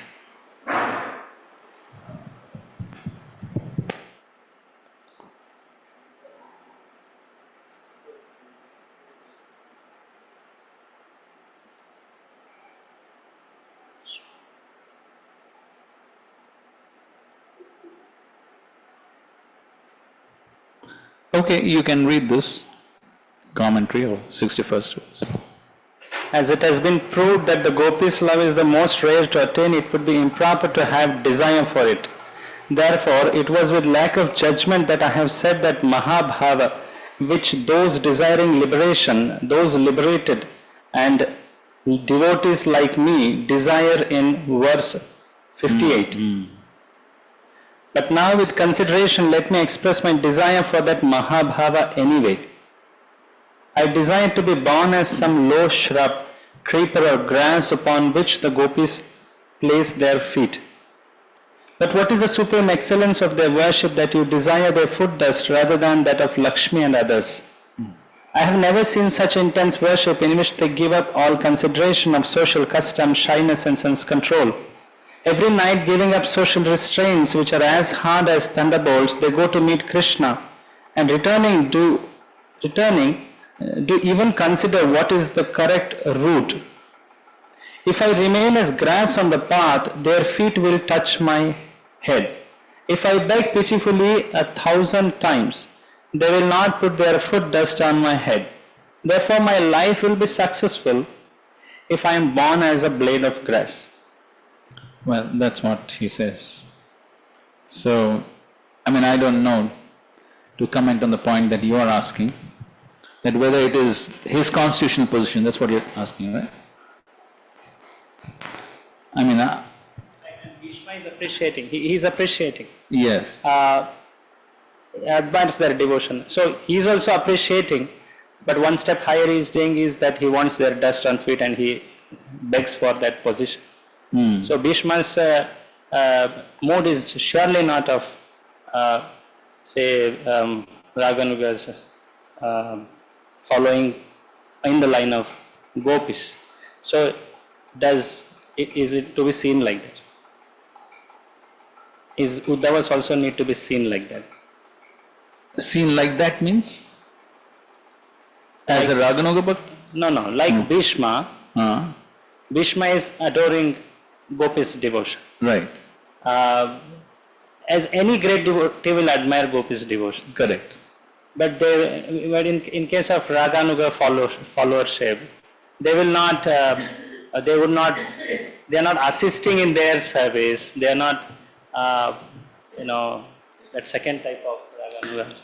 Okay, you can read this commentary of 61st verse. As it has been proved that the gopis' love is the most rare to attain, it would be improper to have desire for it. Therefore, it was with lack of judgment that I have said that Mahabhava, which those desiring liberation, those liberated, and devotees like me desire in verse 58. But now with consideration, let me express my desire for that Mahabhava anyway. I desire to be born as some low shrub, creeper or grass upon which the gopis place their feet. But what is the supreme excellence of their worship that you desire their foot dust rather than that of Lakshmi and others? I have never seen such intense worship in which they give up all consideration of social custom, shyness and sense control. Every night giving up social restraints which are as hard as thunderbolts, they go to meet Krishna and returning do even consider what is the correct route. If I remain as grass on the path, their feet will touch my head. If I beg pitifully 1,000 times, they will not put their foot dust on my head. Therefore my life will be successful if I am born as a blade of grass. Well, that's what he says. So, I don't know to comment on the point that you are asking, that whether it is his constitutional position, that's what you're asking, right? Bhishma is appreciating, he is appreciating. Yes. Advance their devotion. So he is also appreciating, but one step higher he is doing is that he wants their dust on feet and he begs for that position. So Bhishma's mood is surely not of, Raganuga's following in the line of gopis. So is it to be seen like that? Is Uddhavas also need to be seen like that? Seen like that means? As a Raganuga Bhakta? No, like Bhishma. Bhishma is adoring gopis' devotion. Right. As any great devotee will admire gopis' devotion. Correct. But in case of Raganuga followership, they will not, they are not assisting in their service. They are not, that second type of Raganuga,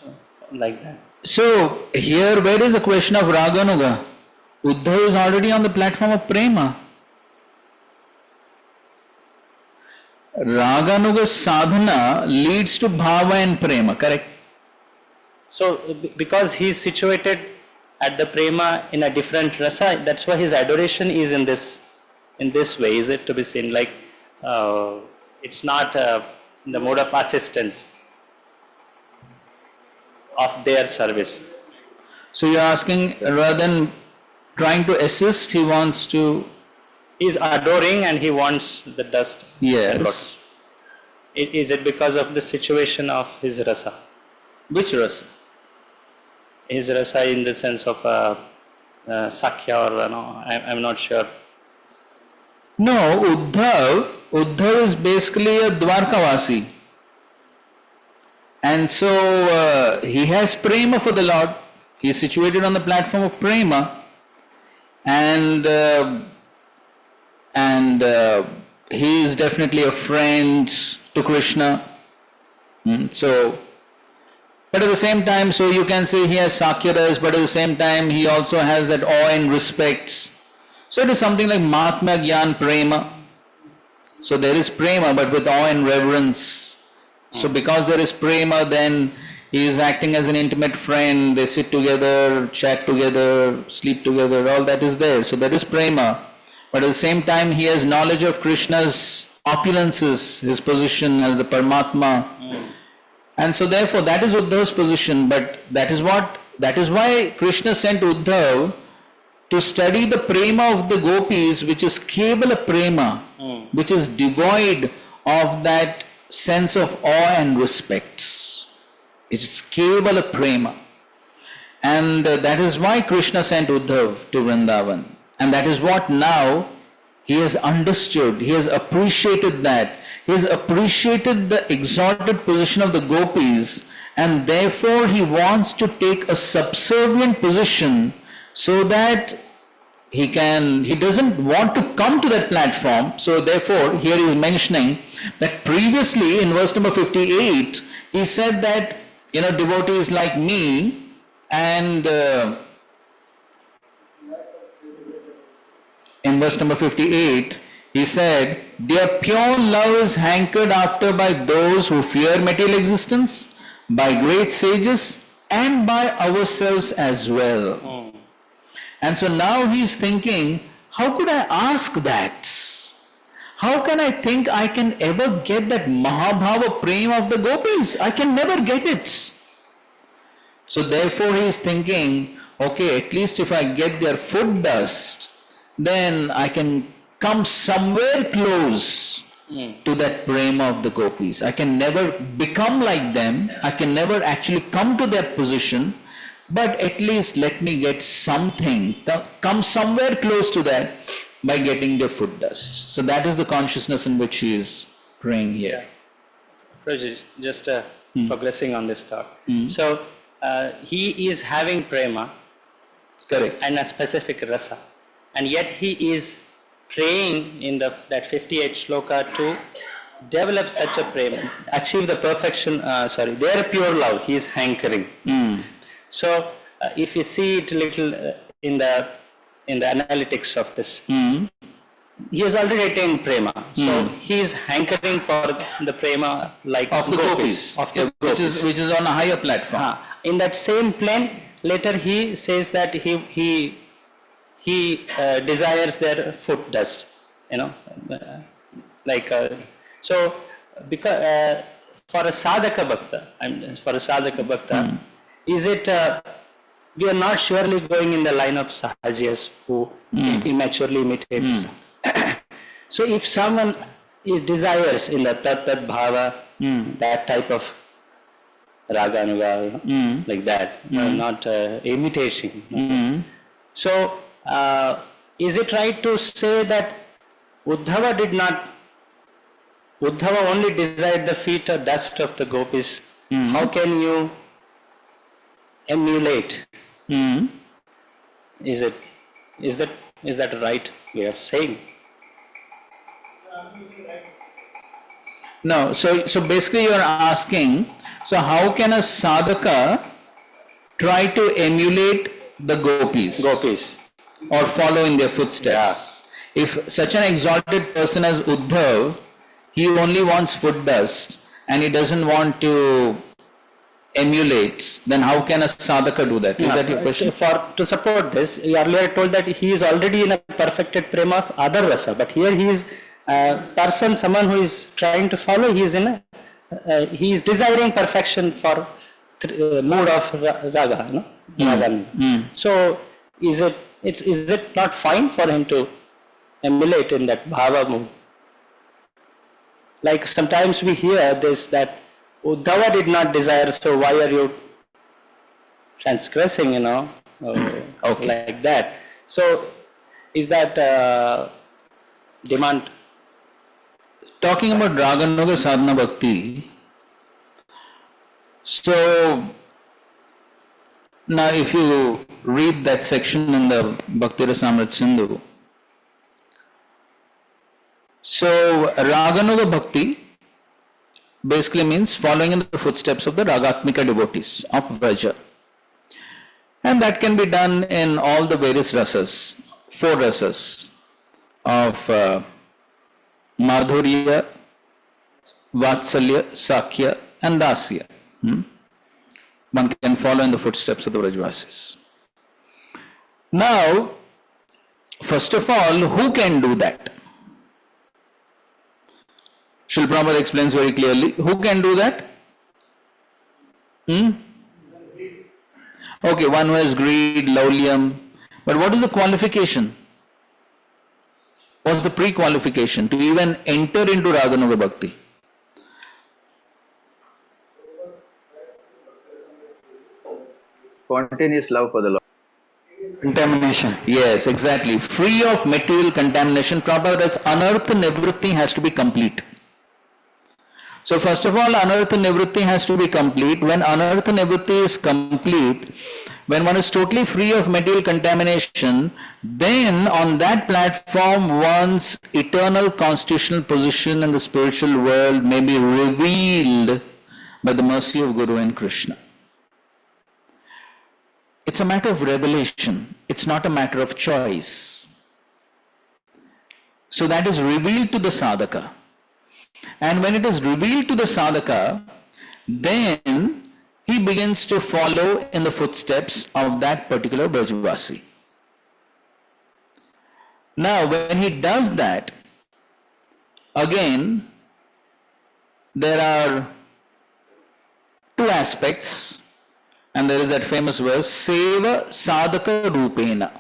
like that. So, here where is the question of Raganuga? Uddhava is already on the platform of prema. Raganuga sadhana leads to bhava and prema, correct? So, because he is situated at the prema in a different rasa, that's why his adoration is in this way. Is it to be seen like it's not in the mode of assistance of their service. So you're asking, rather than trying to assist, he wants to... He is adoring and he wants the dust. Yes. Is it because of the situation of his rasa? Which rasa? His rasa in the sense of Sakhya or I'm not sure. No, Uddhav is basically a Dwarkavasi. And so he has prema for the Lord. He is situated on the platform of prema, and he is definitely a friend to Krishna. So, but at the same time, so you can say he has Sakyaras, but at the same time he also has that awe and respect. So it is something like Mahatma Gyan Prema. So there is prema, but with awe and reverence. So because there is prema, then he is acting as an intimate friend. They sit together, chat together, sleep together, all that is there. So that is prema. But at the same time, he has knowledge of Krishna's opulences, his position as the Paramatma. And so therefore that is Uddhav's position, but that is why Krishna sent Uddhav to study the prema of the gopis, which is kevala prema, which is devoid of that sense of awe and respect. It is kevala prema. And that is why Krishna sent Uddhav to Vrindavan. And that is what now he has understood, he has appreciated that. He has appreciated the exalted position of the gopis, and therefore he wants to take a subservient position so that he doesn't want to come to that platform. So therefore here he is mentioning that previously in verse number 58 he said that devotees like me, and in verse number 58 he said, their pure love is hankered after by those who fear material existence, by great sages, and by ourselves as well. And so now he is thinking, how could I ask that? How can I think I can ever get that Mahabhava prema of the gopis? I can never get it. So therefore he is thinking, okay, at least if I get their foot dust, then I can come somewhere close to that prema of the gopis. I can never become like them. I can never actually come to that position. But at least let me get something, come somewhere close to that by getting their foot dust. So that is the consciousness in which he is praying here. Prajit, just progressing on this thought. So he is having prema, correct, and a specific rasa, and yet he is praying in that 58 shloka to develop such a prema, achieve the perfection, their pure love, he is hankering. So if you see it a little in the analytics of this, he has already attained prema. So he is hankering for the prema like of the gopis, which is on a higher platform. In that same plane, later he says that he desires their foot dust. So because for a sadhaka bhakta, is it, we are not surely going in the line of sahajiyas who immaturely imitate. So if someone desires in the tat bhava, that type of raga anuga, like that, not imitating. So is it right to say that Uddhava only desired the feet or dust of the gopis? How can you emulate? Is that the right way of saying? No, so basically you are asking, so how can a sadhaka try to emulate the gopis or follow in their footsteps? If such an exalted person as Uddhav, he only wants foot dust and he doesn't want to emulate, then how can a sadhaka do that? Is that your question? To support this, you earlier told that he is already in a perfected prema of other rasa, but here he is someone who is trying to follow, he is desiring perfection for mood of raga, So is it not fine for him to emulate in that bhava mood? Like sometimes we hear this, that Uddhava did not desire, so why are you transgressing, like that? So is that demand. Talking about Raganuga Sadhana Bhakti, so now if you read that section in the Bhakti Rasamrit Sindhu, so Raganuga Bhakti basically means following in the footsteps of the Ragatmika devotees of Vraja. And that can be done in all the various rasas, 4 rasas of Madhurya, Vatsalya, Sakya and Dasya. One can follow in the footsteps of the Vrajvasis. Now, first of all, who can do that? Srila Prabhupada explains very clearly. Who can do that? Okay, one who has greed, laulyam. But what is the qualification? What's the pre-qualification to even enter into Raganuga Bhakti? Spontaneous love for the Lord. Contamination. Yes, exactly. Free of material contamination. Prabhupada says anartha nivritti has to be complete. So first of all, anartha nivritti has to be complete. When anartha nivritti is complete, when one is totally free of material contamination, then on that platform one's eternal constitutional position in the spiritual world may be revealed by the mercy of Guru and Krishna. It's a matter of revelation. It's not a matter of choice. So that is revealed to the sadhaka. And when it is revealed to the sadhaka, then he begins to follow in the footsteps of that particular Brajavasi. Now, when he does that, again, there are 2 aspects, and there is that famous verse, Seva Sadhaka Rupena.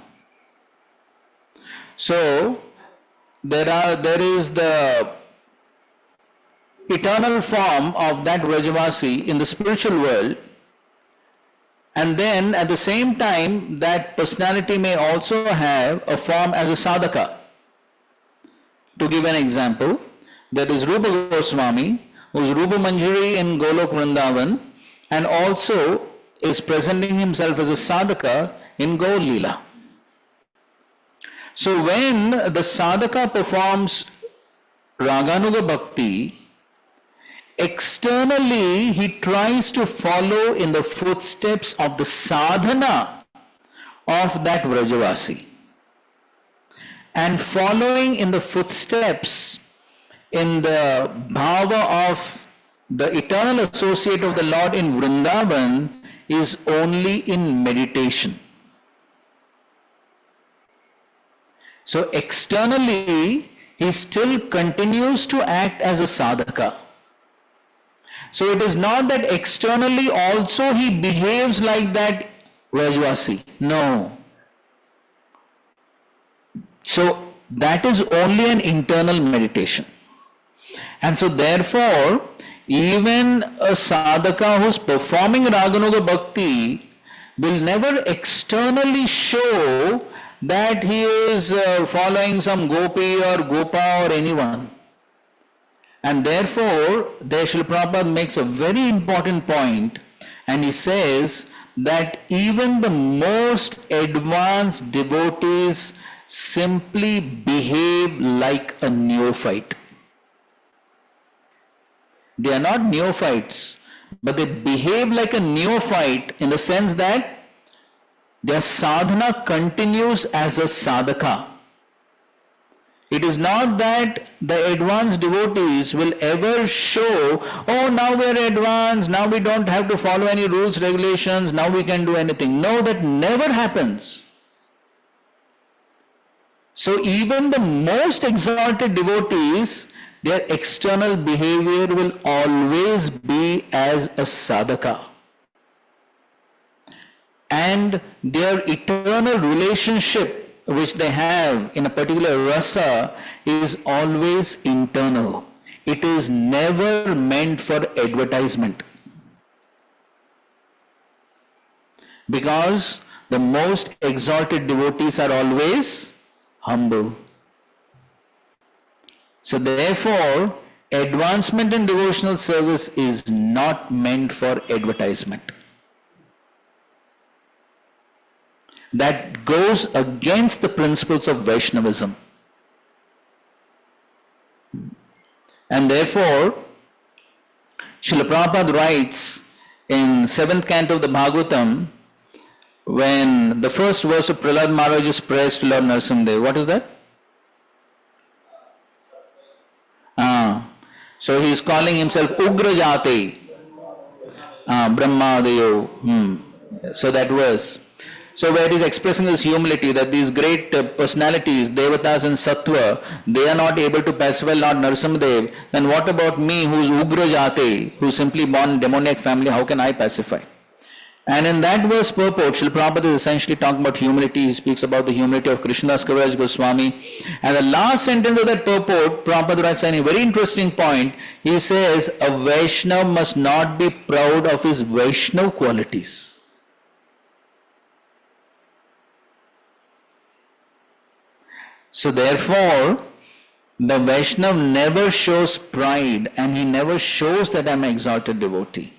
So, there is the eternal form of that Vrajavasi in the spiritual world, and then at the same time that personality may also have a form as a sadhaka. To give an example, there is Rupa Goswami, who is Rupa Manjari in Golok Vrindavan, and also is presenting himself as a sadhaka in Gaur Leela. So when the sadhaka performs Raganuga Bhakti, externally he tries to follow in the footsteps of the sadhana of that Vrajavasi. And following in the footsteps in the bhava of the eternal associate of the Lord in Vrindavan is only in meditation. So externally he still continues to act as a sadhaka. So it is not that externally also he behaves like that Vrajvasi. No. So that is only an internal meditation. And so therefore, even a sadhaka who is performing Raganuga Bhakti will never externally show that he is following some gopi or gopa or anyone. And therefore, there Srila Prabhupada makes a very important point, and he says that even the most advanced devotees simply behave like a neophyte. They are not neophytes, but they behave like a neophyte in the sense that their sadhana continues as a sadhaka. It is not that the advanced devotees will ever show, oh, now we are advanced, now we don't have to follow any rules, regulations, now we can do anything. No, that never happens. So even the most exalted devotees, their external behavior will always be as a sadhaka. And their eternal relationship which they have in a particular rasa is always internal. It is never meant for advertisement. Because the most exalted devotees are always humble. So therefore, advancement in devotional service is not meant for advertisement. That goes against the principles of Vaishnavism. And therefore, Srila Prabhupada writes in 7th canto of the Bhagavatam, when the first verse of Prahlad Maharaj's prayers to Lord Narasimhadev, what is that? So he is calling himself Ugra Jate, Brahma Deyo. So that verse. So where he is expressing his humility that these great personalities, Devatas and Sattva, they are not able to pacify Lord Narasimhadev, then what about me who is Ugra Jate, who is simply born in demoniac family, how can I pacify? And in that verse purport, Srila Prabhupada is essentially talking about humility. He speaks about the humility of Krishnadas Kaviraj Goswami. And the last sentence of that purport, Prabhupada writes a very interesting point. He says, a Vaishnava must not be proud of his Vaishnava qualities. So therefore, the Vaishnava never shows pride and he never shows that I am an exalted devotee.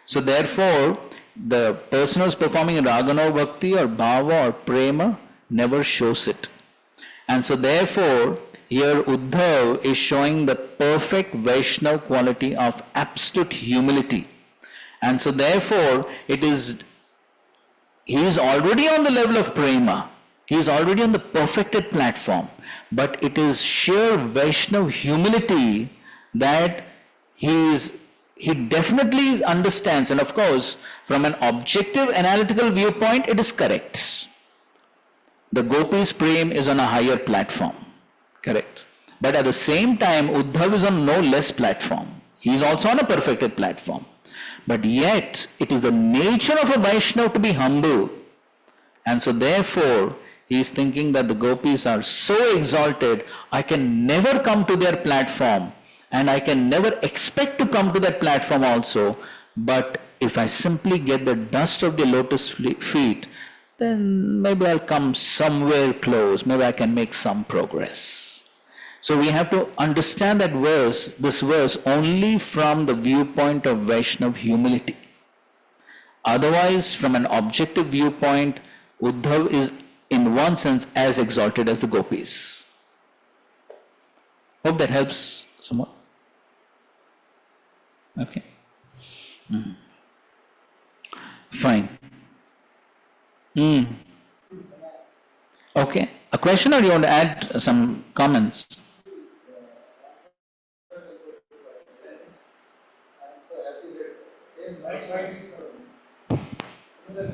So therefore, the person who is performing Ragana Bhakti or Bhava or Prema never shows it. And so therefore, here Uddhav is showing the perfect Vaishnava quality of absolute humility. And so therefore, he is already on the level of Prema. He is already on the perfected platform. But it is sheer Vaishnava humility that he definitely understands, and of course, from an objective analytical viewpoint, it is correct. The Gopis' prem is on a higher platform, correct. But at the same time, Uddhav is on no less platform. He is also on a perfected platform. But yet, it is the nature of a Vaishnava to be humble. And so therefore, he is thinking that the Gopis are so exalted, I can never come to their platform. And I can never expect to come to that platform also. But if I simply get the dust of the lotus feet, then maybe I'll come somewhere close. Maybe I can make some progress. So we have to understand that verse, this verse, only from the viewpoint of Vaishnava humility. Otherwise, from an objective viewpoint, Uddhav is in one sense as exalted as the Gopis. Hope that helps somewhat. Okay. Fine. Okay. A question, or you want to add some comments?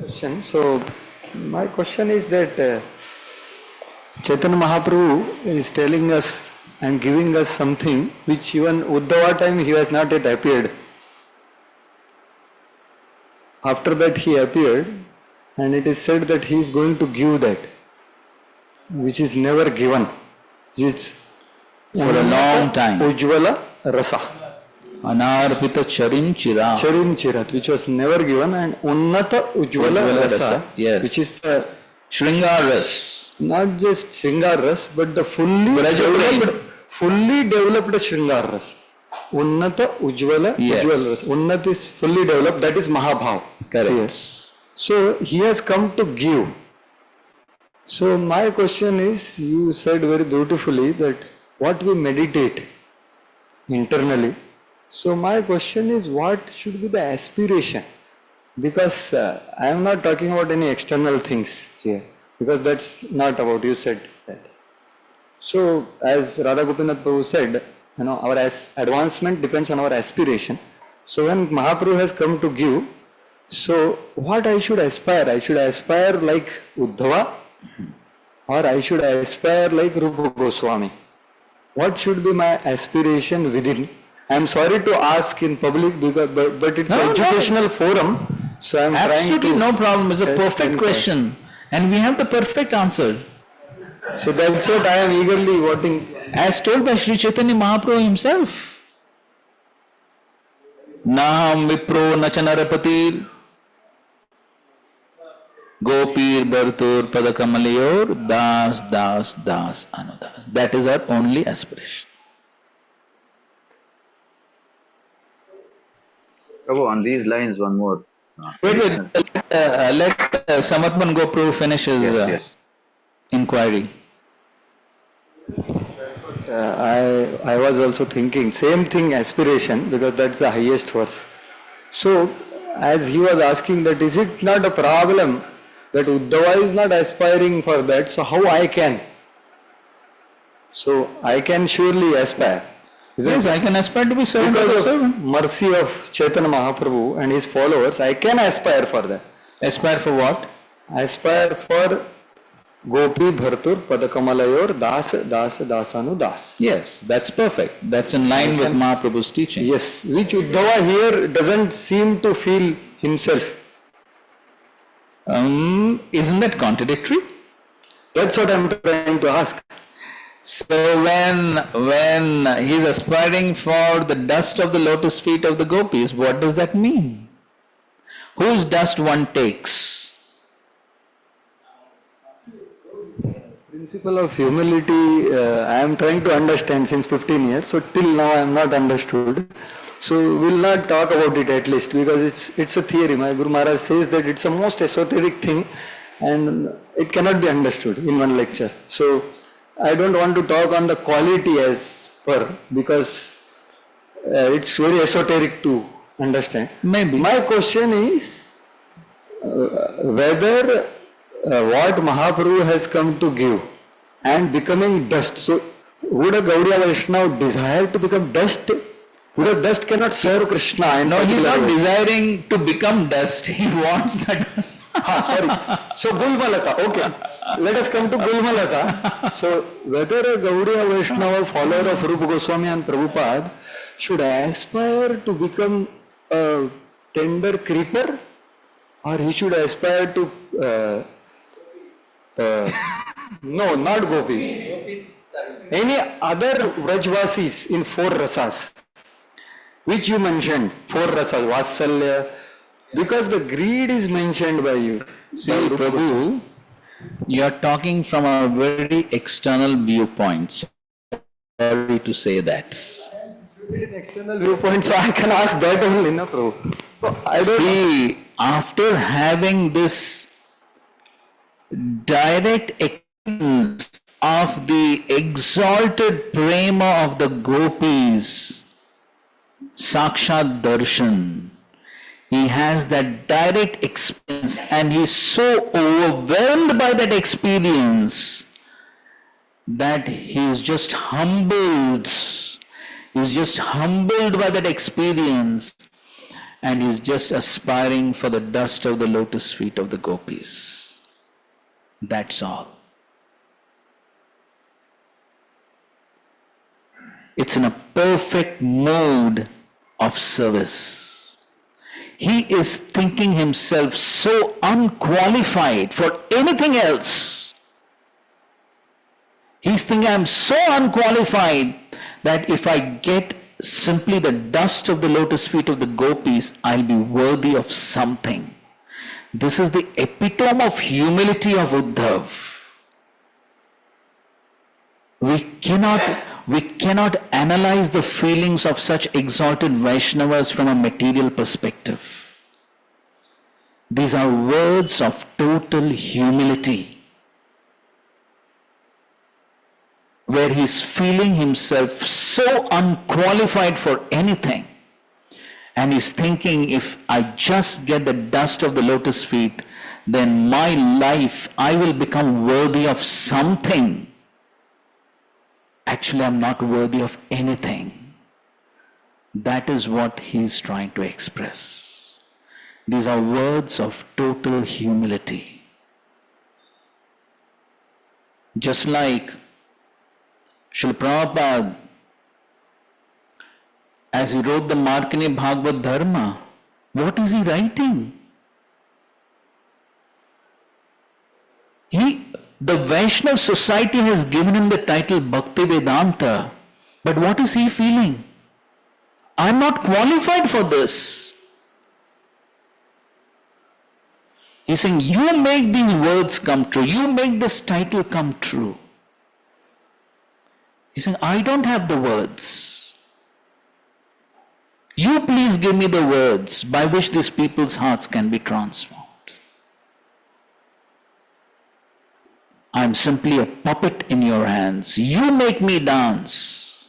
Question. So my question is that Chaitanya Mahaprabhu is telling us and giving us something which even Uddhava time he has not yet appeared. After that he appeared, and it is said that he is going to give that, which is never given. It's for a long time. Ujjvala Rasa. Anarpita Charim Chira. Charim Chirat, which was never given, and Unnata Ujjvala Rasa, yes. which is Shringar Ras. Not just Shringar Ras, but the fully developed Shringar Ras. Unnata Ujjvala, yes. Ujjvala Ras. Unnat is fully developed, that is Mahabhav. Correct. Yes. So he has come to give. So my question is, you said very beautifully that what we meditate internally. So my question is, what should be the aspiration? Because I am not talking about any external things here, because that's not about, you said that. So as Radha Gopinath Prabhu said, our advancement depends on our aspiration. So when Mahaprabhu has come to give, so what I should aspire? I should aspire like Uddhava, or I should aspire like Rupa Goswami. What should be my aspiration within? I am sorry to ask in public, because, but it's an educational forum. So I am absolutely trying to no problem. It's a perfect question. And we have the perfect answer. So that's what I am eagerly waiting. As told by Sri Chaitanya Mahaprabhu himself. Naham Vipro Nachanarapatir Gopir Bhartur Padakamalayur Das Das Das Anudas. That is our only aspiration. Prabhu, on these lines, one more. Wait, additional. let Samarpan Gopru finish his Yes, yes. inquiry. I was also thinking same thing, aspiration, because that's the highest verse. So as he was asking that, is it not a problem that Uddhava is not aspiring for that, so how I can? So I can surely aspire. Yes, I can aspire to be servant of the Because of servant. mercy of Chaitanya Mahaprabhu and his followers, I can aspire for that. Aspire for what? Aspire for Gopi Bhartur Padakamalayur Das Das Dasanu Das. Yes, that's perfect. That's in line with Mahaprabhu's teaching. Yes, which Uddhava here doesn't seem to feel himself. Isn't that contradictory? That's what I'm trying to ask. So when he's aspiring for the dust of the lotus feet of the gopis, what does that mean? Whose dust one takes? Principle of humility, I am trying to understand since 15 years, so till now I am not understood. So we'll not talk about it at least, because it's a theory. My Guru Maharaj says that it's a most esoteric thing and it cannot be understood in one lecture. So I don't want to talk on the quality as per, because it's very esoteric to understand. Maybe. My question is whether what Mahaprabhu has come to give and becoming dust. So would a Gaudiya Vaishnava desire to become dust? Would a dust cannot serve Krishna? No, he's not desiring to become dust. He wants the dust. Sorry. So Gulmalata, okay. Let us come to Gulmalata. So whether a Gaudiya Vaishnava follower of Rupa Goswami and Prabhupada should aspire to become a tender creeper, or he should aspire to no, not Gopi. Any other Vrajvasis in 4 rasas, which you mentioned, 4 rasas, Vatsalya, because the greed is mentioned by you. See, Prabhu, you are talking from a very external viewpoint. Sorry to say that. External viewpoint, so I can ask that only, no, Prabhu. So I don't See, after having this direct experience of the exalted prema of the gopis, Sakshat Darshan, he has that direct experience and he's so overwhelmed by that experience that he's just humbled. He's just humbled by that experience and he's just aspiring for the dust of the lotus feet of the gopis. That's all. It's in a perfect mode of service. He is thinking himself so unqualified for anything else. He's thinking, I'm so unqualified that if I get simply the dust of the lotus feet of the gopis, I'll be worthy of something. This is the epitome of humility of Uddhav. We cannot analyze the feelings of such exalted Vaishnavas from a material perspective. These are words of total humility, where he's feeling himself so unqualified for anything. And he's thinking, if I just get the dust of the lotus feet, then my life, I will become worthy of something. Actually, I'm not worthy of anything. That is what he's trying to express. These are words of total humility. Just like Srila Prabhupada, as he wrote the Markandeya Bhagavad Dharma, what is he writing? The Vaishnav society has given him the title Bhakti Vedanta, but what is he feeling? I'm not qualified for this. He's saying, you make these words come true, you make this title come true. He's saying, I don't have the words. You please give me the words by which these people's hearts can be transformed. I'm simply a puppet in your hands. You make me dance.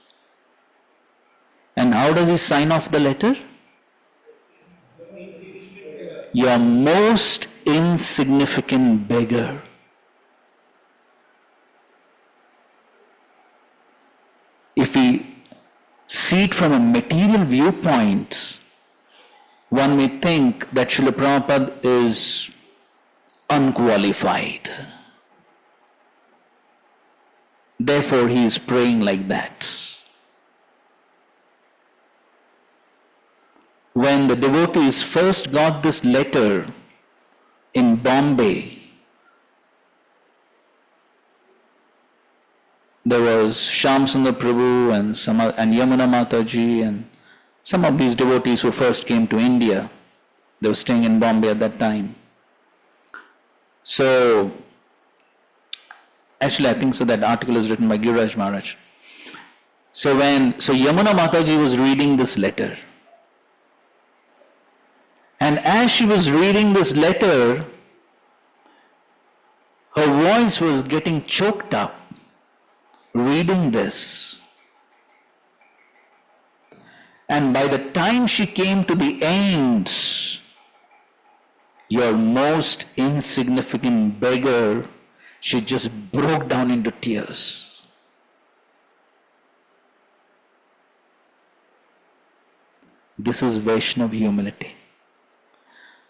And how does he sign off the letter? Your most insignificant beggar. If we see it from a material viewpoint, one may think that Srila Prabhupada is unqualified. Therefore, he is praying like that. When the devotees first got this letter in Bombay, there was Shyam Sundar Prabhu and Yamuna Mataji and some of these devotees who first came to India. They were staying in Bombay at that time. So, actually I think so that article is written by Giriraj Maharaj. So Yamuna Mataji was reading this letter. And as she was reading this letter, her voice was getting choked up reading this. And by the time she came to the end, your most insignificant beggar, she just broke down into tears. This is Vaishnava humility.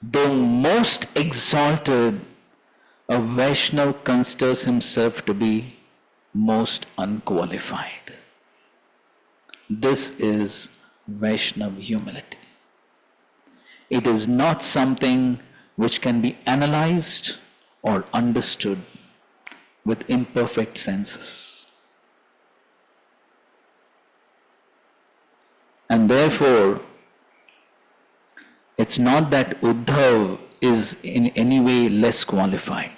Though most exalted, a Vaishnava considers himself to be most unqualified. This is Vaishnava humility. It is not something which can be analyzed or understood with imperfect senses. And therefore, it's not that Uddhav is in any way less qualified.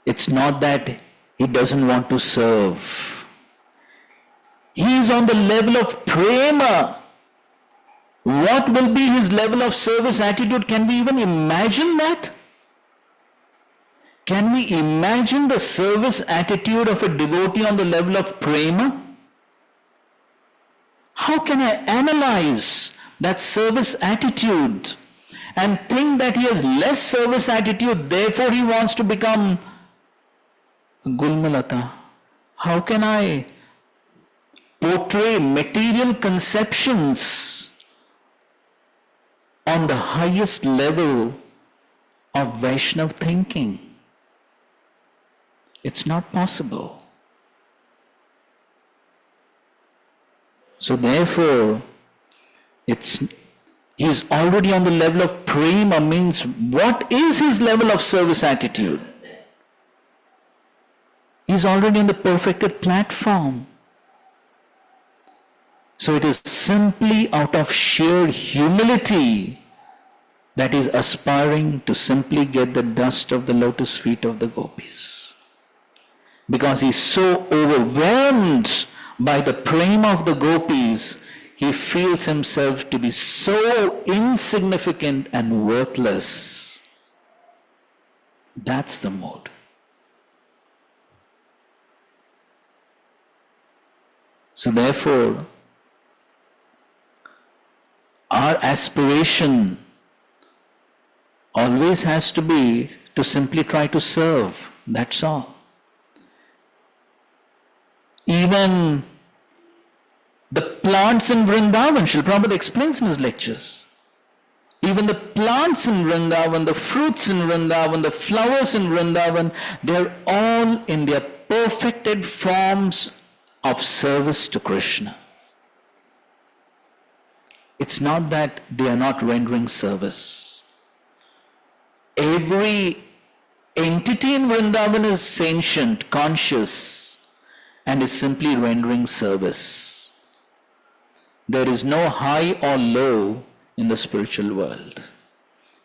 It's not that he doesn't want to serve. He is on the level of prema. What will be his level of service attitude? Can we even imagine that? Can we imagine the service attitude of a devotee on the level of prema? How can I analyze that service attitude and think that he has less service attitude, therefore he wants to become Gulmalata? How can I portray material conceptions on the highest level of Vaishnava thinking? It's not possible. So therefore, he's already on the level of prema, means what is his level of service attitude? He's already on the perfected platform. So it is simply out of sheer humility that is aspiring to simply get the dust of the lotus feet of the gopis. Because he's so overwhelmed by the prema of the gopis, he feels himself to be so insignificant and worthless. That's the mode. So therefore, our aspiration always has to be to simply try to serve. That's all. Even the plants in Vrindavan, Srila Prabhupada explains in his lectures. Even the plants in Vrindavan, the fruits in Vrindavan, the flowers in Vrindavan, they are all in their perfected forms of service to Krishna. It's not that they are not rendering service. Every entity in Vrindavan is sentient, conscious, and is simply rendering service. There is no high or low in the spiritual world.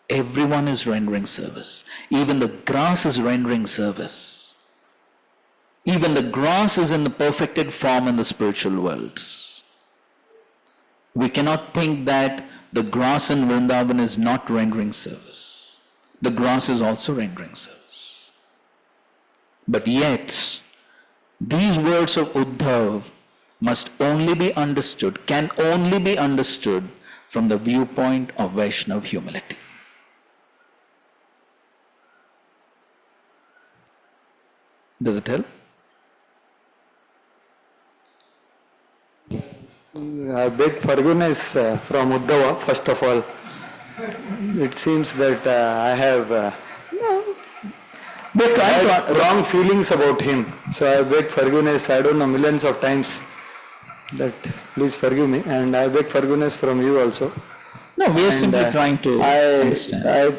Everyone is rendering service. Even the grass is rendering service. Even the grass is in the perfected form in the spiritual world. We cannot think that the grass in Vrindavan is not rendering service. The grass is also rendering service. But yet, these words of Uddhav must only be understood, can only be understood from the viewpoint of Vaishnav humility. Does it help? I beg forgiveness from Uddhava, first of all. It seems that I have had wrong feelings about him. So I beg forgiveness, I don't know, millions of times. That please forgive me, and I beg forgiveness from you also. No, we are And, simply trying to understand. I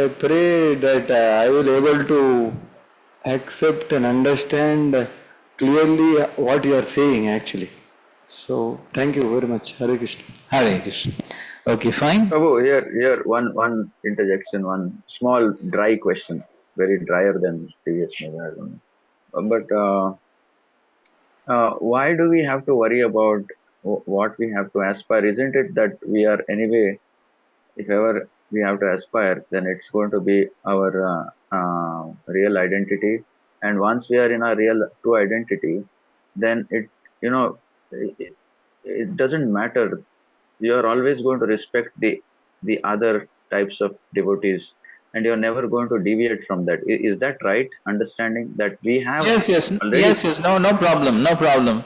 pray that I will able to accept and understand clearly what you are saying actually. So thank you very much. Hare Krishna. Hare Krishna. Okay, fine. Prabhu, here, one interjection, one small dry question, very drier than previous, maybe, I don't know. But why do we have to worry about what we have to aspire? Isn't it that we are anyway, if ever we have to aspire, then it's going to be our real identity. And once we are in our real true identity, then it doesn't matter. You are always going to respect the other types of devotees, and you're never going to deviate from that. Is that right understanding that we have Yes, already? yes, no problem, no problem.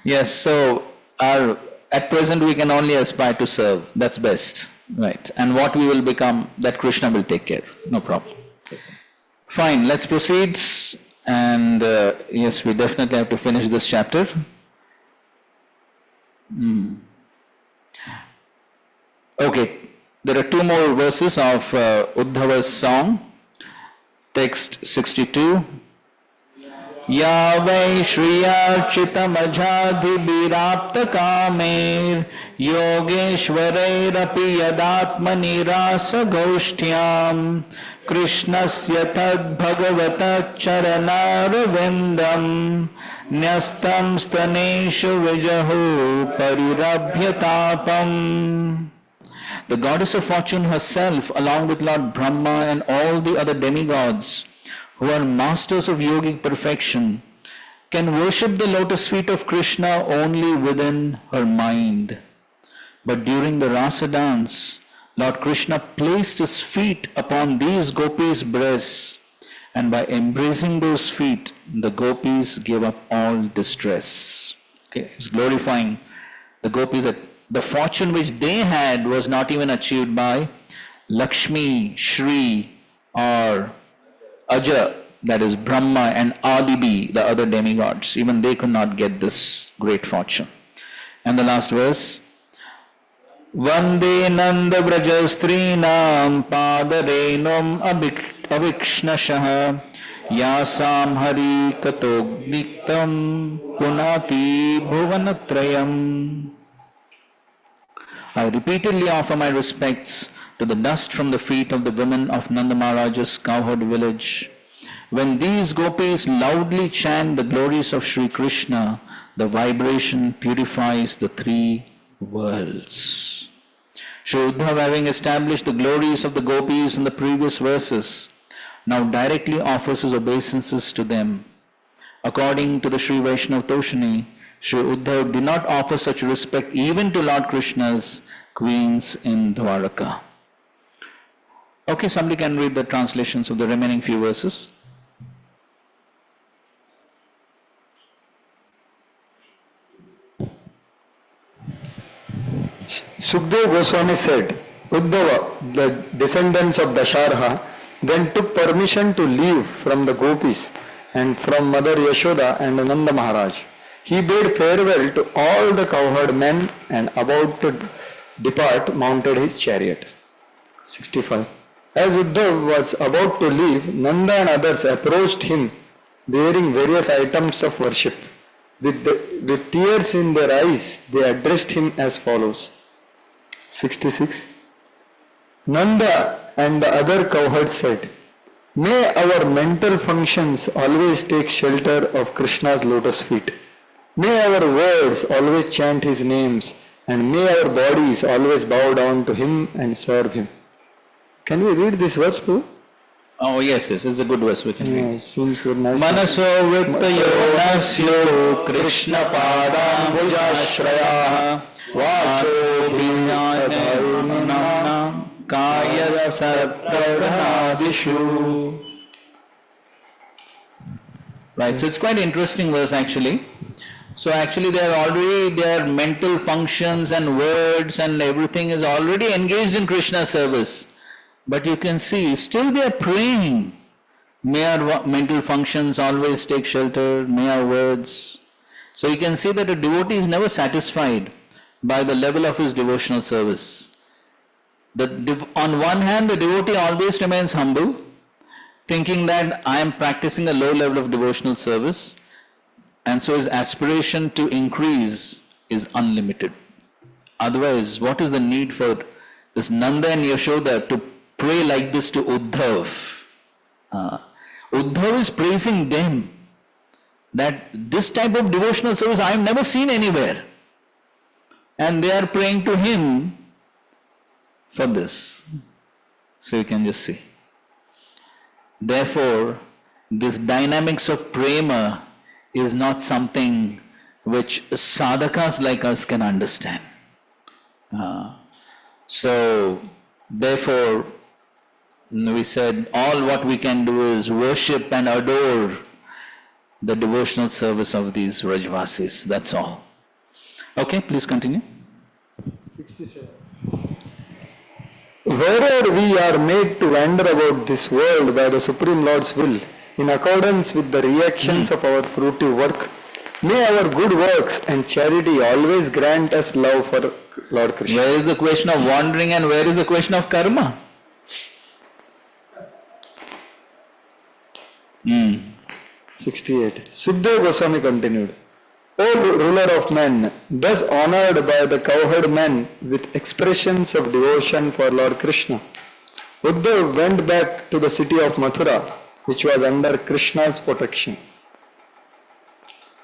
Yes, so at present we can only aspire to serve, that's best, right? And what we will become, that Krishna will take care, no problem. Fine, let's proceed, and yes, we definitely have to finish this chapter. Okay, there are two more verses of Uddhava's song, text 62. या वै श्रियार्चितमजाधिभिराप्तकामेर् योगेश्वरैरपि यदात्मनिरासगोष्ठ्याम् कृष्णस्य तद्भगवतश्चरणारविन्दम् न्यस्तं स्तनेषु विजहु परिरभ्यतापम्. The goddess of fortune herself, along with Lord Brahma and all the other demigods, who are masters of yogic perfection, can worship the lotus feet of Krishna only within her mind. But during the rasa dance, Lord Krishna placed his feet upon these gopis' breasts, and by embracing those feet, the gopis gave up all distress. Okay, it's glorifying the gopis that the fortune which they had was not even achieved by Lakshmi, Shri, or Aja, that is Brahma, and Adibi, the other demigods. Even they could not get this great fortune. And the last verse. Vande Nanda Braja Strinam Padarenum Avikshnashah Yasam Hari Katogniktam Punati Bhuvanatrayam. I repeatedly offer my respects to the dust from the feet of the women of Nanda Maharaja's cowherd village. When these gopis loudly chant the glories of Sri Krishna, the vibration purifies the three worlds. Sri Uddhav, having established the glories of the gopis in the previous verses, now directly offers his obeisances to them. According to the Sri Vaishnav Toshani, Sri Uddhav did not offer such respect even to Lord Krishna's queens in Dwaraka. Okay, somebody can read the translations of the remaining few verses. Sukdev Goswami said, Uddhava, the descendants of Dasharha, then took permission to leave from the gopis and from Mother Yashoda and Nanda Maharaj. He bade farewell to all the cowherd men and about to depart mounted his chariot. 65. As Uddhav was about to leave, Nanda and others approached him bearing various items of worship. With tears in their eyes, they addressed him as follows. 66. Nanda and the other cowherds said, May our mental functions always take shelter of Krishna's lotus feet. May our words always chant his names, and may our bodies always bow down to him and serve him. Can we read this verse, Prabhu? Oh yes, yes, it's a good verse we can Yeah, read. it seems very nice. Manaso vrittayo nasyo Krishna padambujashraya vacho vinyayana kaya sarpranadishu. Right, so it's quite interesting verse actually. So actually they are already, their mental functions and words and everything is already engaged in Krishna's service. But you can see, still they are praying. May our mental functions always take shelter, may our words. So you can see that a devotee is never satisfied by the level of his devotional service. On one hand, the devotee always remains humble, thinking that I am practicing a low level of devotional service, and so his aspiration to increase is unlimited. Otherwise, what is the need for this Nanda and Yashoda to pray like this to Uddhav? Uddhav is praising them that this type of devotional service I have never seen anywhere. And they are praying to him for this. So you can just see. Therefore, this dynamics of prema is not something which sadhakas like us can understand. So, therefore, we said all what we can do is worship and adore the devotional service of these Rajvasis. That's all. Okay, please continue. 67. Wherever we are made to wander about this world by the Supreme Lord's will, in accordance with the reactions of our fruitive work, may our good works and charity always grant us love for Lord Krishna. Where is the question of wandering and where is the question of karma? 68. Sukadeva Goswami continued, O ruler of men, thus honored by the cowherd men with expressions of devotion for Lord Krishna, Uddhav went back to the city of Mathura, which was under Krishna's protection.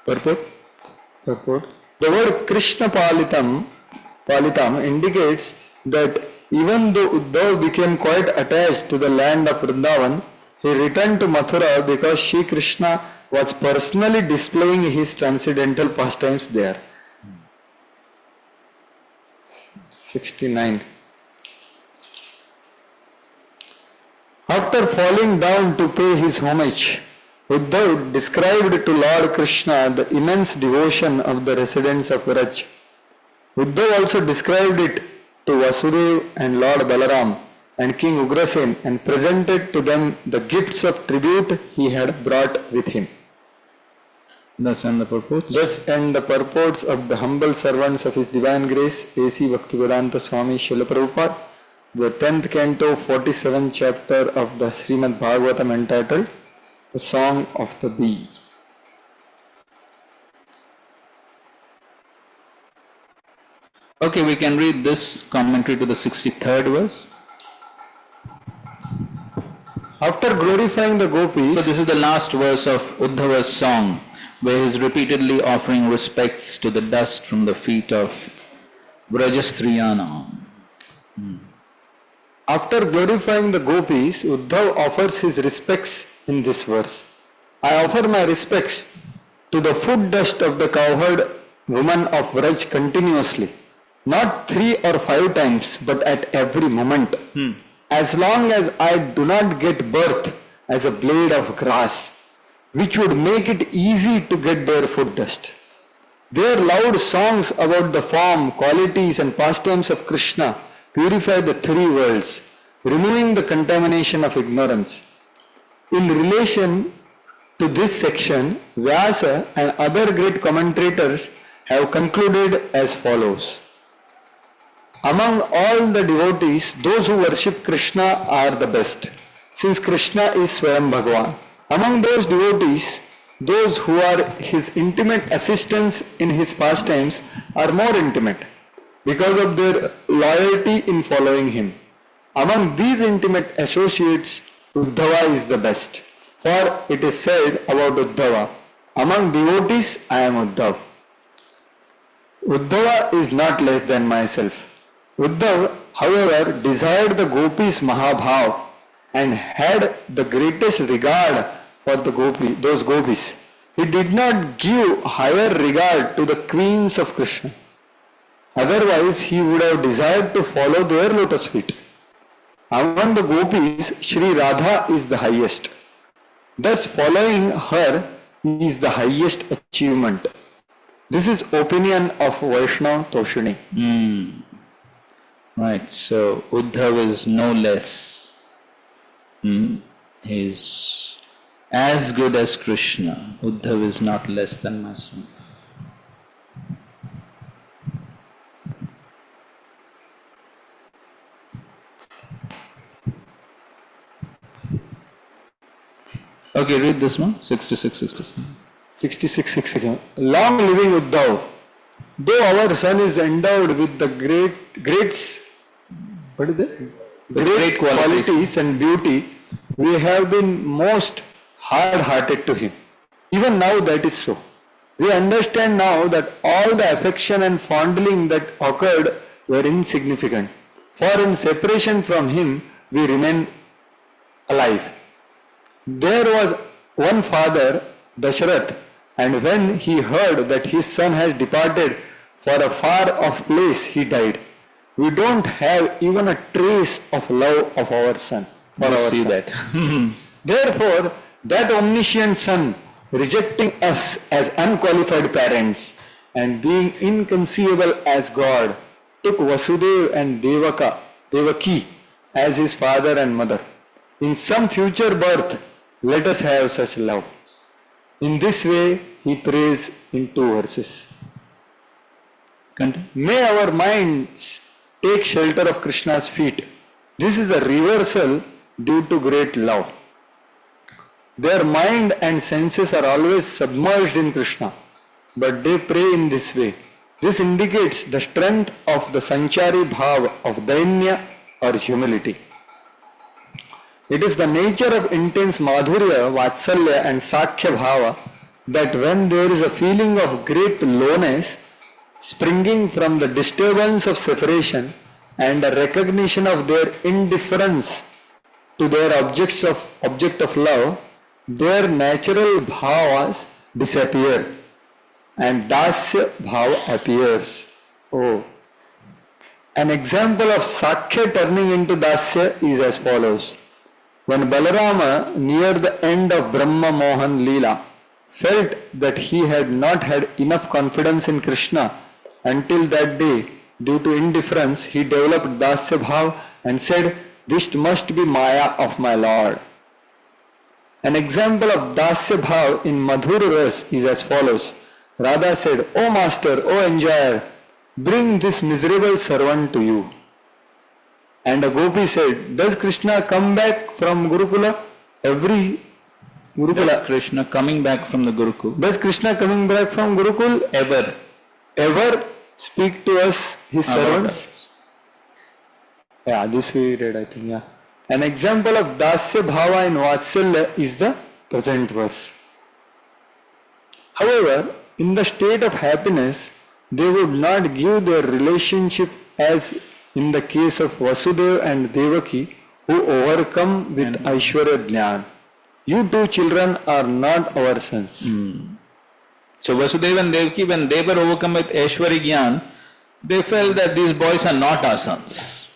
Purport? The word Krishna Palitam indicates that even though Uddhav became quite attached to the land of Vrindavan, he returned to Mathura because Shri Krishna was personally displaying his transcendental pastimes there. 69. After falling down to pay his homage, Uddhav described to Lord Krishna the immense devotion of the residents of Vraj. Uddhav also described it to Vasudev and Lord Balaram and King Ugrasen and presented to them the gifts of tribute he had brought with him. Thus end the purports. Thus end the purports of the humble servants of His Divine Grace, A.C. Bhaktivedanta Swami Srila Prabhupada, the 10th canto, 47th chapter of the Srimad Bhagavatam entitled The Song of the Bee. Okay, we can read this commentary to the 63rd verse. After glorifying the gopis, So this is the last verse of Uddhava's song, where he is repeatedly offering respects to the dust from the feet of Vrajastriyana. after glorifying the gopis, Uddhav offers his respects in this verse. I offer my respects to the foot dust of the cowherd woman of Vraj continuously, not 3 or 5 times, but at every moment. As long as I do not get birth as a blade of grass, which would make it easy to get their foot dust. Their loud songs about the form, qualities and pastimes of Krishna purify the 3 worlds, removing the contamination of ignorance. In relation to this section, Vyasa and other great commentators have concluded as follows. Among all the devotees, those who worship Krishna are the best, since Krishna is Swayam Bhagavan. Among those devotees, those who are his intimate assistants in his pastimes are more intimate because of their loyalty in following him. Among these intimate associates, Uddhava is the best. For it is said about Uddhava, among devotees I am Uddhav. Uddhava is not less than myself. Uddhav, however, desired the gopis Mahabhav and had the greatest regard for those gopis. He did not give higher regard to the queens of Krishna. Otherwise, he would have desired to follow their lotus feet. Among the gopis, Sri Radha is the highest. Thus, following her is the highest achievement. This is opinion of Vaishnava Toshini. Right, so Uddhav is no less. He's as good as Krishna. Uddhav is not less than my son. Okay, read this one, 66, 67. 66, 67. Long living Uddhav, though our son is endowed with the great qualities and beauty, we have been most hard-hearted to him. Even now that is so. We understand now that all the affection and fondling that occurred were insignificant. For in separation from him, we remain alive. There was one father, Dasharath, and when he heard that his son has departed for a far-off place, he died. We don't have even a trace of love of our son. See that. Therefore, that omniscient son, rejecting us as unqualified parents and being inconceivable as God, took Vasudeva and Devaki as his father and mother. In some future birth, let us have such love. In this way, he prays in 2 verses. May our minds take shelter of Krishna's feet. This is a reversal due to great love. Their mind and senses are always submerged in Krishna, but they pray in this way. This indicates the strength of the Sanchari Bhav of Dainya or humility. It is the nature of intense Madhurya, Vatsalya and Sakhya Bhava that when there is a feeling of great lowness springing from the disturbance of separation and a recognition of their indifference to their object of love, their natural bhavas disappear and dasya bhava appears. An example of Sakhya turning into dasya is as follows. When Balarama, near the end of Brahma Mohan Leela, felt that he had not had enough confidence in Krishna until that day, due to indifference, he developed Dasya Bhav and said, "This must be Maya of my Lord." An example of Dasya Bhav in Madhur Ras is as follows. Radha said, "O Master, O Enjoyer, bring this miserable servant to you." And a gopi said, "Does Krishna come back from Gurukula? Every Gurukula." Does Krishna coming back from the Gurukul? Does Krishna coming back from Gurukul ever speak to us, his servants? Yeah, this we read, I think, yeah. An example of Dasya Bhava in Vatsalya is the present verse. However, in the state of happiness, they would not give their relationship as in the case of Vasudeva and Devaki, who overcome with Aishwarya Jnana. You 2 children are not our sons. So Vasudeva and Devaki, when they were overcome with Aishwarya Jnana, they felt that these boys are not our sons.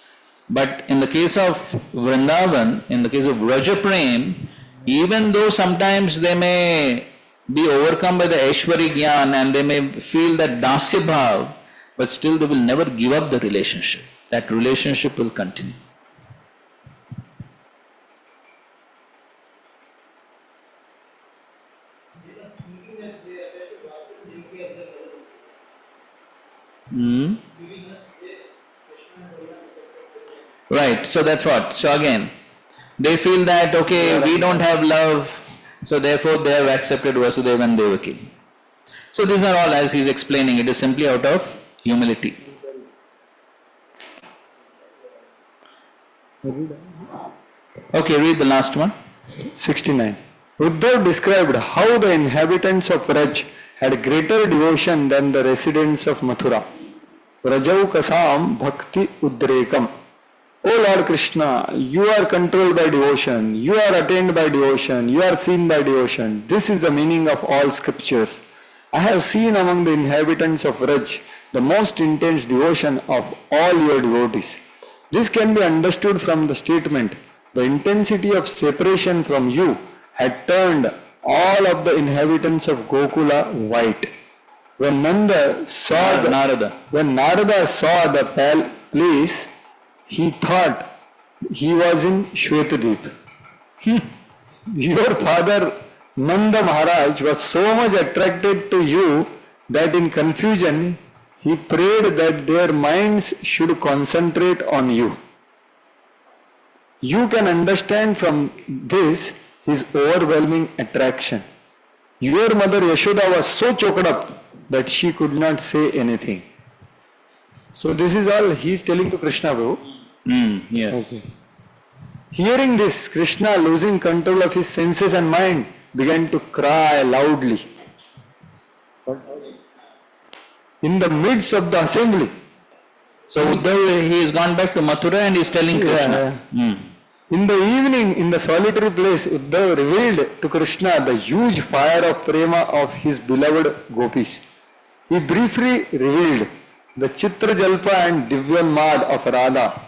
But in the case of Vrindavan, in the case of Vraja Prem, even though sometimes they may be overcome by the Aishwarya Jnana and they may feel that Dasya Bhav, but still they will never give up the relationship. That relationship will continue. Thinking that they are said to gospel duty of their level. Hmm? Giving us Krishna and Balaram separate. Right, so that's what. So again, they feel that, okay, we don't have love, so therefore they have accepted Vasudeva and Devaki. So these are all, as he is explaining, it is simply out of humility. Okay, read the last one. 69. Uddhav described how the inhabitants of Raj had greater devotion than the residents of Mathura. Rajau kasam bhakti udrekam. O Lord Krishna, you are controlled by devotion, you are attained by devotion, you are seen by devotion. This is the meaning of all scriptures. I have seen among the inhabitants of Raj the most intense devotion of all your devotees. This can be understood from the statement, the intensity of separation from you had turned all of the inhabitants of Gokula white. When Narada saw the place, he thought he was in Shvetadip. Your father Nanda Maharaj was so much attracted to you that in confusion he prayed that their minds should concentrate on you. You can understand from this his overwhelming attraction. Your mother Yashoda was so choked up that she could not say anything. So this is all he is telling to Krishna, Prabhu. Yes. Okay. Hearing this, Krishna, losing control of his senses and mind, began to cry loudly. In the midst of the assembly. So Uddhav, he has gone back to Mathura and he is telling Krishna. In the evening, in the solitary place, Uddhav revealed to Krishna the huge fire of prema of his beloved gopis. He briefly revealed the Chitra Jalpa and Divyan Mad of Radha,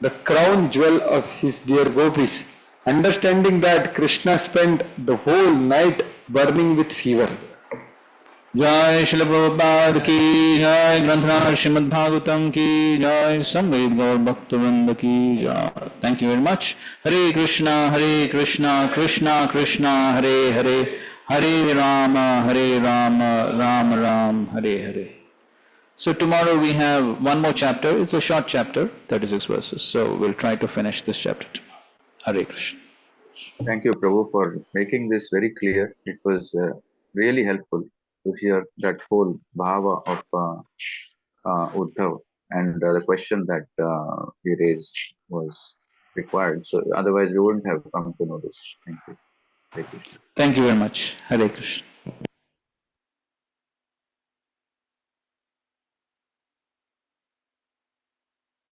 the crown jewel of his dear gopis, understanding that Krishna spent the whole night burning with fever. जय श्रील प्रभुपाद की जय, ग्रंथराज श्रीमद् भागवतम की जय, संवेद गौर भक्तवृंद की जय. Thank you very much. Hare Krishna, Krishna Krishna, Hare Hare, Hare Rama, Rama Ram, Hare Hare. So tomorrow we have one more chapter. It's a short chapter, 36 verses. So we'll try to finish this chapter tomorrow. Hare Krishna. Thank you, Prabhu, for making this very clear. It was really helpful to hear that whole bhava of Uddhav, and the question that he raised was required. So otherwise we wouldn't have come to know this. Thank you. Hare Krishna. Thank you very much. Hare Krishna.